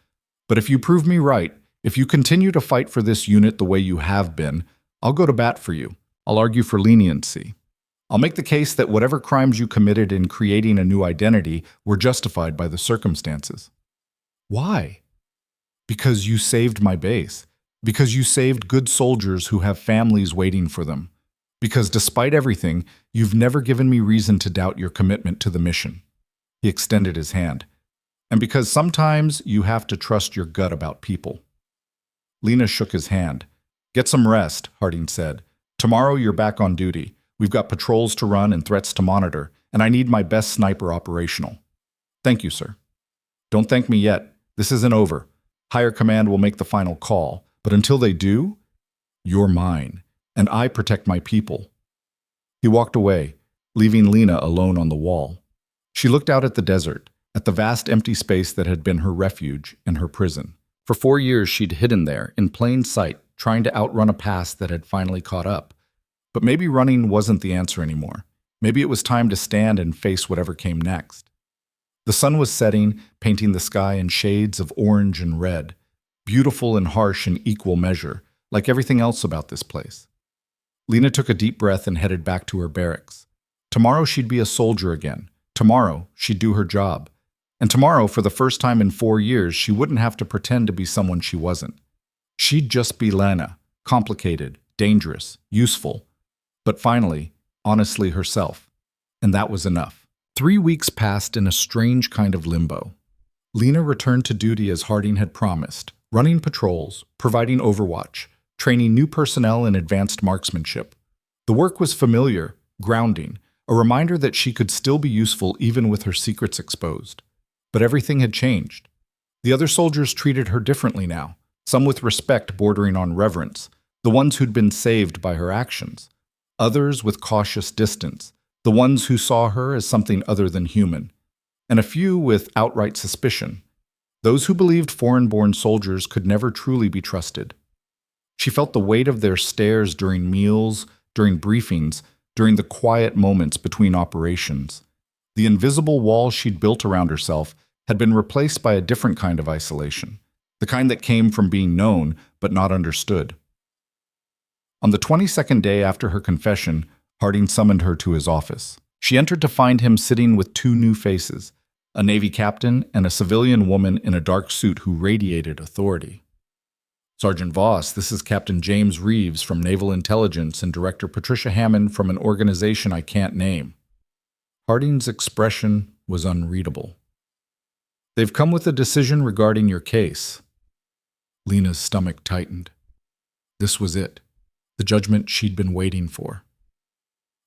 But if you prove me right, if you continue to fight for this unit the way you have been, I'll go to bat for you. I'll argue for leniency. I'll make the case that whatever crimes you committed in creating a new identity were justified by the circumstances. Why? Because you saved my base. Because you saved good soldiers who have families waiting for them. Because despite everything, you've never given me reason to doubt your commitment to the mission. He extended his hand. And because sometimes you have to trust your gut about people. Lena shook his hand. Get some rest, Harding said. Tomorrow you're back on duty. We've got patrols to run and threats to monitor, and I need my best sniper operational. Thank you, sir. Don't thank me yet. This isn't over. Higher command will make the final call, but until they do, you're mine, and I protect my people. He walked away, leaving Lena alone on the wall. She looked out at the desert, at the vast empty space that had been her refuge and her prison. For 4 years she'd hidden there, in plain sight, trying to outrun a past that had finally caught up. But maybe running wasn't the answer anymore. Maybe it was time to stand and face whatever came next. The sun was setting, painting the sky in shades of orange and red, beautiful and harsh in equal measure, like everything else about this place. Lena took a deep breath and headed back to her barracks. Tomorrow she'd be a soldier again. Tomorrow she'd do her job. And tomorrow, for the first time in 4 years, she wouldn't have to pretend to be someone she wasn't. She'd just be Lena, complicated, dangerous, useful, but finally, honestly herself. And that was enough. 3 weeks passed in a strange kind of limbo. Lena returned to duty as Harding had promised, running patrols, providing overwatch, training new personnel in advanced marksmanship. The work was familiar, grounding, a reminder that she could still be useful even with her secrets exposed. But everything had changed. The other soldiers treated her differently now, some with respect bordering on reverence, the ones who'd been saved by her actions. Others with cautious distance, the ones who saw her as something other than human, and a few with outright suspicion, those who believed foreign-born soldiers could never truly be trusted. She felt the weight of their stares during meals, during briefings, during the quiet moments between operations. The invisible wall she'd built around herself had been replaced by a different kind of isolation, the kind that came from being known but not understood. On the 22nd day after her confession, Harding summoned her to his office. She entered to find him sitting with 2 new faces, a Navy captain and a civilian woman in a dark suit who radiated authority. Sergeant Voss, this is Captain James Reeves from Naval Intelligence and Director Patricia Hammond from an organization I can't name. Harding's expression was unreadable. They've come with a decision regarding your case. Lena's stomach tightened. This was it. The judgment she'd been waiting for.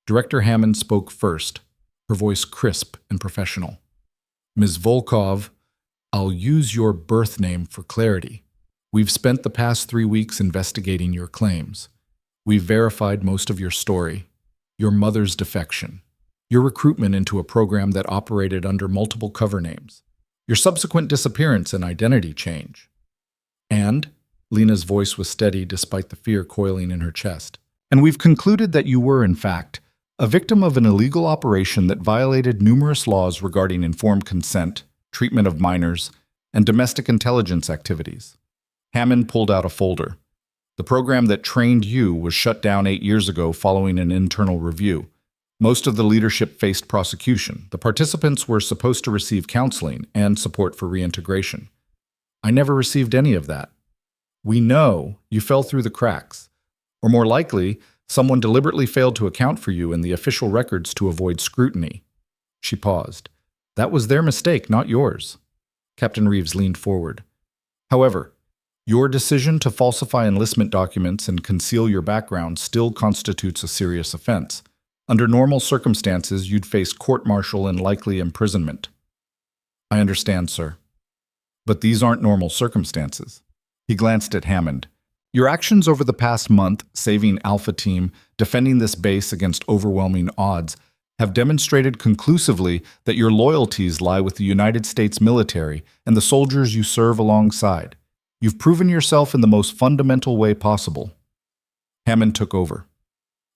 Director Hammond spoke first, her voice crisp and professional. Ms. Volkov, I'll use your birth name for clarity. We've spent the past 3 weeks investigating your claims. We've verified most of your story, your mother's defection, your recruitment into a program that operated under multiple cover names, your subsequent disappearance and identity change. And Lena's voice was steady despite the fear coiling in her chest. And we've concluded that you were, in fact, a victim of an illegal operation that violated numerous laws regarding informed consent, treatment of minors, and domestic intelligence activities. Hammond pulled out a folder. The program that trained you was shut down 8 years ago following an internal review. Most of the leadership faced prosecution. The participants were supposed to receive counseling and support for reintegration. I never received any of that. We know you fell through the cracks, or more likely, someone deliberately failed to account for you in the official records to avoid scrutiny. She paused. That was their mistake, not yours. Captain Reeves leaned forward. However, your decision to falsify enlistment documents and conceal your background still constitutes a serious offense. Under normal circumstances, you'd face court-martial and likely imprisonment. I understand, sir. But these aren't normal circumstances. He glanced at Hammond. Your actions over the past month, saving Alpha Team, defending this base against overwhelming odds, have demonstrated conclusively that your loyalties lie with the United States military and the soldiers you serve alongside. You've proven yourself in the most fundamental way possible. Hammond took over.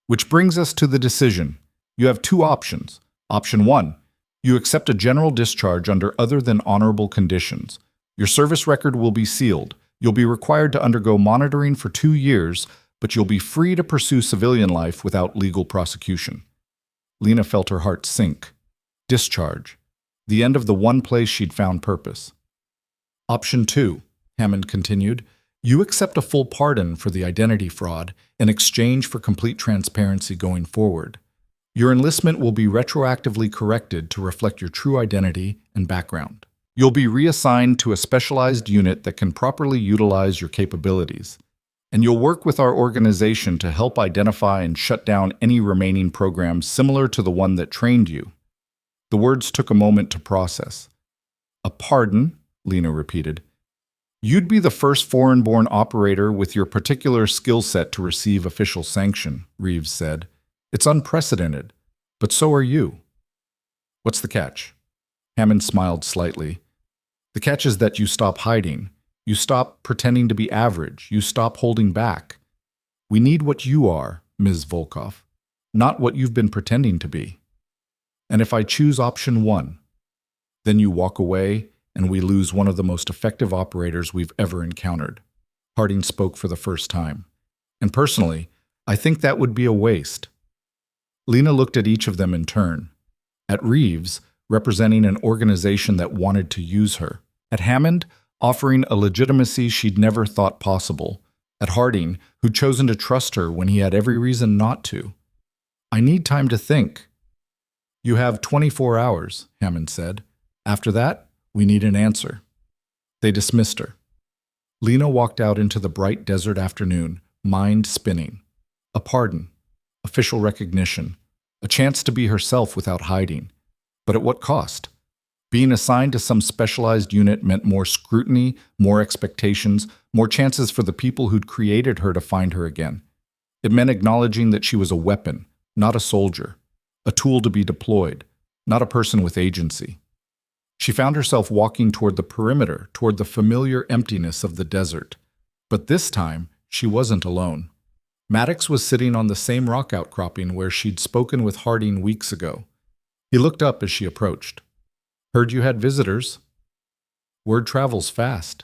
Which brings us to the decision. You have two options. Option 1. You accept a general discharge under other than honorable conditions. Your service record will be sealed. You'll be required to undergo monitoring for 2 years, but you'll be free to pursue civilian life without legal prosecution. Lena felt her heart sink. Discharge. The end of the one place she'd found purpose. Option 2, Hammond continued. You accept a full pardon for the identity fraud in exchange for complete transparency going forward. Your enlistment will be retroactively corrected to reflect your true identity and background. You'll be reassigned to a specialized unit that can properly utilize your capabilities. And you'll work with our organization to help identify and shut down any remaining programs similar to the one that trained you. The words took a moment to process. A pardon, Lena repeated. You'd be the first foreign-born operator with your particular skill set to receive official sanction, Reeves said. It's unprecedented, but so are you. What's the catch? Hammond smiled slightly. The catch is that you stop hiding. You stop pretending to be average. You stop holding back. We need what you are, Ms. Volkov, not what you've been pretending to be. And if I choose option 1, then you walk away and we lose one of the most effective operators we've ever encountered. Harding spoke for the first time. And personally, I think that would be a waste. Lena looked at each of them in turn. At Reeves, representing an organization that wanted to use her. At Hammond, offering a legitimacy she'd never thought possible. At Harding, who'd chosen to trust her when he had every reason not to. I need time to think. You have 24 hours, Hammond said. After that, we need an answer. They dismissed her. Lena walked out into the bright desert afternoon, mind spinning. A pardon, official recognition, a chance to be herself without hiding. But at what cost? Being assigned to some specialized unit meant more scrutiny, more expectations, more chances for the people who'd created her to find her again. It meant acknowledging that she was a weapon, not a soldier, a tool to be deployed, not a person with agency. She found herself walking toward the perimeter, toward the familiar emptiness of the desert. But this time, she wasn't alone. Maddox was sitting on the same rock outcropping where she'd spoken with Harding weeks ago. He looked up as she approached. Heard you had visitors. Word travels fast.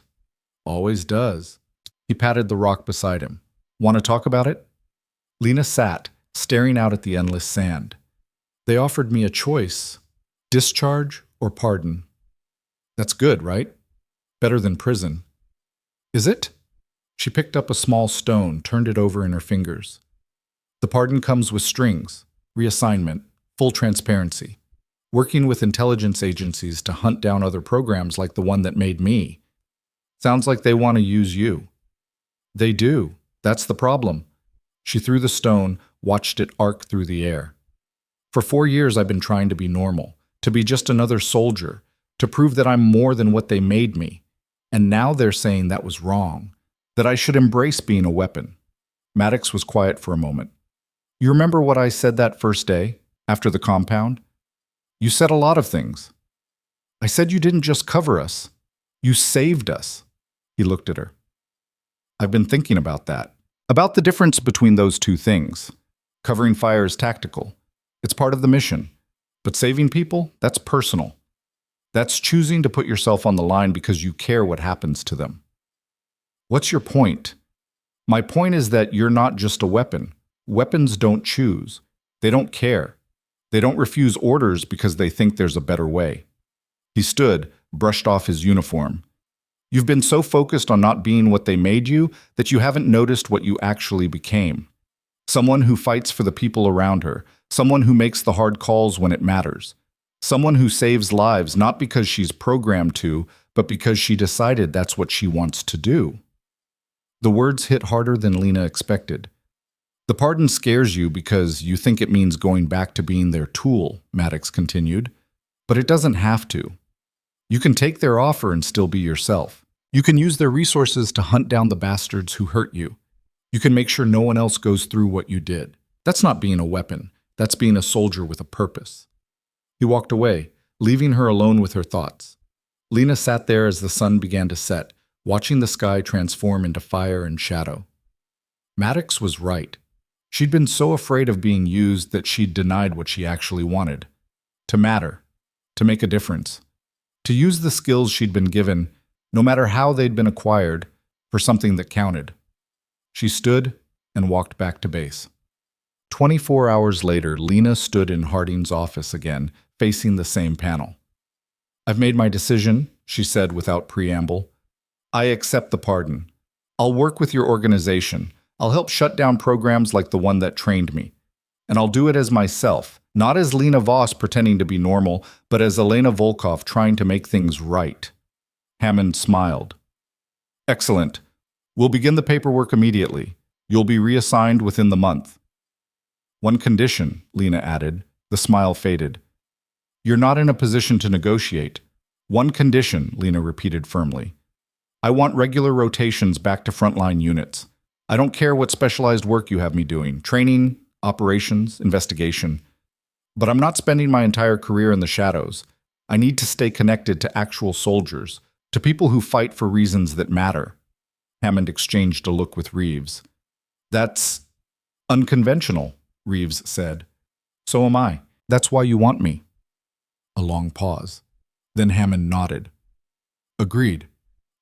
Always does. He patted the rock beside him. Want to talk about it? Lena sat, staring out at the endless sand. They offered me a choice. Discharge or pardon. That's good, right? Better than prison. Is it? She picked up a small stone, turned it over in her fingers. The pardon comes with strings, reassignment, full transparency. Working with intelligence agencies to hunt down other programs like the one that made me. Sounds like they want to use you. They do. That's the problem. She threw the stone, watched it arc through the air. For 4 years I've been trying to be normal, to be just another soldier, to prove that I'm more than what they made me. And now they're saying that was wrong, that I should embrace being a weapon. Maddox was quiet for a moment. You remember what I said that first day, after the compound? You said a lot of things. I said you didn't just cover us. You saved us. He looked at her. I've been thinking about that. About the difference between those two things. Covering fire is tactical. It's part of the mission. But saving people, that's personal. That's choosing to put yourself on the line because you care what happens to them. What's your point? My point is that you're not just a weapon. Weapons don't choose. They don't care. They don't refuse orders because they think there's a better way. He stood, brushed off his uniform. You've been so focused on not being what they made you that you haven't noticed what you actually became. Someone who fights for the people around her. Someone who makes the hard calls when it matters. Someone who saves lives not because she's programmed to, but because she decided that's what she wants to do. The words hit harder than Lena expected. The pardon scares you because you think it means going back to being their tool, Maddox continued. But it doesn't have to. You can take their offer and still be yourself. You can use their resources to hunt down the bastards who hurt you. You can make sure no one else goes through what you did. That's not being a weapon. That's being a soldier with a purpose. He walked away, leaving her alone with her thoughts. Lena sat there as the sun began to set, watching the sky transform into fire and shadow. Maddox was right. She'd been so afraid of being used that she'd denied what she actually wanted. To matter. To make a difference. To use the skills she'd been given, no matter how they'd been acquired, for something that counted. She stood and walked back to base. 24 hours later, Lena stood in Harding's office again, facing the same panel. "I've made my decision," she said without preamble. "I accept the pardon. I'll work with your organization. I'll help shut down programs like the one that trained me. And I'll do it as myself, not as Lena Voss pretending to be normal, but as Elena Volkov trying to make things right." Hammond smiled. "Excellent. We'll begin the paperwork immediately. You'll be reassigned within the month." "One condition," Lena added. The smile faded. "You're not in a position to negotiate." "One condition," Lena repeated firmly. "I want regular rotations back to frontline units. I don't care what specialized work you have me doing, training, operations, investigation. But I'm not spending my entire career in the shadows. I need to stay connected to actual soldiers, to people who fight for reasons that matter." Hammond exchanged a look with Reeves. "That's unconventional," Reeves said. "So am I. That's why you want me." A long pause. Then Hammond nodded. "Agreed.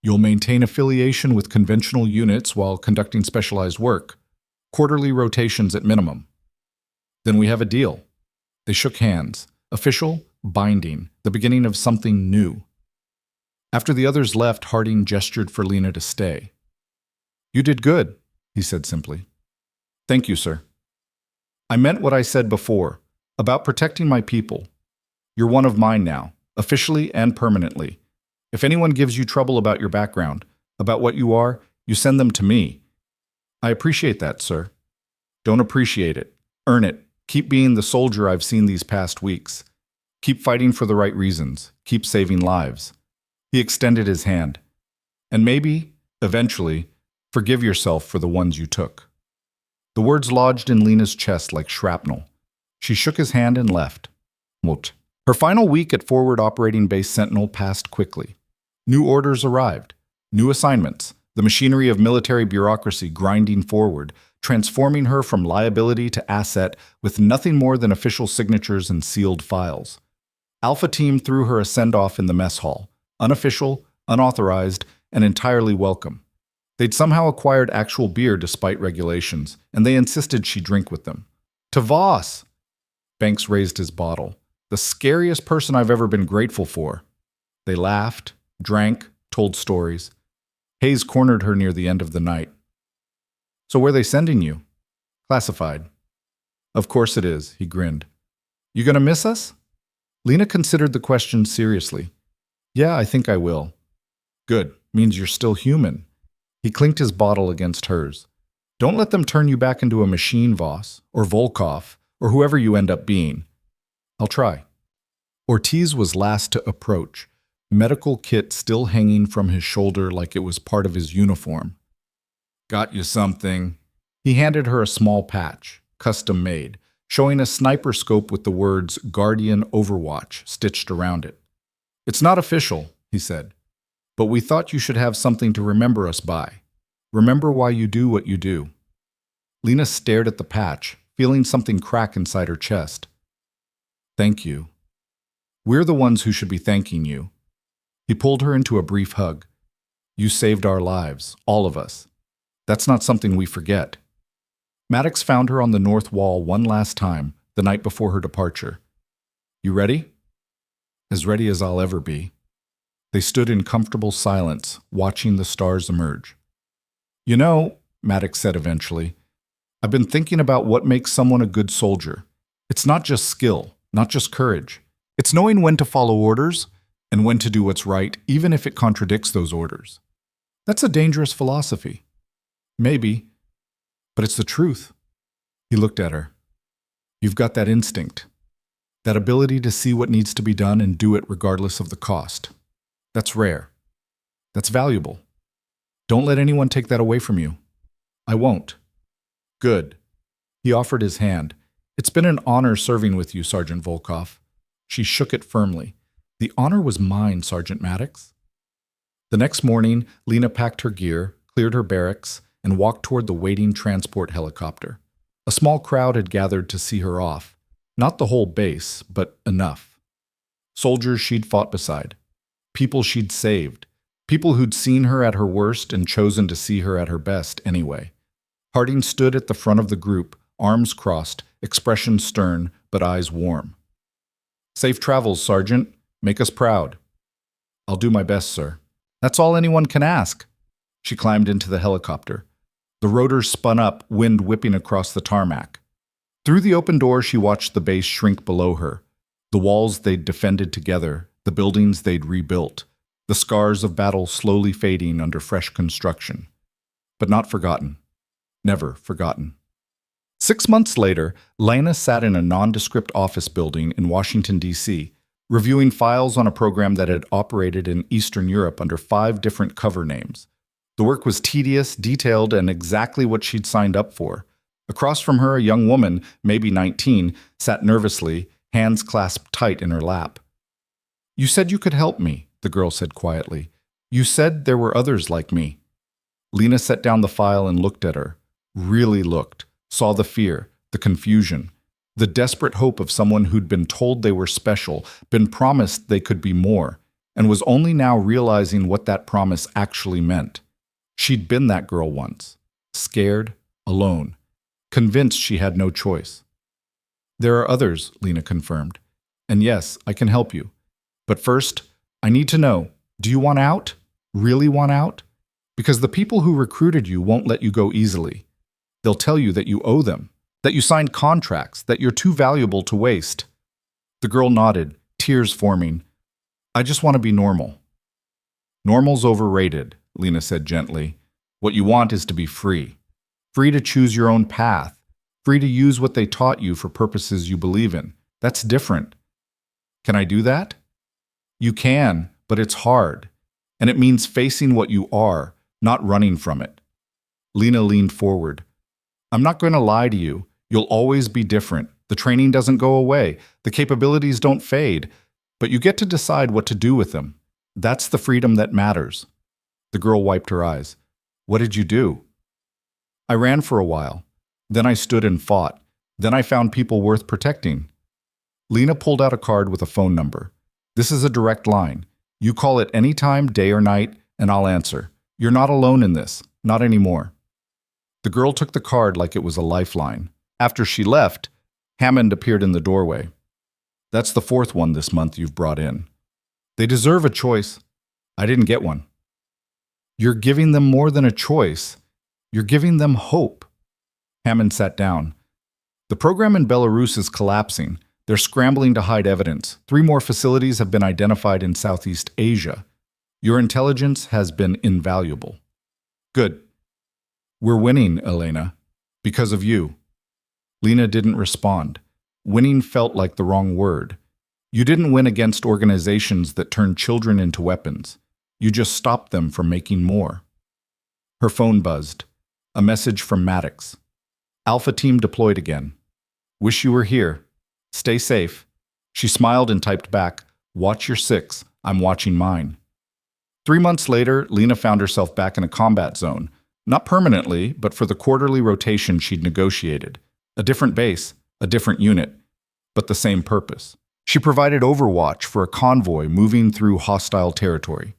You'll maintain affiliation with conventional units while conducting specialized work. Quarterly rotations at minimum." "Then we have a deal." They shook hands. Official, binding, the beginning of something new. After the others left, Harding gestured for Lena to stay. "You did good," he said simply. "Thank you, sir. I meant what I said before, about protecting my people. You're one of mine now, officially and permanently. If anyone gives you trouble about your background, about what you are, you send them to me. I appreciate that, sir. Don't appreciate it. Earn it. Keep being the soldier I've seen these past weeks. Keep fighting for the right reasons. Keep saving lives." He extended his hand. "And maybe, eventually, forgive yourself for the ones you took." The words lodged in Lena's chest like shrapnel. She shook his hand and left. Her final week at Forward Operating Base Sentinel passed quickly. New orders arrived. New assignments. The machinery of military bureaucracy grinding forward, transforming her from liability to asset with nothing more than official signatures and sealed files. Alpha Team threw her a send-off in the mess hall. Unofficial, unauthorized, and entirely welcome. They'd somehow acquired actual beer despite regulations, and they insisted she drink with them. "To Voss!" Banks raised his bottle. "The scariest person I've ever been grateful for." They laughed, drank, told stories. Hayes cornered her near the end of the night. "So where are they sending you?" "Classified." "Of course it is," he grinned. "You gonna miss us?" Lena considered the question seriously. "Yeah, I think I will." "Good. Means you're still human." He clinked his bottle against hers. "Don't let them turn you back into a machine, Voss, or Volkov, or whoever you end up being." "I'll try." Ortiz was last to approach, medical kit still hanging from his shoulder like it was part of his uniform. "Got you something." He handed her a small patch, custom-made, showing a sniper scope with the words Guardian Overwatch stitched around it. "It's not official," he said, "but we thought you should have something to remember us by. Remember why you do what you do." Lena stared at the patch, feeling something crack inside her chest. "Thank you. We're the ones who should be thanking you." He pulled her into a brief hug. "You saved our lives, all of us. That's not something we forget." Maddox found her on the north wall one last time, the night before her departure. "You ready?" "As ready as I'll ever be." They stood in comfortable silence, watching the stars emerge. "You know," Maddox said eventually, "I've been thinking about what makes someone a good soldier. It's not just skill, not just courage. It's knowing when to follow orders and when to do what's right, even if it contradicts those orders. That's a dangerous philosophy. Maybe, but it's the truth. He looked at her. You've got that instinct, that ability to see what needs to be done and do it regardless of the cost. That's rare. That's valuable. Don't let anyone take that away from you. I won't. Good. He offered his hand. It's been an honor serving with you, Sergeant Volkov. She shook it firmly. The honor was mine, Sergeant Maddox. The next morning, Lena packed her gear, cleared her barracks, and walked toward the waiting transport helicopter. A small crowd had gathered to see her off. Not the whole base, but enough. Soldiers she'd fought beside. People she'd saved. People who'd seen her at her worst and chosen to see her at her best anyway. Harding stood at the front of the group, arms crossed, expression stern, but eyes warm. Safe travels, Sergeant. Make us proud. I'll do my best, sir. That's all anyone can ask. She climbed into the helicopter. The rotors spun up, wind whipping across the tarmac. Through the open door, she watched the base shrink below her. The walls they'd defended together, the buildings they'd rebuilt, the scars of battle slowly fading under fresh construction. But not forgotten. Never forgotten. 6 months later, Lena sat in a nondescript office building in Washington, D.C., reviewing files on a program that had operated in Eastern Europe under 5 different cover names. The work was tedious, detailed, and exactly what she'd signed up for. Across from her, a young woman, maybe 19, sat nervously, hands clasped tight in her lap. You said you could help me, the girl said quietly. You said there were others like me. Lena set down the file and looked at her. Really looked. Saw the fear, the confusion, the desperate hope of someone who'd been told they were special, been promised they could be more, and was only now realizing what that promise actually meant. She'd been that girl once. Scared, alone, convinced she had no choice. There are others, Lena confirmed. And yes, I can help you. But first, I need to know, do you want out? Really want out? Because the people who recruited you won't let you go easily. They'll tell you that you owe them, that you signed contracts, that you're too valuable to waste. The girl nodded, tears forming. I just want to be normal. Normal's overrated, Lena said gently. What you want is to be free. Free to choose your own path. Free to use what they taught you for purposes you believe in. That's different. Can I do that? You can, but it's hard. And it means facing what you are, not running from it. Lena leaned forward. I'm not going to lie to you. You'll always be different. The training doesn't go away. The capabilities don't fade. But you get to decide what to do with them. That's the freedom that matters. The girl wiped her eyes. What did you do? I ran for a while. Then I stood and fought. Then I found people worth protecting. Lena pulled out a card with a phone number. This is a direct line. You call it any time, day or night, and I'll answer. You're not alone in this. Not anymore. The girl took the card like it was a lifeline. After she left, Hammond appeared in the doorway. That's the 4th one this month you've brought in. They deserve a choice. I didn't get one. You're giving them more than a choice. You're giving them hope. Hammond sat down. The program in Belarus is collapsing. They're scrambling to hide evidence. 3 more facilities have been identified in Southeast Asia. Your intelligence has been invaluable. Good. We're winning, Elena. Because of you. Lena didn't respond. Winning felt like the wrong word. You didn't win against organizations that turn children into weapons. You just stopped them from making more. Her phone buzzed. A message from Maddox. Alpha team deployed again. Wish you were here. Stay safe. She smiled and typed back, watch your 6, I'm watching mine. 3 months later, Lena found herself back in a combat zone. Not permanently, but for the quarterly rotation she'd negotiated. A different base, a different unit, but the same purpose. She provided overwatch for a convoy moving through hostile territory.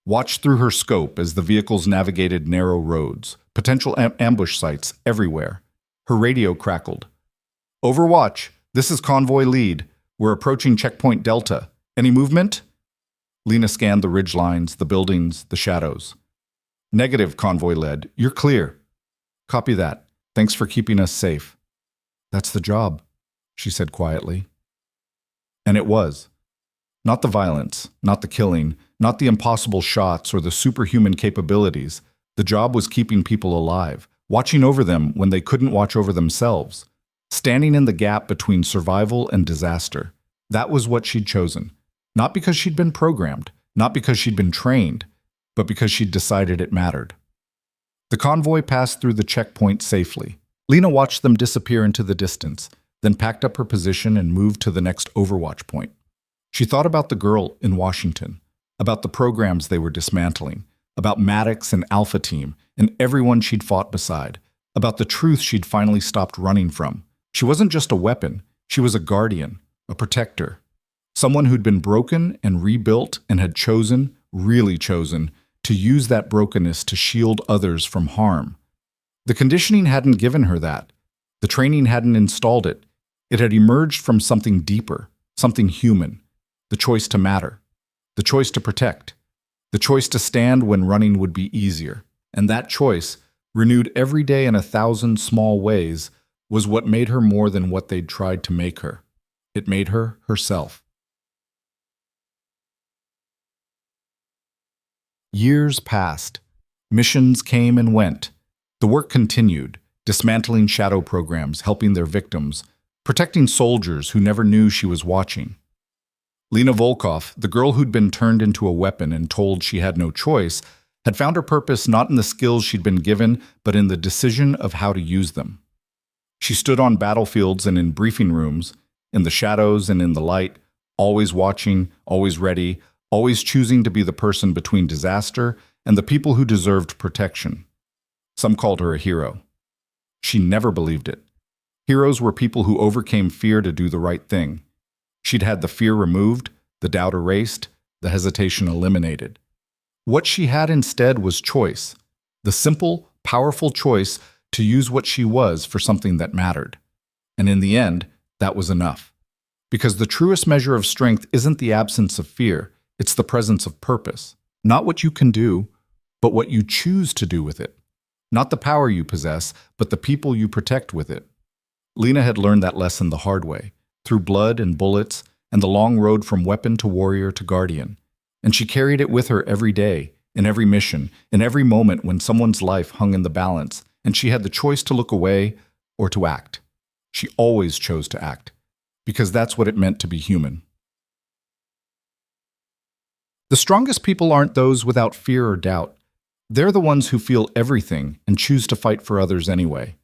Watched through her scope as the vehicles navigated narrow roads, potential ambush sites everywhere. Her radio crackled. Overwatch, this is convoy lead. We're approaching checkpoint Delta. Any movement? Lena scanned the ridgelines, the buildings, the shadows. Negative, convoy lead. You're clear. Copy that. Thanks for keeping us safe. That's the job, she said quietly. And it was. Not the violence, not the killing, not the impossible shots or the superhuman capabilities. The job was keeping people alive, watching over them when they couldn't watch over themselves, standing in the gap between survival and disaster. That was what she'd chosen. Not because she'd been programmed, not because she'd been trained, but because she'd decided it mattered. The convoy passed through the checkpoint safely. Lena watched them disappear into the distance, then packed up her position and moved to the next overwatch point. She thought about the girl in Washington, about the programs they were dismantling, about Maddox and Alpha Team and everyone she'd fought beside, about the truth she'd finally stopped running from. She wasn't just a weapon, she was a guardian, a protector, someone who'd been broken and rebuilt and had chosen, really chosen, to use that brokenness to shield others from harm. The conditioning hadn't given her that. The training hadn't installed it. It had emerged from something deeper, something human. The choice to matter, the choice to protect, the choice to stand when running would be easier. And that choice, renewed every day in 1,000 small ways, was what made her more than what they'd tried to make her. It made her herself. Years passed. Missions came and went. The work continued, dismantling shadow programs, helping their victims, protecting soldiers who never knew she was watching. Lena Volkov, the girl who'd been turned into a weapon and told she had no choice, had found her purpose not in the skills she'd been given, but in the decision of how to use them. She stood on battlefields and in briefing rooms, in the shadows and in the light, always watching, always ready, always choosing to be the person between disaster and the people who deserved protection. Some called her a hero. She never believed it. Heroes were people who overcame fear to do the right thing. She'd had the fear removed, the doubt erased, the hesitation eliminated. What she had instead was choice, the simple, powerful choice to use what she was for something that mattered. And in the end, that was enough. Because the truest measure of strength isn't the absence of fear, it's the presence of purpose. Not what you can do, but what you choose to do with it. Not the power you possess, but the people you protect with it. Lena had learned that lesson the hard way, through blood and bullets and the long road from weapon to warrior to guardian. And she carried it with her every day, in every mission, in every moment when someone's life hung in the balance, and she had the choice to look away or to act. She always chose to act, because that's what it meant to be human. The strongest people aren't those without fear or doubt. They're the ones who feel everything and choose to fight for others anyway.